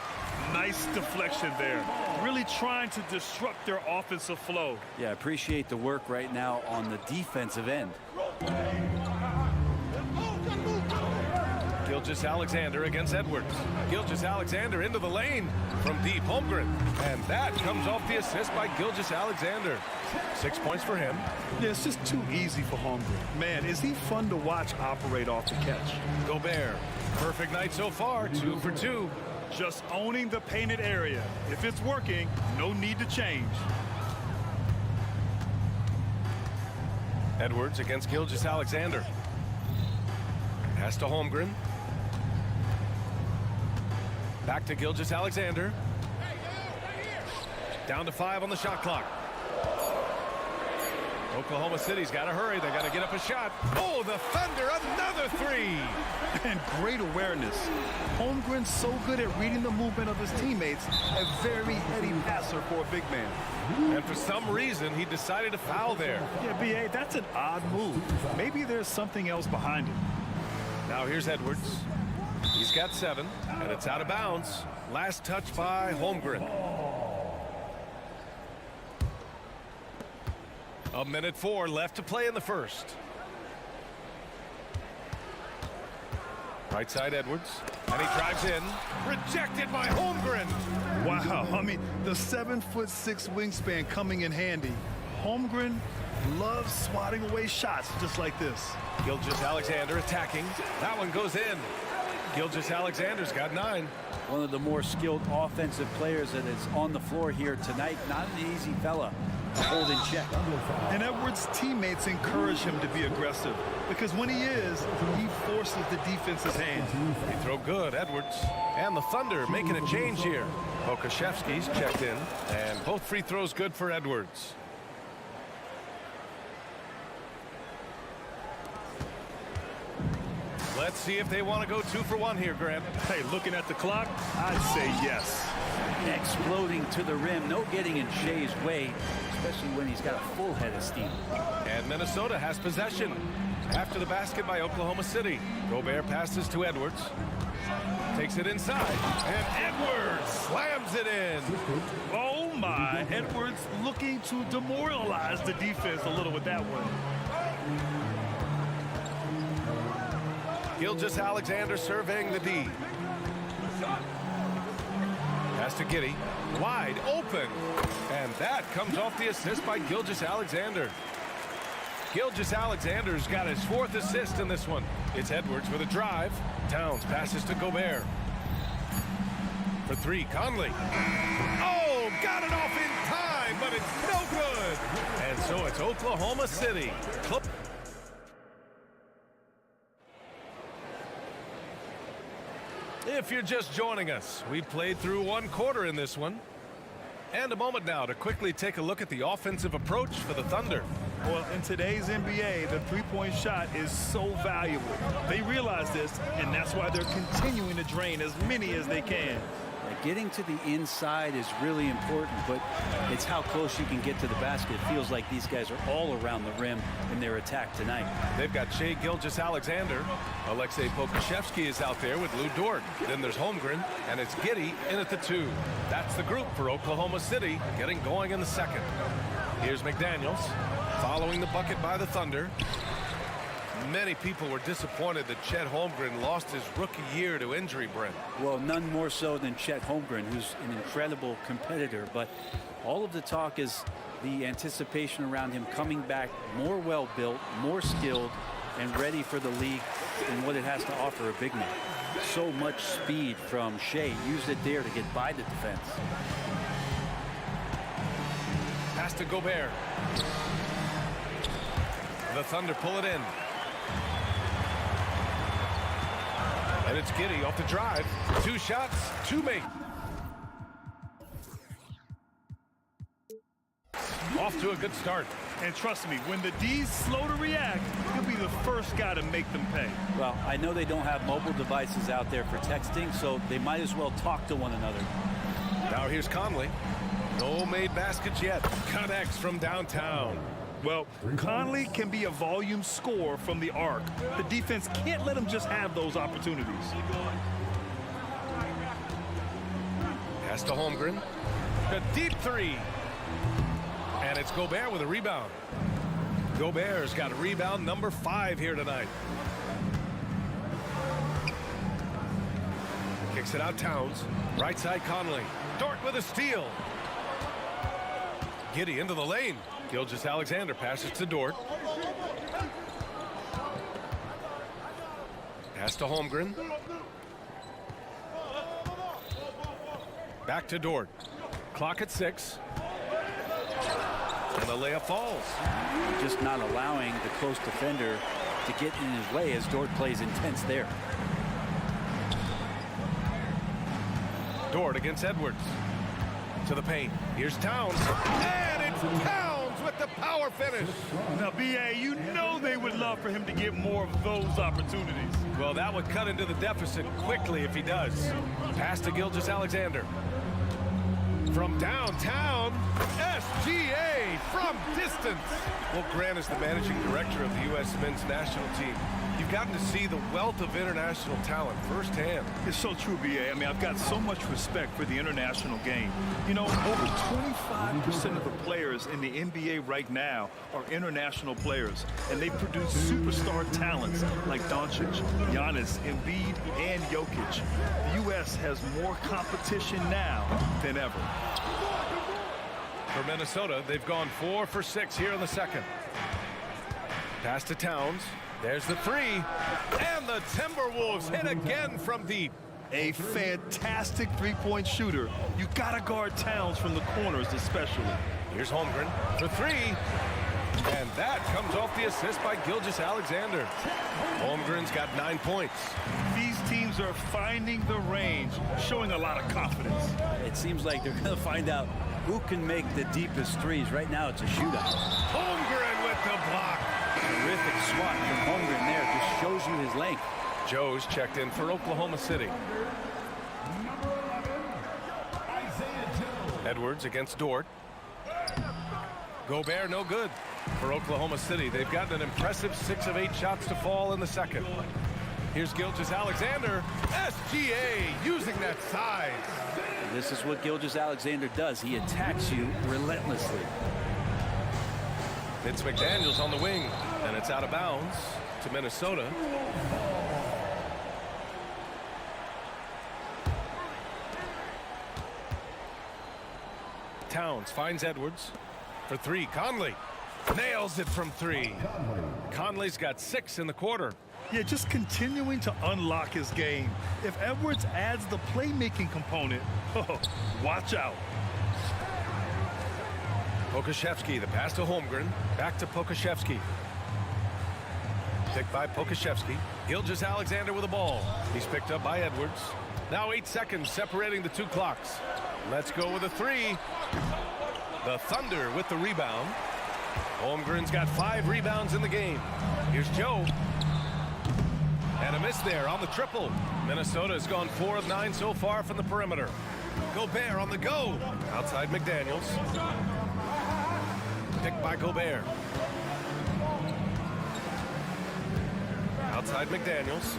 Nice deflection there. Really trying to disrupt their offensive flow. Yeah, appreciate the work right now on the defensive end. Gilgeous-Alexander against Edwards. Gilgeous-Alexander into the lane from deep. Holmgren. And that comes off the assist by Gilgeous-Alexander. 6 points for him. Yeah, it's just too easy for Holmgren. Man, is he fun to watch operate off the catch. Gobert. Perfect night so far. 2 for 2. Just owning the painted area. If it's working, no need to change. Edwards against Gilgeous-Alexander. Pass to Holmgren. Back to Gilgeous-Alexander. Down to 5 on the shot clock. Oklahoma City's got to hurry. They got to get up a shot. Oh, the Thunder, another 3. And great awareness. Holmgren's so good at reading the movement of his teammates. A very heady passer for a big man. And for some reason, he decided to foul there. Yeah, B.A., that's an odd move. Maybe there's something else behind it. Now here's Edwards. He's got 7, and it's out of bounds. Last touch by Holmgren. 1:04 left to play in the first. Right side Edwards, and he drives in. Rejected by Holmgren. Wow, I mean, the 7'6" wingspan coming in handy. Holmgren loves swatting away shots just like this. Gilgeous-Alexander attacking. That one goes in. Gilgeous-Alexander's got 9. One of the more skilled offensive players that is on the floor here tonight. Not an easy fella to hold in check. And Edwards' teammates encourage him to be aggressive because when he is, he forces the defense's hand. He throw good, Edwards. And the Thunder making a change here. Pokashevsky's checked in, and both free throws good for Edwards. Let's see if they want to go 2 for 1 here, Grant. Hey, looking at the clock, I'd say yes. Exploding to the rim. No getting in Shea's way, especially when he's got a full head of steam. And Minnesota has possession. After the basket by Oklahoma City. Gobert passes to Edwards. Takes it inside. And Edwards slams it in. Oh, my. Edwards looking to demoralize the defense a little with that one. Gilgeous-Alexander surveying the D. Pass to Giddey. Wide open. And that comes off the assist by Gilgeous-Alexander. Gilgeous-Alexander's got his 4th assist in this one. It's Edwards with a drive. Towns passes to Gobert. For 3, Conley. Oh, got it off in time, but it's no good. And so it's Oklahoma City. If you're just joining us, we played through 1 quarter in this one. And a moment now to quickly take a look at the offensive approach for the Thunder. Well, in today's NBA, the three-point shot is so valuable. They realize this, and that's why they're continuing to drain as many as they can. Getting to the inside is really important, but it's how close you can get to the basket. It feels like these guys are all around the rim in their attack tonight. They've got Shai Gilgeous-Alexander. Alexei Pokashevsky is out there with Lou Dort. Then there's Holmgren, and it's Giddey in at the 2. That's the group for Oklahoma City getting going in the second. Here's McDaniels following the bucket by the Thunder. Many people were disappointed that Chet Holmgren lost his rookie year to injury, Brent. Well, none more so than Chet Holmgren, who's an incredible competitor. But all of the talk is the anticipation around him coming back more well-built, more skilled, and ready for the league and what it has to offer a big man. So much speed from Shai. Used it there to get by the defense. Pass to Gobert. The Thunder pull it in. And it's Giddey off the drive. 2 shots, 2 make. Off to a good start. And trust me, when the D's slow to react, he'll be the first guy to make them pay. Well, I know they don't have mobile devices out there for texting, so they might as well talk to one another. Now here's Conley. No made baskets yet. Connects from downtown. Well, Conley can be a volume scorer from the arc. The defense can't let him just have those opportunities. Pass to Holmgren. A deep 3. And it's Gobert with a rebound. Gobert's got rebound number 5 here tonight. Kicks it out Towns. Right side Conley. Dort with a steal. Giddey into the lane. Gilgeous-Alexander passes to Dort. Pass to Holmgren. Back to Dort. Clock at 6. And the layup falls. Just not allowing the close defender to get in his way as Dort plays intense there. Dort against Edwards. To the paint. Here's Towns. And it's Towns with the power finish. Now, B.A., you know they would love for him to get more of those opportunities. Well, that would cut into the deficit quickly if he does. Pass to Gilgeous-Alexander. From downtown, SGA from distance. Well, Grant is the managing director of the U.S. men's national team. You've We've gotten to see the wealth of international talent firsthand. It's so true, B.A. I mean, I've got so much respect for the international game. You know, over 25% of the players in the NBA right now are international players, and they produce superstar talents like Doncic, Giannis, Embiid, and Jokic. The U.S. has more competition now than ever. For Minnesota, they've gone 4 for 6 here in the second. Pass to Towns. There's the three. And the Timberwolves hit again from deep. A fantastic three-point shooter. You got to guard Towns from the corners especially. Here's Holmgren for three. And that comes off the assist by Gilgeous-Alexander. Holmgren's got 9 points. These teams are finding the range, showing a lot of confidence. It seems like they're going to find out who can make the deepest threes. Right now, it's a shootout. Holmgren with the block. Terrific swat from Holmgren there. Just shows you his length. Joe's checked in for Oklahoma City. Edwards against Dort. Gobert no good for Oklahoma City. They've gotten an impressive 6 of 8 shots to fall in the second. Here's Gilgeous-Alexander. SGA using that size. And this is what Gilgeous-Alexander does. He attacks you relentlessly. It's McDaniels on the wing, and it's out of bounds to Minnesota. Towns finds Edwards for three. Conley nails it from three. Conley's got 6 in the quarter. Yeah, just continuing to unlock his game. If Edwards adds the playmaking component, watch out. Pokashevsky, the pass to Holmgren. Back to Pokashevsky. Picked by Pokashevsky. Gilgeous-Alexander with the ball. He's picked up by Edwards. Now 8 seconds separating the 2 clocks. Let's go with a three. The Thunder with the rebound. Holmgren's got 5 rebounds in the game. Here's Joe. And a miss there on the triple. Minnesota has gone 4 of 9 so far from the perimeter. Gobert on the go. Outside McDaniels. Picked by Gobert. Outside McDaniels.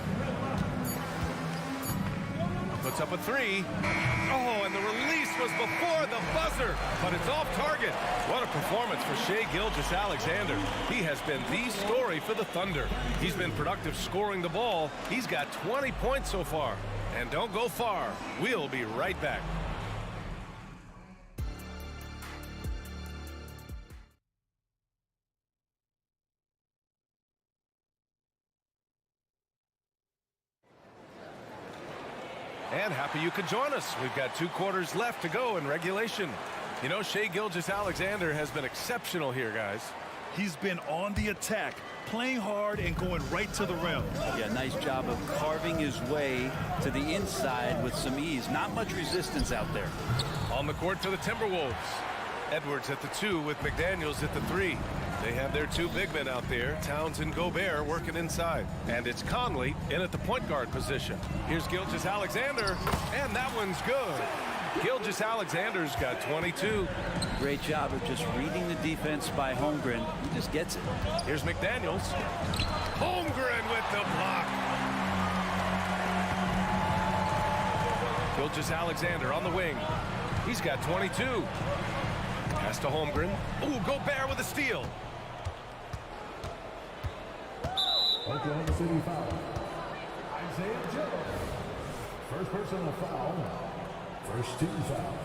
Puts up a three. Oh, and the release was before the buzzer, but it's off target. What a performance for Shai Gilgeous-Alexander. He has been the story for the Thunder. He's been productive scoring the ball. He's got 20 points so far. And don't go far. We'll be right back. And happy you could join us. We've got 2 quarters left to go in regulation. You know, Shai Gilgeous-Alexander has been exceptional here, guys. He's been on the attack, playing hard and going right to the rim. Yeah, nice job of carving his way to the inside with some ease. Not much resistance out there. On the court for the Timberwolves. Edwards at the 2 with McDaniels at the 3. They have their 2 big men out there, Towns and Gobert, working inside. And it's Conley in at the point guard position. Here's Gilgeous-Alexander, and that one's good. Gilgeous-Alexander's got 22. Great job of just reading the defense by Holmgren. He just gets it. Here's McDaniels. Holmgren with the block. Gilgeous-Alexander on the wing. He's got 22. Pass to Holmgren. Ooh, Gobert with a steal. Oklahoma City foul. Isaiah Joe. First personal foul. First team foul.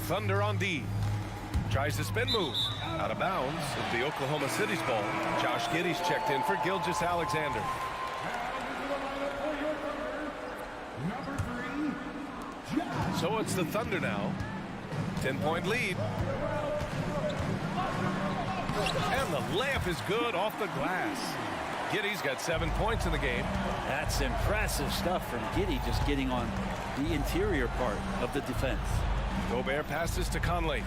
Thunder on D. Tries the spin move. Out of bounds. It's the Oklahoma City's ball. Josh Giddey's checked in for Gilgeous-Alexander. So it's the Thunder now. 10-point lead. And the layup is good off the glass. Giddey's got 7 points in the game. That's impressive stuff from Giddey, just getting on the interior part of the defense. Gobert passes to Conley.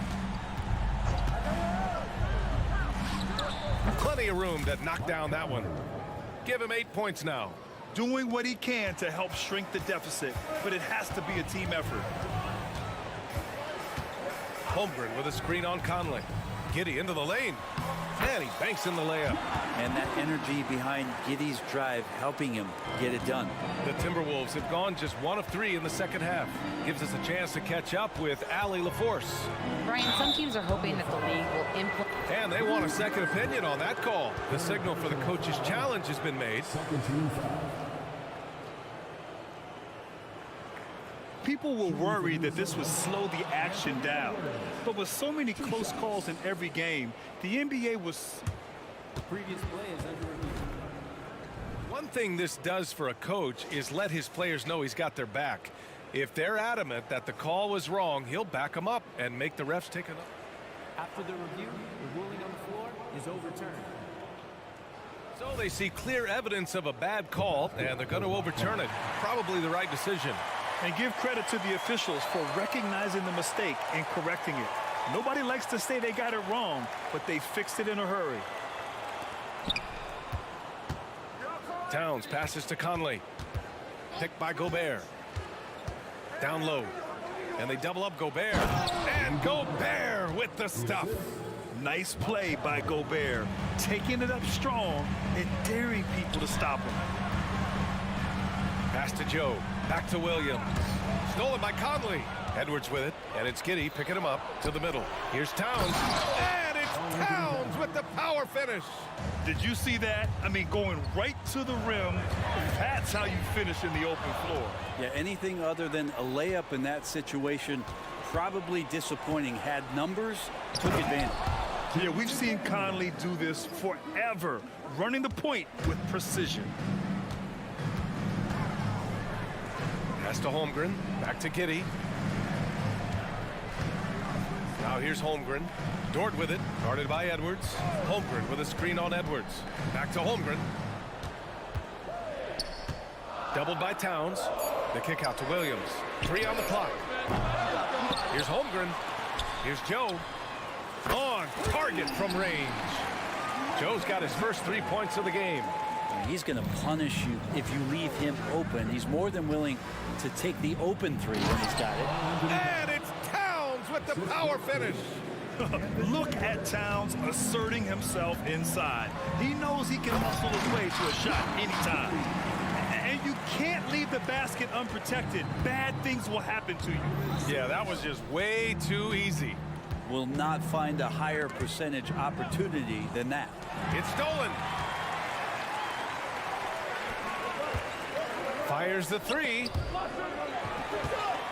Plenty of room to knock down that one. Give him 8 points now. Doing what he can to help shrink the deficit, but it has to be a team effort. Holmgren with a screen on Conley. Giddey into the lane. Man, he banks in the layup. And that energy behind Giddey's drive helping him get it done. The Timberwolves have gone just 1 of 3 in the second half. Gives us a chance to catch up with Allie LaForce. Brian, some teams are hoping that the league will implement. And they want a second opinion on that call. The signal for the coach's challenge has been made. People were worried that this would slow the action down. But with so many close calls in every game, the NBA was... Previous play is under review. One thing this does for a coach is let his players know he's got their back. If they're adamant that the call was wrong, he'll back them up and make the refs take it up. After the review, the ruling on the floor is overturned. So they see clear evidence of a bad call, and they're going to overturn it. Probably the right decision. And give credit to the officials for recognizing the mistake and correcting it. Nobody likes to say they got it wrong, but they fixed it in a hurry. Towns passes to Conley. Picked by Gobert. Down low. And they double up Gobert. And Gobert with the stuff. Nice play by Gobert. Taking it up strong and daring people to stop him. Pass to Joe. Back to Williams. Stolen by Conley. Edwards with it. And it's Giddey picking him up to the middle. Here's Towns. And it's Towns with the power finish. Did you see that? I mean, going right to the rim. That's how you finish in the open floor. Yeah, anything other than a layup in that situation, probably disappointing. Had numbers, took advantage. Yeah, we've seen Conley do this forever, running the point with precision. Pass to Holmgren. Back to Giddey. Now here's Holmgren. Dort with it. Guarded by Edwards. Holmgren with a screen on Edwards. Back to Holmgren. Doubled by Towns. The kick out to Williams. 3 on the clock. Here's Holmgren. Here's Joe. On target from range. Joe's got his first 3 points of the game. He's going to punish you if you leave him open. He's more than willing to take the open 3 when he's got it. And it's Towns with the power finish. Look at Towns asserting himself inside. He knows he can muscle his way to a shot anytime. And you can't leave the basket unprotected. Bad things will happen to you. Yeah, that was just way too easy. Will not find a higher percentage opportunity than that. It's stolen. Fires the 3.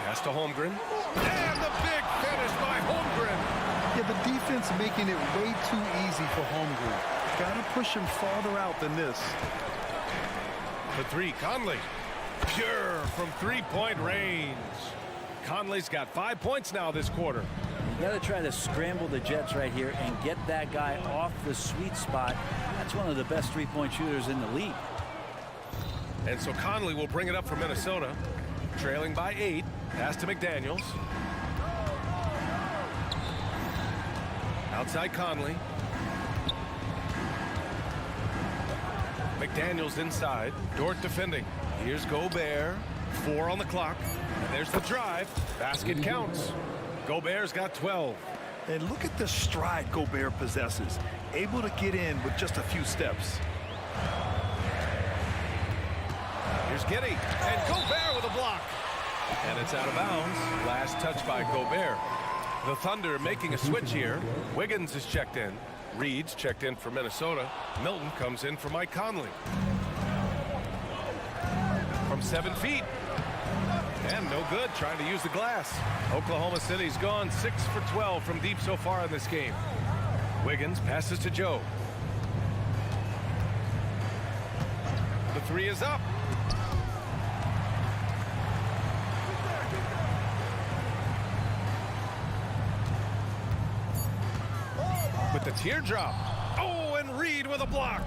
Pass to Holmgren. And the big finish by Holmgren. Yeah, the defense making it way too easy for Holmgren. Got to push him farther out than this. The 3, Conley. Pure from 3-point range. Conley's got 5 points now this quarter. You got to try to scramble the Jets right here and get that guy off the sweet spot. That's one of the best 3-point shooters in the league. And so Conley will bring it up for Minnesota. Trailing by 8. Pass to McDaniels. Outside Conley. McDaniels inside. Dort defending. Here's Gobert. 4 on the clock. And there's the drive. Basket counts. Gobert's got 12. And look at the stride Gobert possesses. Able to get in with just a few steps. Here's Giddey. And Gobert with a block. And it's out of bounds. Last touch by Gobert. The Thunder making a switch here. Wiggins is checked in. Reed's checked in for Minnesota. Milton comes in for Mike Conley. From 7 feet. And no good, trying to use the glass. Oklahoma City's gone 6 for 12 from deep so far in this game. Wiggins passes to Joe. The 3 is up. With the teardrop. Oh, and Reed with a block.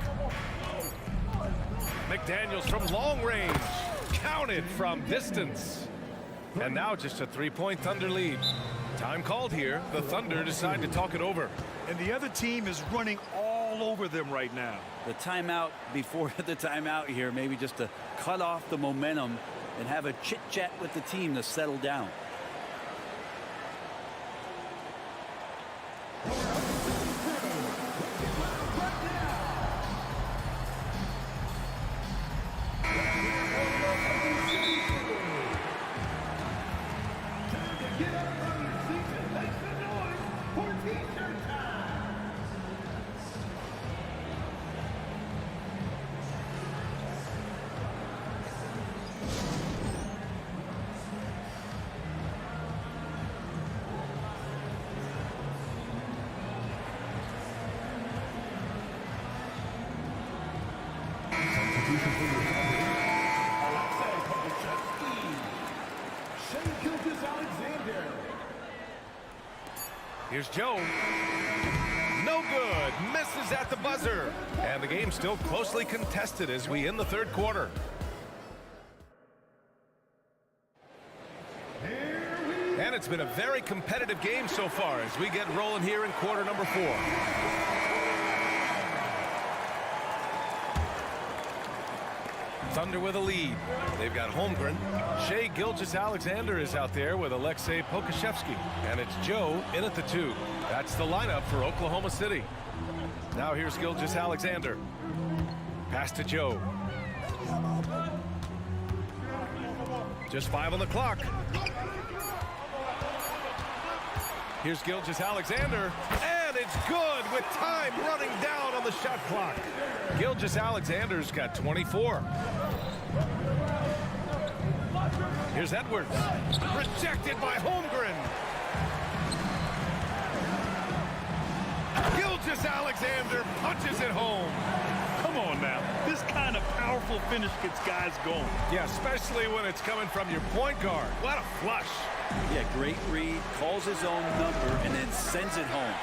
McDaniels from long range. Counted from distance. And now just a 3-point Thunder lead. Time called here. The Thunder decide to talk it over. And the other team is running all over them right now. The timeout before the timeout here, maybe just to cut off the momentum and have a chit-chat with the team to settle down. Here's Joe. No good. Misses at the buzzer. And the game's still closely contested as we end the third quarter. And it's been a very competitive game so far as we get rolling here in quarter number 4. Thunder with a lead. They've got Holmgren. Shai Gilgeous-Alexander is out there with Alexei Pokusevski. And it's Joe in at the 2. That's the lineup for Oklahoma City. Now here's Gilgeous-Alexander. Pass to Joe. Just 5 on the clock. Here's Gilgeous-Alexander, and it's good with time running down on the shot clock. Gilgeous-Alexander's got 24. Here's Edwards, rejected by Holmgren. Gilgeous-Alexander punches it home. Come on now. This kind of powerful finish gets guys going. Yeah, especially when it's coming from your point guard. What a flush. Yeah, great read, calls his own number, and then sends it home.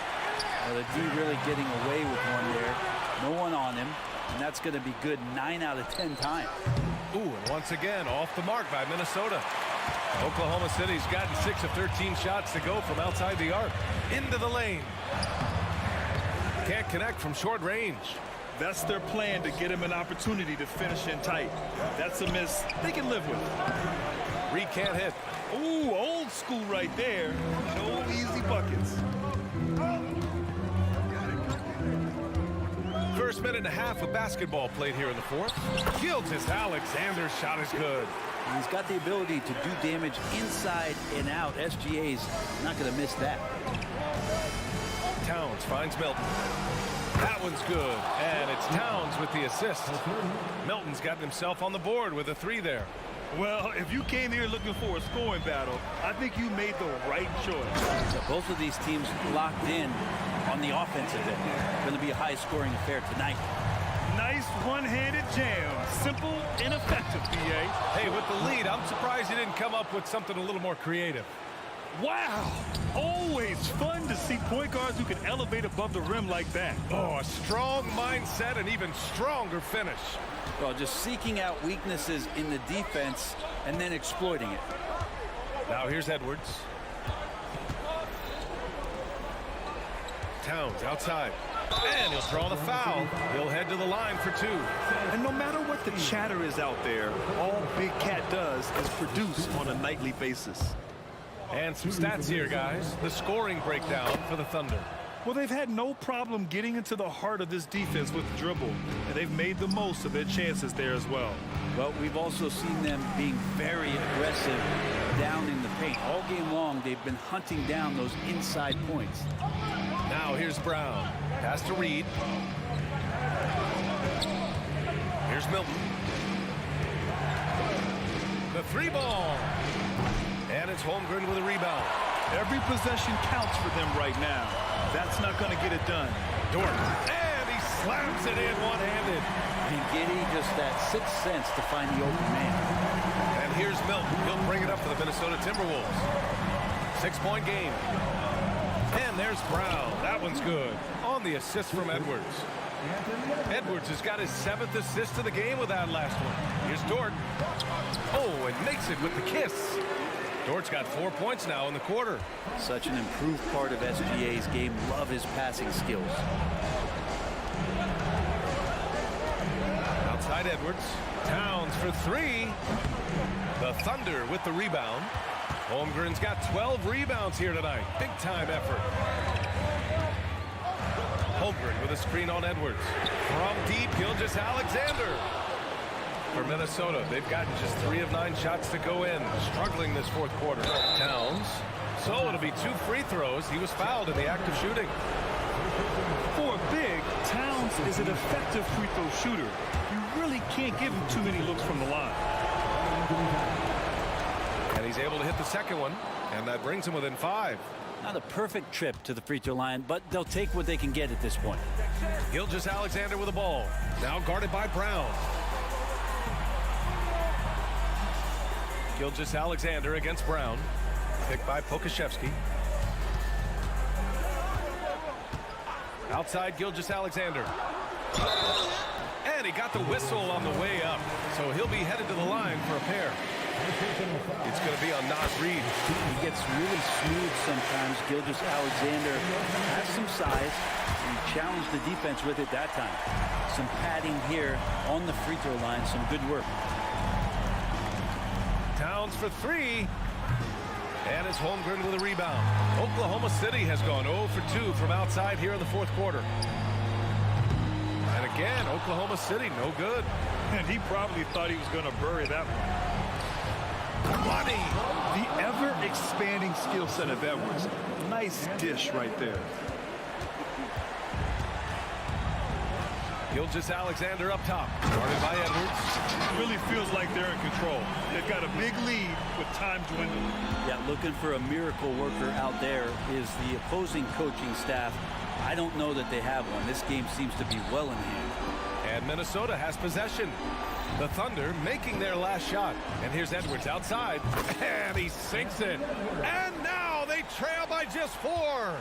The D really getting away with one there. No one on him, and that's going to be good 9 out of 10 times. Ooh, and once again, off the mark by Minnesota. Oklahoma City's gotten 6 of 13 shots to go from outside the arc. Into the lane. Can't connect from short range. That's their plan, to get him an opportunity to finish in tight. That's a miss they can live with. Reed can't hit. Ooh, old school right there. No easy buckets. First minute and a half of basketball played here in the fourth. Gilgeous-Alexander's shot is good. He's got the ability to do damage inside and out. SGA's not going to miss that. Towns finds Milton. That one's good, and it's Towns with the assist. Milton's gotten himself on the board with a 3 there. Well, if you came here looking for a scoring battle, I think you made the right choice. Both of these teams locked in on the offensive end. Going to be a high-scoring affair tonight. Nice one-handed jam. Simple and effective, BA. Hey, with the lead, I'm surprised he didn't come up with something a little more creative. Wow! Always fun to see point guards who can elevate above the rim like that. Oh, a strong mindset and even stronger finish. Well, just seeking out weaknesses in the defense and then exploiting it. Now here's Edwards. Towns outside. And he'll draw the foul. He'll head to the line for 2. And no matter what the chatter is out there, all Big Cat does is produce on a nightly basis. And some stats here, guys. The scoring breakdown for the Thunder. Well, they've had no problem getting into the heart of this defense with the dribble, and they've made the most of their chances there as well. Well, we've also seen them being very aggressive down in the paint. All game long, they've been hunting down those inside points. Now here's Brown. Pass to Reed. Here's Milton. The 3-ball. And it's Holmgren with a rebound. Every possession counts for them right now. That's not going to get it done. Dort. And he slams it in one-handed. And Giddey just that 6th sense to find the open man. And here's Milton. He'll bring it up for the Minnesota Timberwolves. 6-point game. And there's Brown. That one's good. On the assist from Edwards. Edwards has got his 7th assist of the game with that last one. Here's Dort. Oh, and makes it with the kiss. Dort's got 4 points now in the quarter. Such an improved part of SGA's game. Love his passing skills. Outside Edwards. Towns for 3. The Thunder with the rebound. Holmgren's got 12 rebounds here tonight. Big time effort. Holmgren with a screen on Edwards. From deep, Gilgeous-Alexander. For Minnesota, they've gotten just 3 of 9 shots to go in. Struggling this fourth quarter. Towns. So it'll be 2 free throws. He was fouled in the act of shooting. For big, Towns is an effective free throw shooter. You really can't give him too many looks from the line. And he's able to hit the second one, and that brings him within 5. Not a perfect trip to the free throw line, but they'll take what they can get at this point. Gilgeous-Alexander with the ball. Now guarded by Brown. Gilgeous-Alexander against Brown. Picked by Pokashevsky. Outside Gilgeous-Alexander. And he got the whistle on the way up. So he'll be headed to the line for a pair. It's going to be on Nas Reed. He gets really smooth sometimes. Gilgeous-Alexander has some size. He challenged the defense with it that time. Some padding here on the free throw line. Some good work. Towns for three. And is Holmgren with a rebound. Oklahoma City has gone 0 for 2 from outside here in the fourth quarter. And again, Oklahoma City, no good. And he probably thought he was going to bury that one. Money. The ever-expanding skill set of Edwards. Nice dish right there. Gilgeous-Alexander up top. Started by Edwards. It really feels like they're in control. They've got a big lead with time dwindling. Yeah, looking for a miracle worker out there is the opposing coaching staff. I don't know that they have one. This game seems to be well in hand. And Minnesota has possession. The Thunder making their last shot. And here's Edwards outside. And he sinks it. And now they trail by just 4.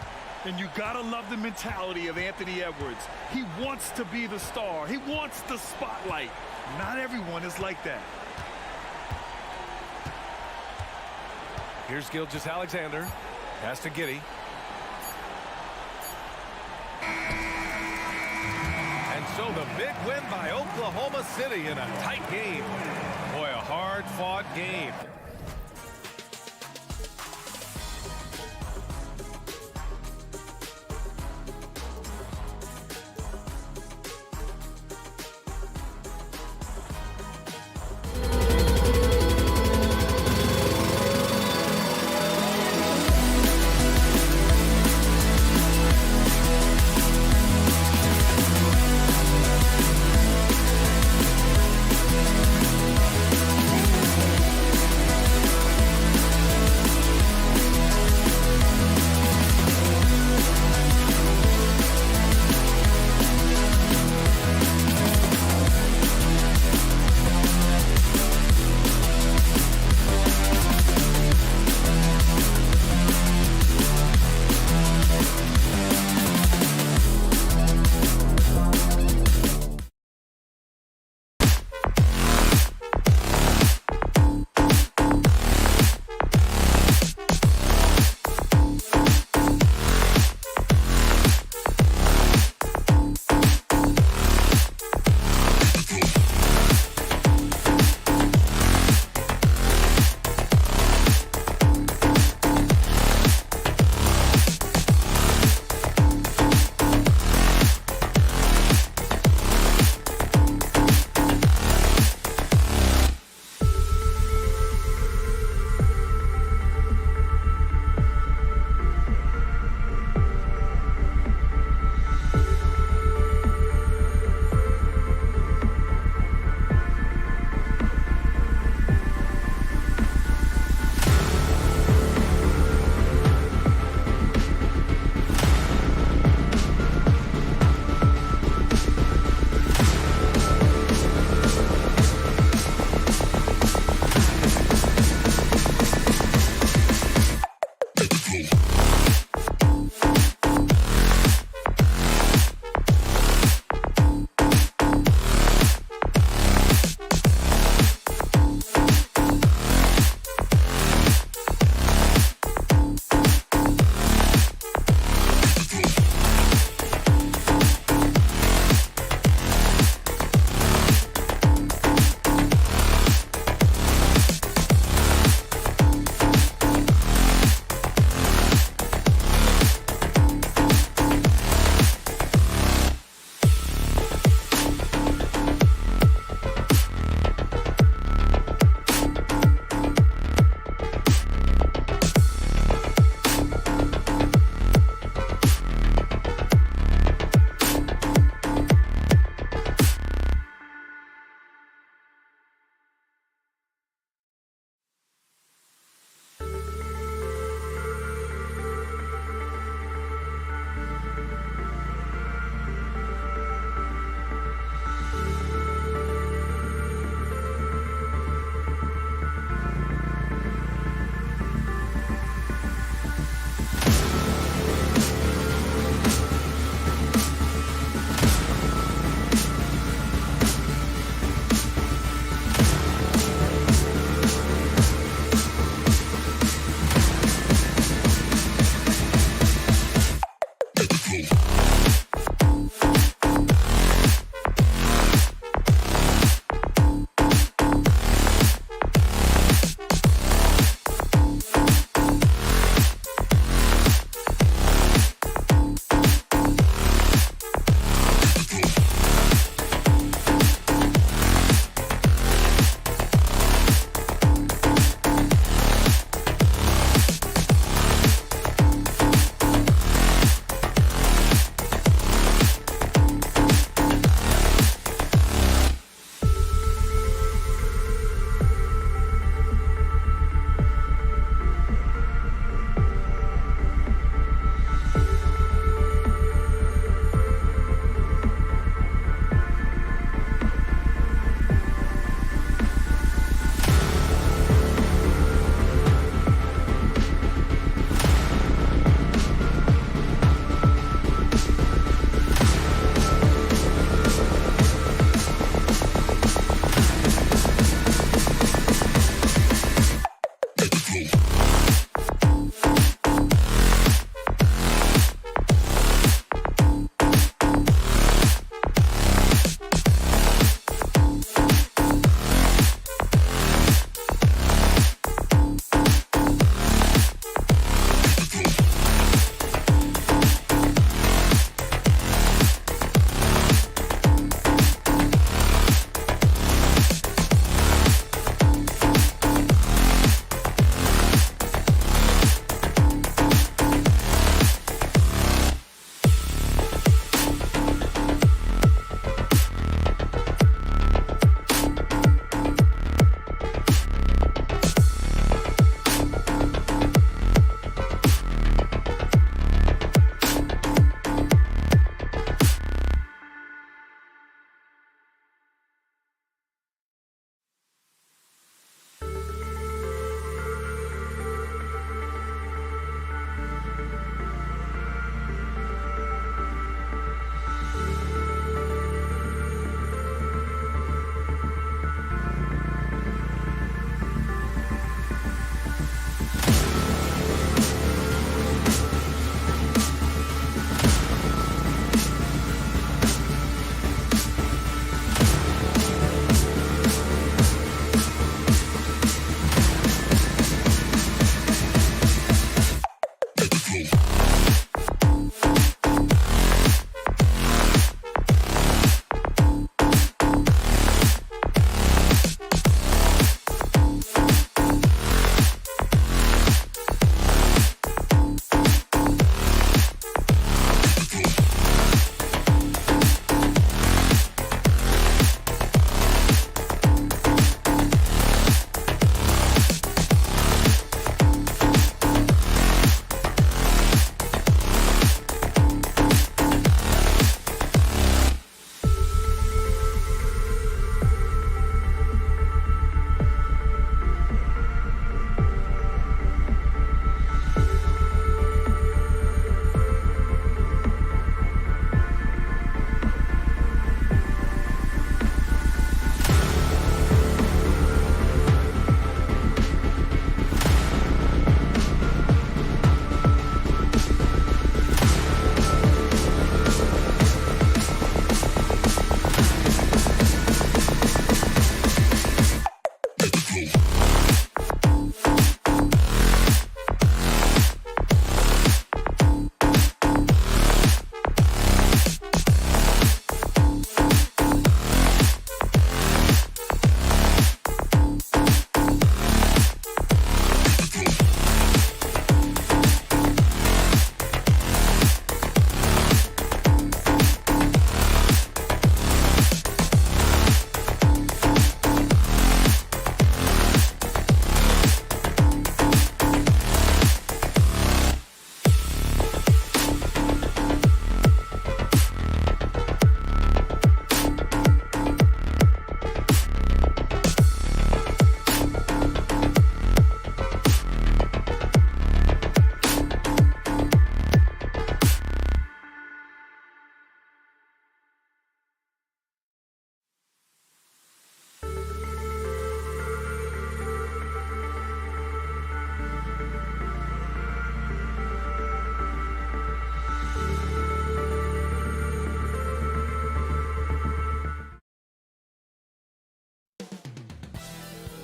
And you gotta love the mentality of Anthony Edwards. He wants to be the star. He wants the spotlight. Not everyone is like that. Here's Gilgeous-Alexander. Pass to Giddey. And so the big win by Oklahoma City in a tight game. Boy, a hard-fought game.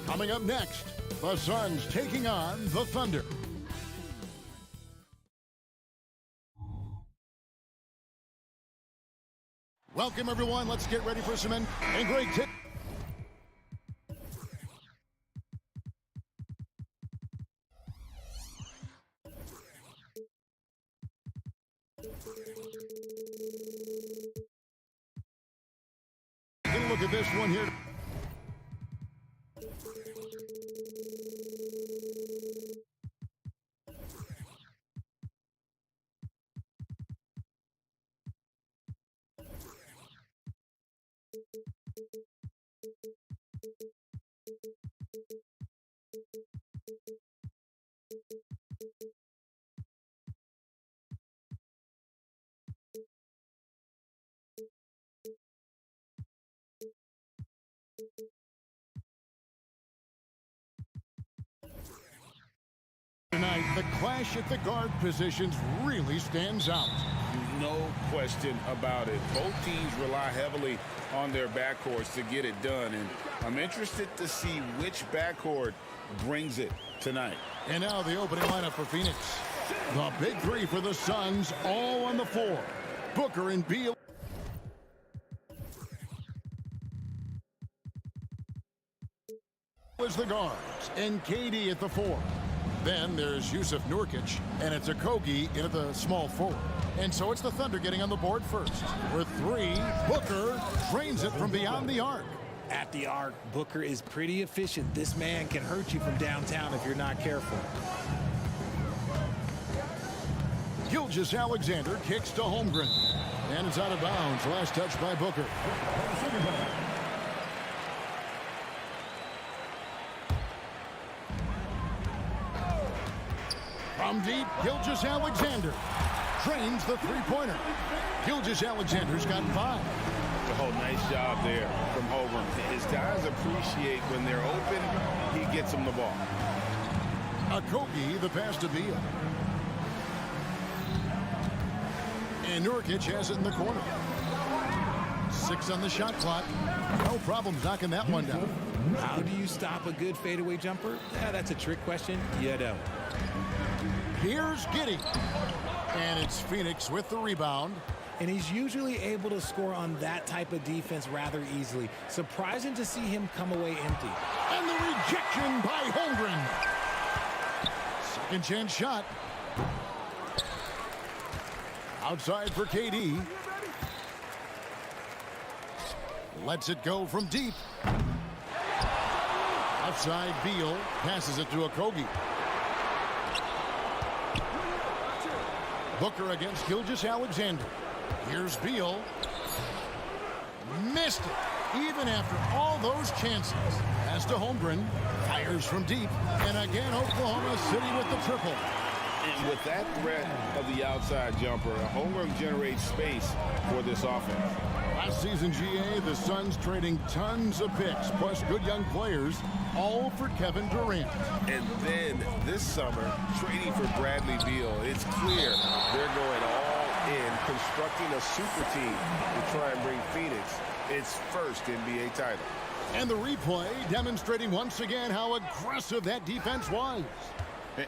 Coming up next, the Suns taking on the Thunder. Welcome, everyone. Let's get ready for some and great tip. Take a look at this one here. Tonight, the clash at the guard positions really stands out. No question about it. Both teams rely heavily on their backcourts to get it done, and I'm interested to see which backcourt brings it tonight. And now the opening lineup for Phoenix. The big three for the Suns, all on the floor. Booker and Beal. As the guards, and KD at the 4. Then there's Yusuf Nurkic, and it's Okogie in at the small forward. And so it's the Thunder getting on the board first. For 3, Booker drains it from beyond the arc. At the arc, Booker is pretty efficient. This man can hurt you from downtown if you're not careful. Gilgeous-Alexander kicks to Holmgren. And it's out of bounds. Last touch by Booker. From deep, Gilgeous-Alexander trains the three-pointer. Gilgeous-Alexander's got 5. Oh, nice job there from Holmgren. His guys appreciate when they're open, he gets them the ball. Okogie, the pass to Beal. And Nurkic has it in the corner. 6 on the shot clock. No problem knocking that one down. How do you stop a good fadeaway jumper? Yeah, that's a trick question. You don't. Here's Giddey. And it's Phoenix with the rebound. And he's usually able to score on that type of defense rather easily. Surprising to see him come away empty. And the rejection by Holmgren. Second chance shot. Outside for KD. Lets it go from deep. Outside Beal. Passes it to Okogie. Booker against Gilgeous-Alexander. Here's Beal. Missed it. Even after all those chances. Pass to Holmgren. Fires from deep. And again, Oklahoma City with the triple. And with that threat of the outside jumper, Holmgren generates space for this offense. Last season, GA, the Suns trading tons of picks, plus good young players, all for Kevin Durant. And then this summer, trading for Bradley Beal. It's clear they're going all in, constructing a super team to try and bring Phoenix its first NBA title. And the replay demonstrating once again how aggressive that defense was.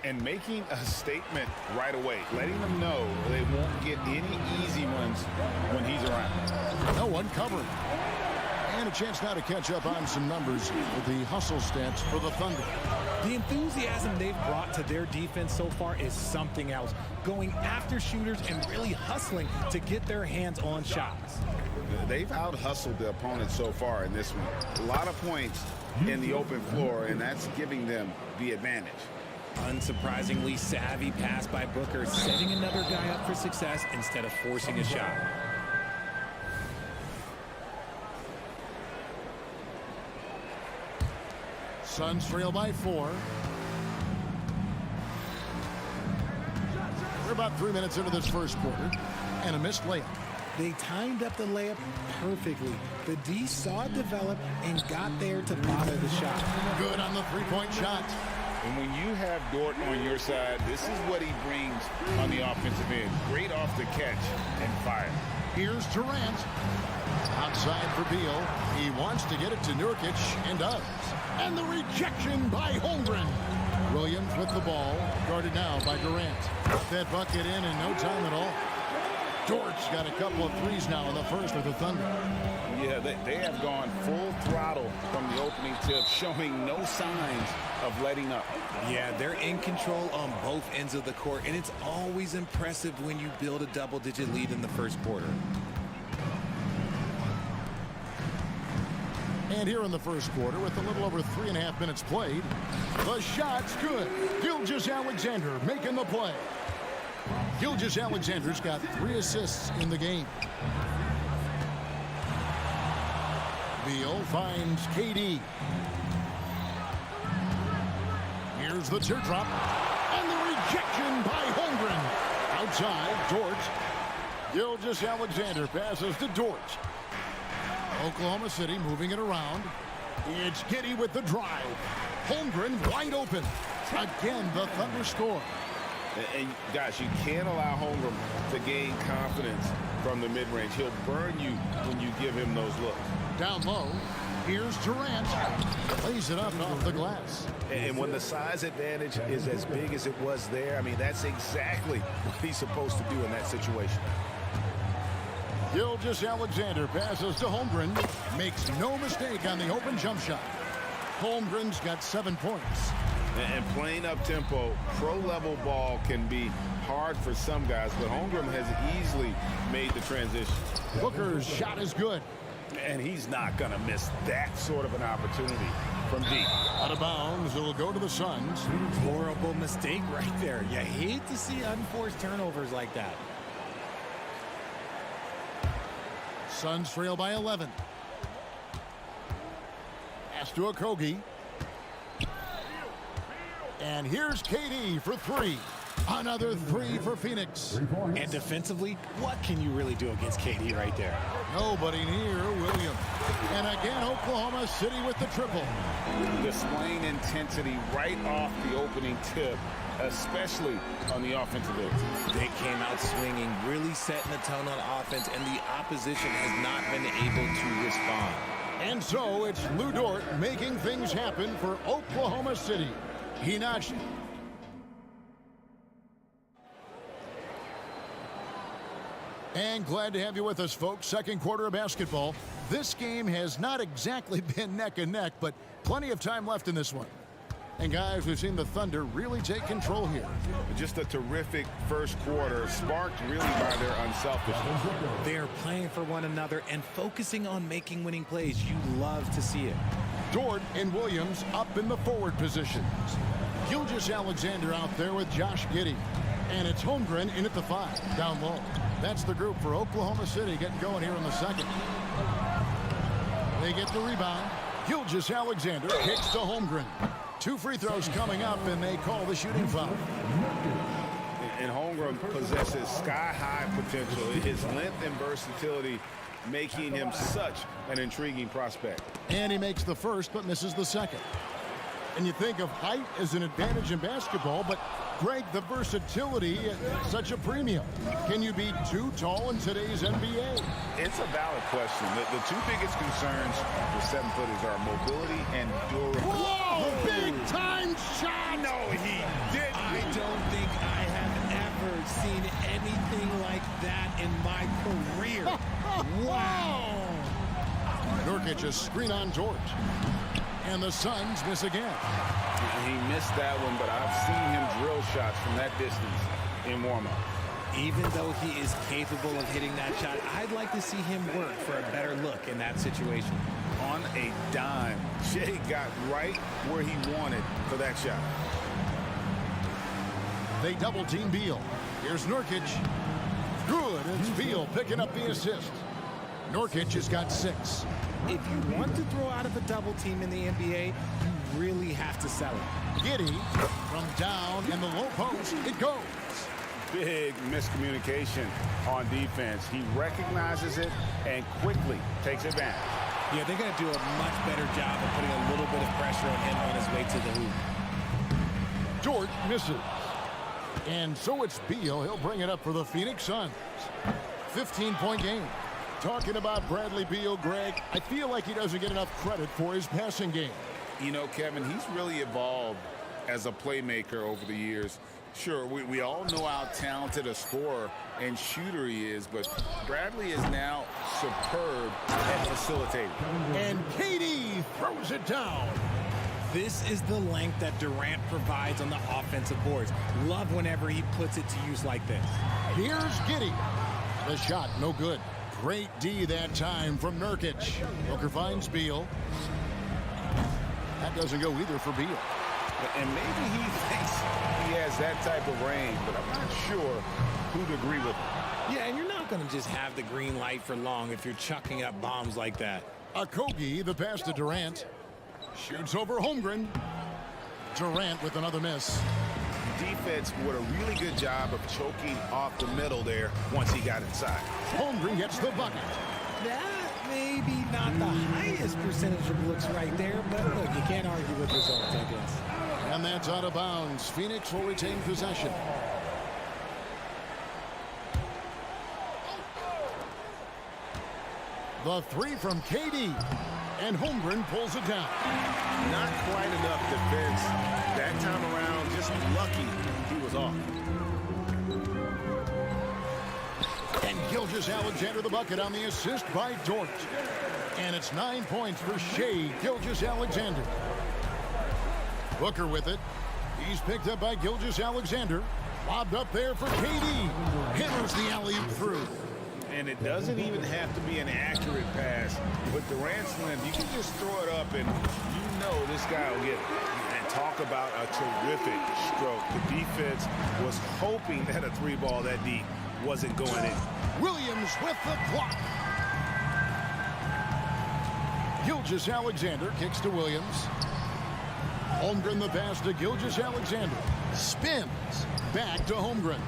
And making a statement right away, letting them know they won't get any easy ones when he's around. No one covering. And a chance now to catch up on some numbers with the hustle stats for the Thunder. The enthusiasm they've brought to their defense so far is something else. Going after shooters and really hustling to get their hands on shots. They've out-hustled the opponent so far in this one. A lot of points in the open floor, and that's giving them the advantage. Unsurprisingly savvy pass by Booker, setting another guy up for success instead of forcing a shot. Suns trail by 4. We're about 3 minutes into this first quarter, and a missed layup. They timed up the layup perfectly. The D saw it develop and got there to bother the shot. Good on the three-point shot. And when you have Dort on your side, this is what he brings on the offensive end. Great off the catch and fire. Here's Durant. Outside for Beal. He wants to get it to Nurkic and does. And the rejection by Holmgren. Williams with the ball, guarded now by Durant. That bucket in no time at all. Dort's got a couple of threes now in the first for the Thunder. Yeah, they have gone full throttle from the opening tip, showing no signs of letting up. Yeah, they're in control on both ends of the court, and it's always impressive when you build a double-digit lead in the first quarter. And here in the first quarter, with a little over 3.5 minutes played, the shot's good. Gilgeous-Alexander making the play. Gilgeous-Alexander's got 3 assists in the game. Beal finds KD. Here's the teardrop. And the rejection by Holmgren. Outside, Dort. Gilgeous-Alexander passes to Dort. Oklahoma City moving it around. It's Giddey with the drive. Holmgren wide open. Again, the Thunder score. And guys, you can't allow Holmgren to gain confidence from the mid-range. He'll burn you when you give him those looks. Down low, here's Durant. Plays it up off the glass. And when the size advantage is as big as it was there, I mean, that's exactly what he's supposed to do in that situation. Gilgeous-Alexander passes to Holmgren. Makes no mistake on the open jump shot. Holmgren's got 7 points. And playing up tempo, pro-level ball can be hard for some guys, but Holmgren has easily made the transition. Booker's shot is good. And he's not going to miss that sort of an opportunity from deep. Out of bounds, it'll go to the Suns. Horrible mistake right there. You hate to see unforced turnovers like that. Suns trail by 11. Pass to Okogie. And here's KD for 3. Another 3 for Phoenix. And defensively, what can you really do against KD right there? Nobody near Williams. And again, Oklahoma City with the triple. Displaying intensity right off the opening tip, especially on the offensive end. They came out swinging, really setting the tone on offense, and the opposition has not been able to respond. And so it's Lou Dort making things happen for Oklahoma City. He notched. And glad to have you with us, folks. Second quarter of basketball. This game has not exactly been neck and neck, but plenty of time left in this one. And guys, we've seen the Thunder really take control here. Just a terrific first quarter, sparked really by their unselfishness. They're playing for one another and focusing on making winning plays. You love to see it. Dort and Williams up in the forward positions. Gilgeous-Alexander out there with Josh Giddey. And it's Holmgren in at the 5, down low. That's the group for Oklahoma City getting going here in the second. They get the rebound. Gilgeous-Alexander kicks to Holmgren. 2 free throws coming up, and they call the shooting foul. And Holmgren possesses sky-high potential. His length and versatility making him such an intriguing prospect. And he makes the first, but misses the second. And you think of height as an advantage in basketball, but Greg, the versatility at such a premium. Can you be too tall in today's NBA? It's a valid question. The 2 biggest concerns for 7-footers are mobility and durability. Whoa! Big time shot! No, he didn't. I don't think I have ever seen anything like that in my career. Wow! Nurkic a screen on George. And the Suns miss again. He missed that one, but I've seen him drill shots from that distance in warm-up. Even though he is capable of hitting that shot, I'd like to see him work for a better look in that situation. On a dime, Shea got right where he wanted for that shot. They double-team Beal. Here's Nurkic. Good. It's Beal picking up the assist. Nurkic has got 6. If you want to throw out of a double team in the NBA, you really have to sell it. Giddey from down in the low post. It goes. Big miscommunication on defense. He recognizes it and quickly takes advantage. Yeah, they're going to do a much better job of putting a little bit of pressure on him on his way to the hoop. Dort misses. And so it's Beal. He'll bring it up for the Phoenix Suns. 15-point game. Talking about Bradley Beal, Greg, I feel like he doesn't get enough credit for his passing game. You know, Kevin, he's really evolved as a playmaker over the years. Sure, we all know how talented a scorer and shooter he is, but Bradley is now superb at facilitating. And KD throws it down. This is the length that Durant provides on the offensive boards. Love whenever he puts it to use like this. Here's Giddey. The shot, no good. Great D that time from Nurkic. Booker finds Beal. That doesn't go either for Beal. And maybe he thinks he has that type of range, but I'm not sure who'd agree with him. Yeah, and you're not going to just have the green light for long if you're chucking up bombs like that. Okogie, the pass to Durant. Shoots over Holmgren. Durant with another miss. Defense did a really good job of choking off the middle there once he got inside. Holmgren gets the bucket. That may be not the highest percentage of looks right there, but look, you can't argue with results, I guess. And that's out of bounds. Phoenix will retain possession. The three from KD. And Holmgren pulls it down. Not quite enough defense. That time around, just lucky he was off. And Gilgeous-Alexander the bucket on the assist by Dort. And it's 9 points for Shai Gilgeous-Alexander. Booker with it. He's picked up by Gilgeous-Alexander. Lobbed up there for KD. Hammers the alley-oop through. And it doesn't even have to be an accurate pass. With Durant's length, you can just throw it up and you know this guy will get it. And talk about a terrific stroke. The defense was hoping that a three ball that deep wasn't going in. Williams with the block. Gilgeous-Alexander kicks to Williams. Holmgren the pass to Gilgeous-Alexander. Spins. Back to Holmgren.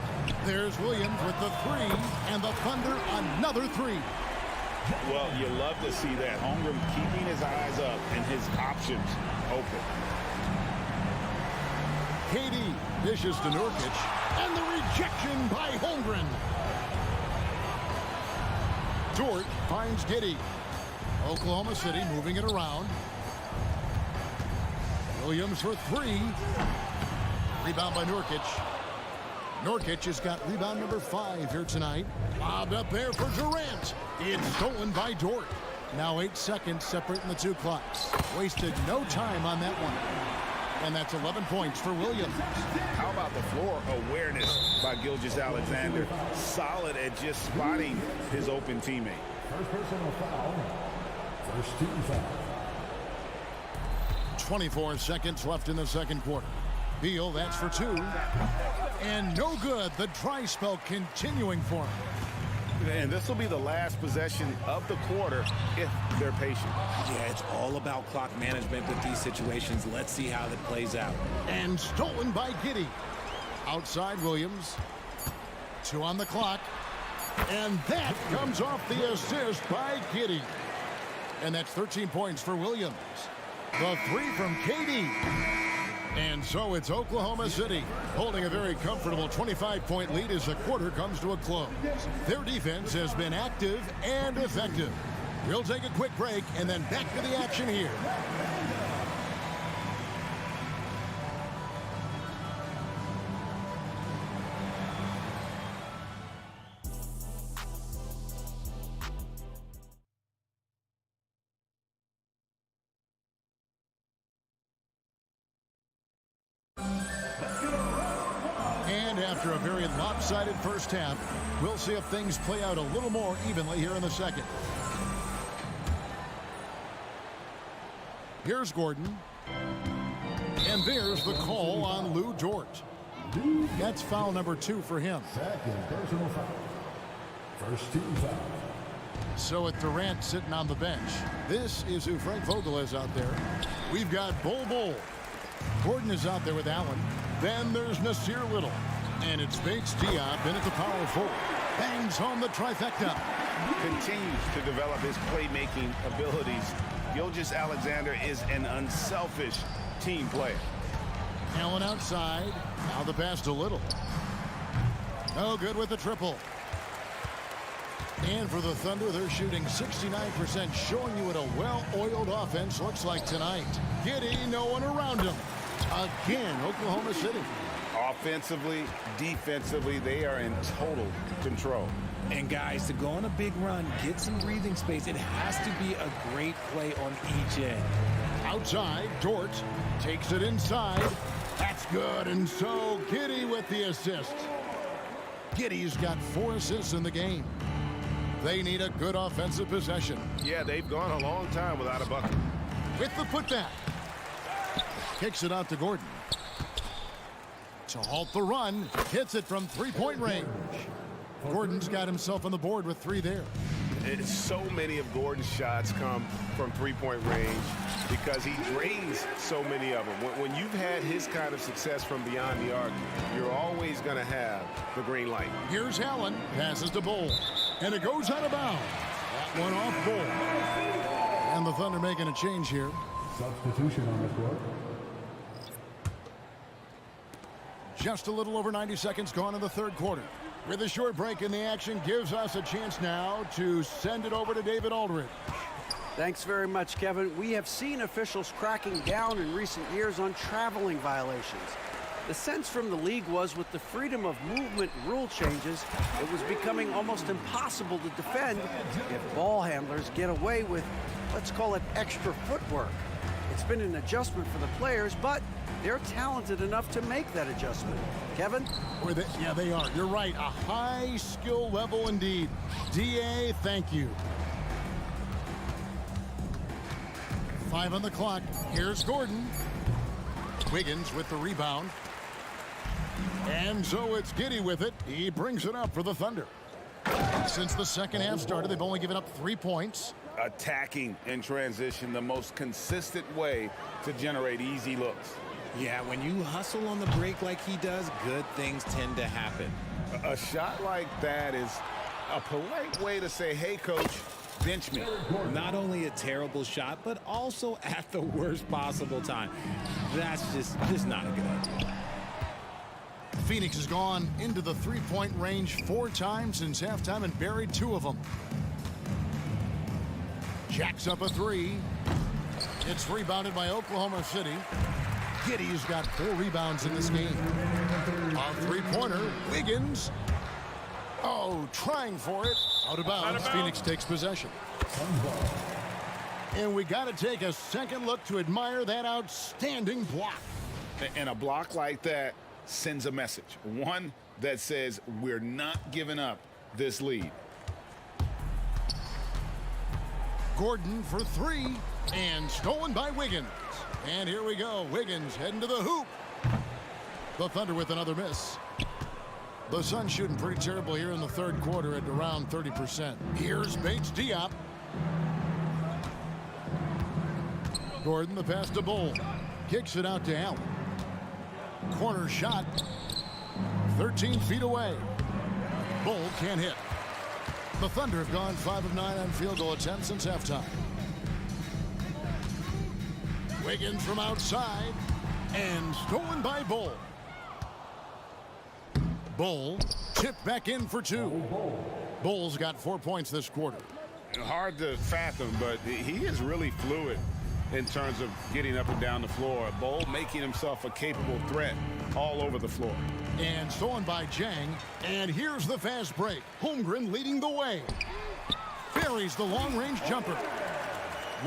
There's Williams with the three, and the Thunder another three. Well, you love to see that. Holmgren keeping his eyes up and his options open. KD dishes to Nurkic, and the rejection by Holmgren. Dort finds Giddey. Oklahoma City moving it around. Williams for three. Rebound by Nurkic. Nurkic has got rebound number 5 here tonight. Lobbed up there for Durant. It's stolen by Dort. Now 8 seconds separating the two clocks. Wasted no time on that one. And that's 11 points for Williams. How about the floor awareness by Gilgeous-Alexander? Solid at just spotting his open teammate. First personal foul. First team foul. 24 seconds left in the second quarter. Beal, that's for 2. And no good. The dry spell continuing for him. And this will be the last possession of the quarter if they're patient. Yeah, it's all about clock management with these situations. Let's see how that plays out. And stolen by Giddey. Outside Williams. 2 on the clock. And that comes off the assist by Giddey. And that's 13 points for Williams. The 3 from KD. And so it's Oklahoma City holding a very comfortable 25-point lead as the quarter comes to a close. Their defense has been active and effective. We'll take a quick break and then back to the action here. After a very lopsided first half, we'll see if things play out a little more evenly here in the second. Here's Gordon. And there's the call on Lou Dort. That's foul number 2 for him. Second personal foul. First team foul. So with Durant sitting on the bench, this is who Frank Vogel is out there. We've got Bol. Gordon is out there with Allen. Then there's Nasir Little. And it's Bates Diop in at the power forward. Bangs home the trifecta. Continues to develop his playmaking abilities. Gilgeous-Alexander is an unselfish team player. Allen outside. Now the pass to Little. No good with the triple. And for the Thunder, they're shooting 69%, showing you what a well-oiled offense looks like tonight. Giddey, no one around him. Again, Oklahoma City. Offensively, defensively, they are in total control. And guys, to go on a big run, get some breathing space, it has to be a great play on each end. Outside, Dort takes it inside. That's good, and so Giddey with the assist. Giddey's got 4 assists in the game. They need a good offensive possession. Yeah, they've gone a long time without a bucket. With the putback. Kicks it out to Gordon. To halt the run, hits it from three-point range. Gordon's got himself on the board with 3 there. So many of Gordon's shots come from three-point range because he drains so many of them. When you've had his kind of success from beyond the arc, you're always going to have the green light. Here's Allen, passes to Bull, and it goes out of bounds. That one off Bull. And the Thunder making a change here. Substitution on the court. Just a little over 90 seconds gone in the third quarter. With a short break in the action, gives us a chance now to send it over to David Aldridge. Thanks very much, Kevin. We have seen officials cracking down in recent years on traveling violations. The sense from the league was with the freedom of movement rule changes, it was becoming almost impossible to defend if ball handlers get away with, let's call it, extra footwork. It's been an adjustment for the players, but they're talented enough to make that adjustment. Kevin? Yeah, they are. You're right. A high skill level indeed. DA, thank you. 5 on the clock. Here's Gordon. Wiggins with the rebound. And so it's Giddey with it. He brings it up for the Thunder. Since the second half started, they've only given up 3 points. Attacking in transition, the most consistent way to generate easy looks. Yeah, when you hustle on the break like he does, good things tend to happen. A shot like that is a polite way to say, hey, coach, bench me. Not only a terrible shot, but also at the worst possible time. That's just not a good idea. Phoenix has gone into the three-point range 4 times since halftime and buried 2 of them. Jacks up a 3. It's rebounded by Oklahoma City. Giddey's got 4 rebounds in this game. A three-pointer, Wiggins. Oh, trying for it. Out of bounds. Phoenix takes possession. And we got to take a second look to admire that outstanding block. And a block like that sends a message. One that says we're not giving up this lead. Gordon for 3 and stolen by Wiggins. And here we go. Wiggins heading to the hoop. The Thunder with another miss. The Suns shooting pretty terrible here in the third quarter at around 30%. Here's Bates Diop. Gordon the pass to Bull. Kicks it out to Allen. Corner shot. 13 feet away. Bull can't hit. The Thunder have gone 5 of 9 on field goal attempts since halftime. Wiggins from outside and stolen by Bull. Bull tipped back in for 2. Bull's got 4 points this quarter. Hard to fathom, but he is really fluid in terms of getting up and down the floor. Bull making himself a capable threat all over the floor. And stolen by Jang. And here's the fast break. Holmgren leading the way. Buries the long-range jumper.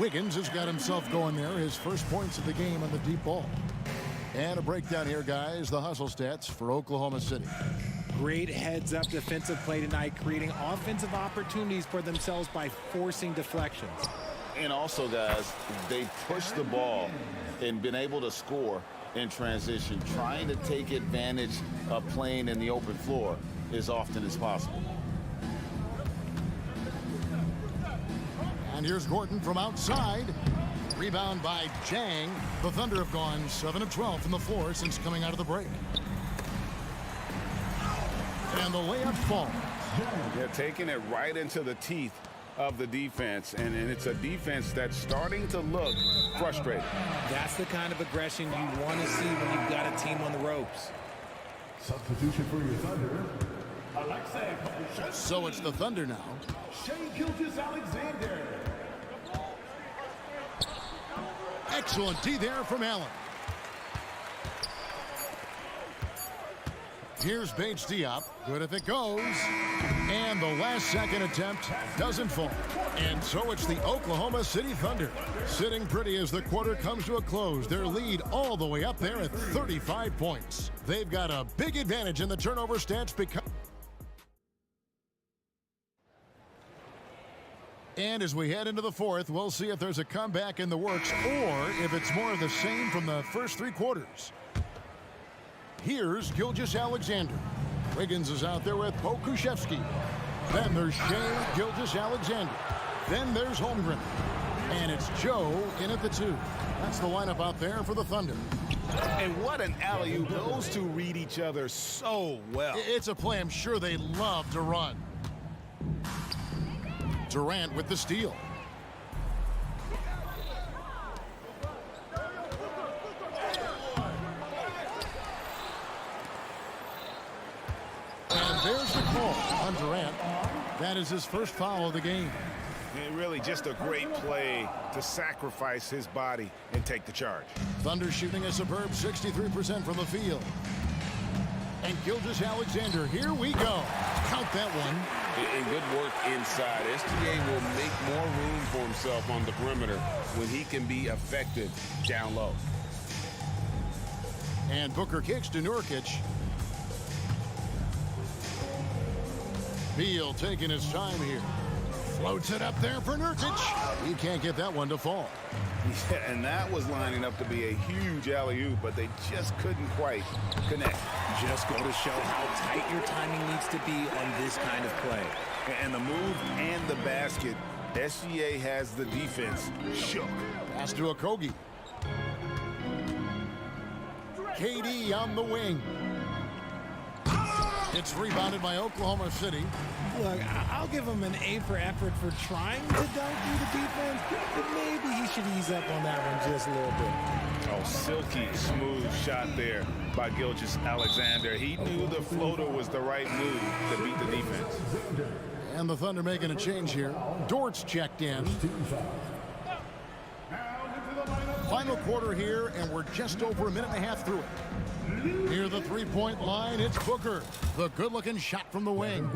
Wiggins has got himself going there. His first points of the game on the deep ball. And a breakdown here, guys. The hustle stats for Oklahoma City. Great heads-up defensive play tonight, creating offensive opportunities for themselves by forcing deflections. And also, guys, they pushed the ball and been able to score in transition, trying to take advantage of playing in the open floor as often as possible. And here's Gordon from outside. Rebound by Jang. The Thunder have gone 7 of 12 from the floor since coming out of the break. And the layup falls. They're taking it right into the teeth of the defense, and it's a defense that's starting to look frustrated. That's the kind of aggression you want to see when you've got a team on the ropes. Substitution for your Thunder. So it's the Thunder now. Excellent D there from Allen. Here's Bates Diop. Good if it goes. And the last second attempt doesn't fall. And so it's the Oklahoma City Thunder sitting pretty as the quarter comes to a close. Their lead all the way up there at 35 points. They've got a big advantage in the turnover stats because... And as we head into the fourth, we'll see if there's a comeback in the works or if it's more of the same from the first three quarters. Here's Gilgeous-Alexander. Wiggins is out there with Pokusevski. Then there's Shea Gilgeous-Alexander. Then there's Holmgren. And it's Joe in at the 2. That's the lineup out there for the Thunder. And what an alley-oop. Those two read each other so well. It's a play I'm sure they love to run. Durant with the steal. And there's the call on Durant. That is his first foul of the game. And really just a great play to sacrifice his body and take the charge. Thunder shooting a superb 63% from the field. And Gilgeous-Alexander, here we go. Count that one. And good work inside. SGA will make more room for himself on the perimeter when he can be effective down low. And Booker kicks to Nurkic. Beal taking his time here. Floats it up there for Nurkic. He can't get that one to fall. Yeah, and that was lining up to be a huge alley-oop, but they just couldn't quite connect. Just go to show how tight your timing needs to be on this kind of play. And the move and the basket, SGA has the defense shook. Pass to Okogie. KD on the wing. It's rebounded by Oklahoma City. Look, I'll give him an A for effort for trying to dunk through the defense, but maybe he should ease up on that one just a little bit. Oh, silky smooth shot there by Gilgeous-Alexander. He knew the floater was the right move to beat the defense. And the Thunder making a change here. Dort's checked in. Final quarter here, and we're just over a minute and a half through it. Near the three-point line, it's Booker. The good-looking shot from the wing.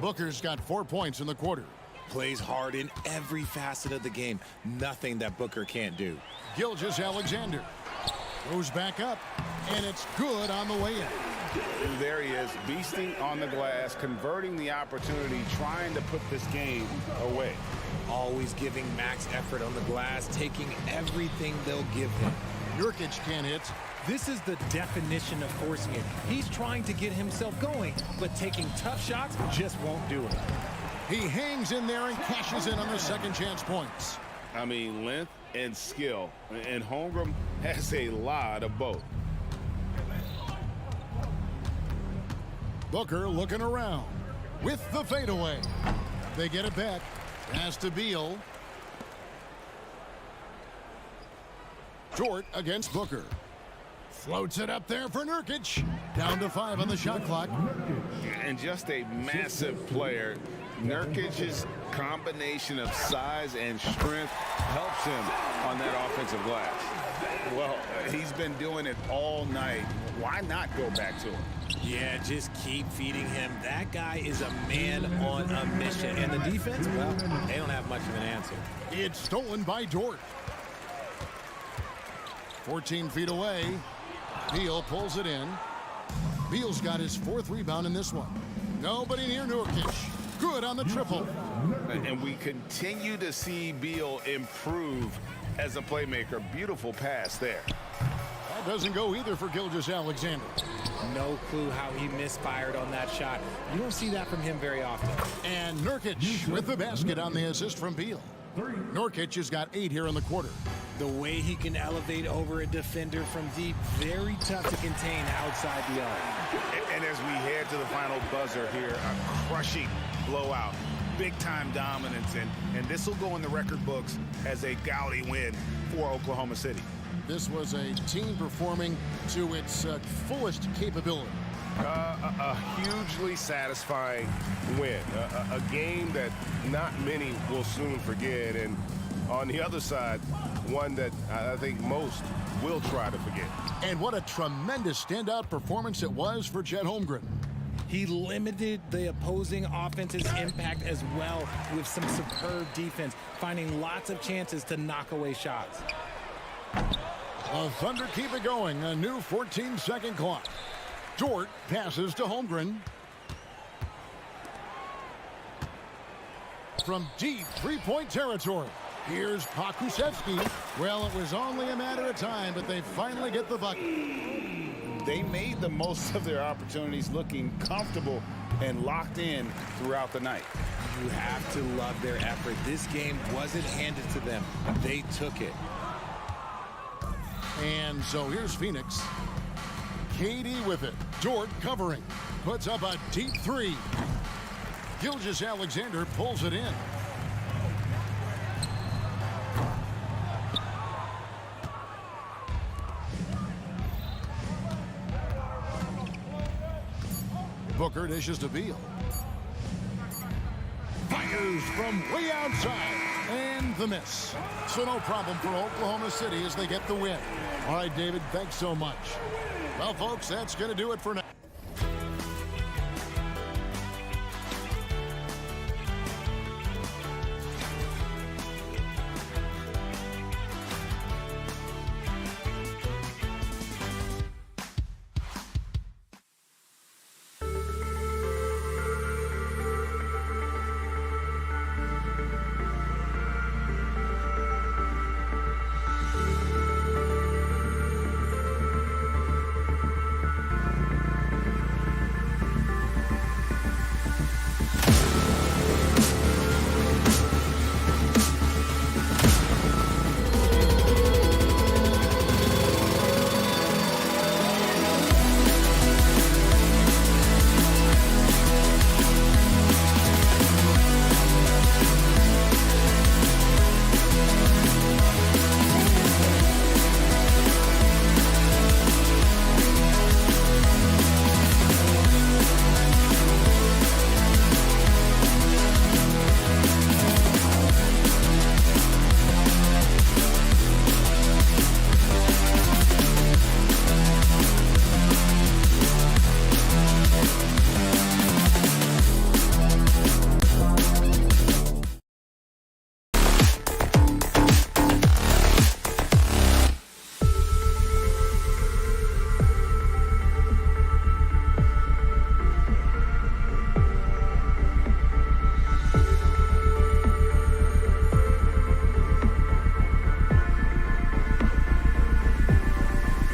Booker's got 4 points in the quarter. Plays hard in every facet of the game. Nothing that Booker can't do. Gilgeous-Alexander goes back up, and it's good on the way in. And there he is, beasting on the glass, converting the opportunity, trying to put this game away. Always giving max effort on the glass, taking everything they'll give him. Nurkic can't hit. This is the definition of forcing it. He's trying to get himself going, but taking tough shots just won't do it. He hangs in there and cashes in on the second chance points. I mean, length and skill. And Holmgren has a lot of both. Booker looking around with the fadeaway. They get it back. Pass to Beal. Short against Booker. Floats it up there for Nurkic. Down to 5 on the shot clock. And just a massive player. Nurkic's combination of size and strength helps him on that offensive glass. Well, he's been doing it all night. Why not go back to him? Yeah, just keep feeding him. That guy is a man on a mission. And the defense, well, they don't have much of an answer. It's stolen by Dort. 14 feet away. Beal pulls it in. Beal's got his 4th rebound in this one. Nobody near Nurkic. Good on the triple. And we continue to see Beal improve as a playmaker. Beautiful pass there. That doesn't go either for Gilgeous-Alexander. No clue how he misfired on that shot. You don't see that from him very often. And Nurkic with the basket on the assist from Beal. Nurkic has got 8 here in the quarter. The way he can elevate over a defender from deep, very tough to contain outside the arc. And as we head to the final buzzer here, a crushing blowout, big-time dominance, and this will go in the record books as a gaudy win for Oklahoma City. This was a team performing to its fullest capability. A hugely satisfying win. A game that not many will soon forget. And on the other side, one that I think most will try to forget. And what a tremendous standout performance it was for Chet Holmgren. He limited the opposing offense's impact as well with some superb defense, finding lots of chances to knock away shots. The Thunder keep it going. A new 14-second clock. Dort passes to Holmgren. From deep three-point territory. Here's Pokusevski. Well, it was only a matter of time, but they finally get the bucket. They made the most of their opportunities, looking comfortable and locked in throughout the night. You have to love their effort. This game wasn't handed to them. They took it. And so here's Phoenix. Katie with it. Dort covering. Puts up a deep three. Gilgeous-Alexander pulls it in. Booker dishes to Beal. Fires from way outside. And the miss. So no problem for Oklahoma City as they get the win. All right, David, thanks so much. Well, folks, that's going to do it for now.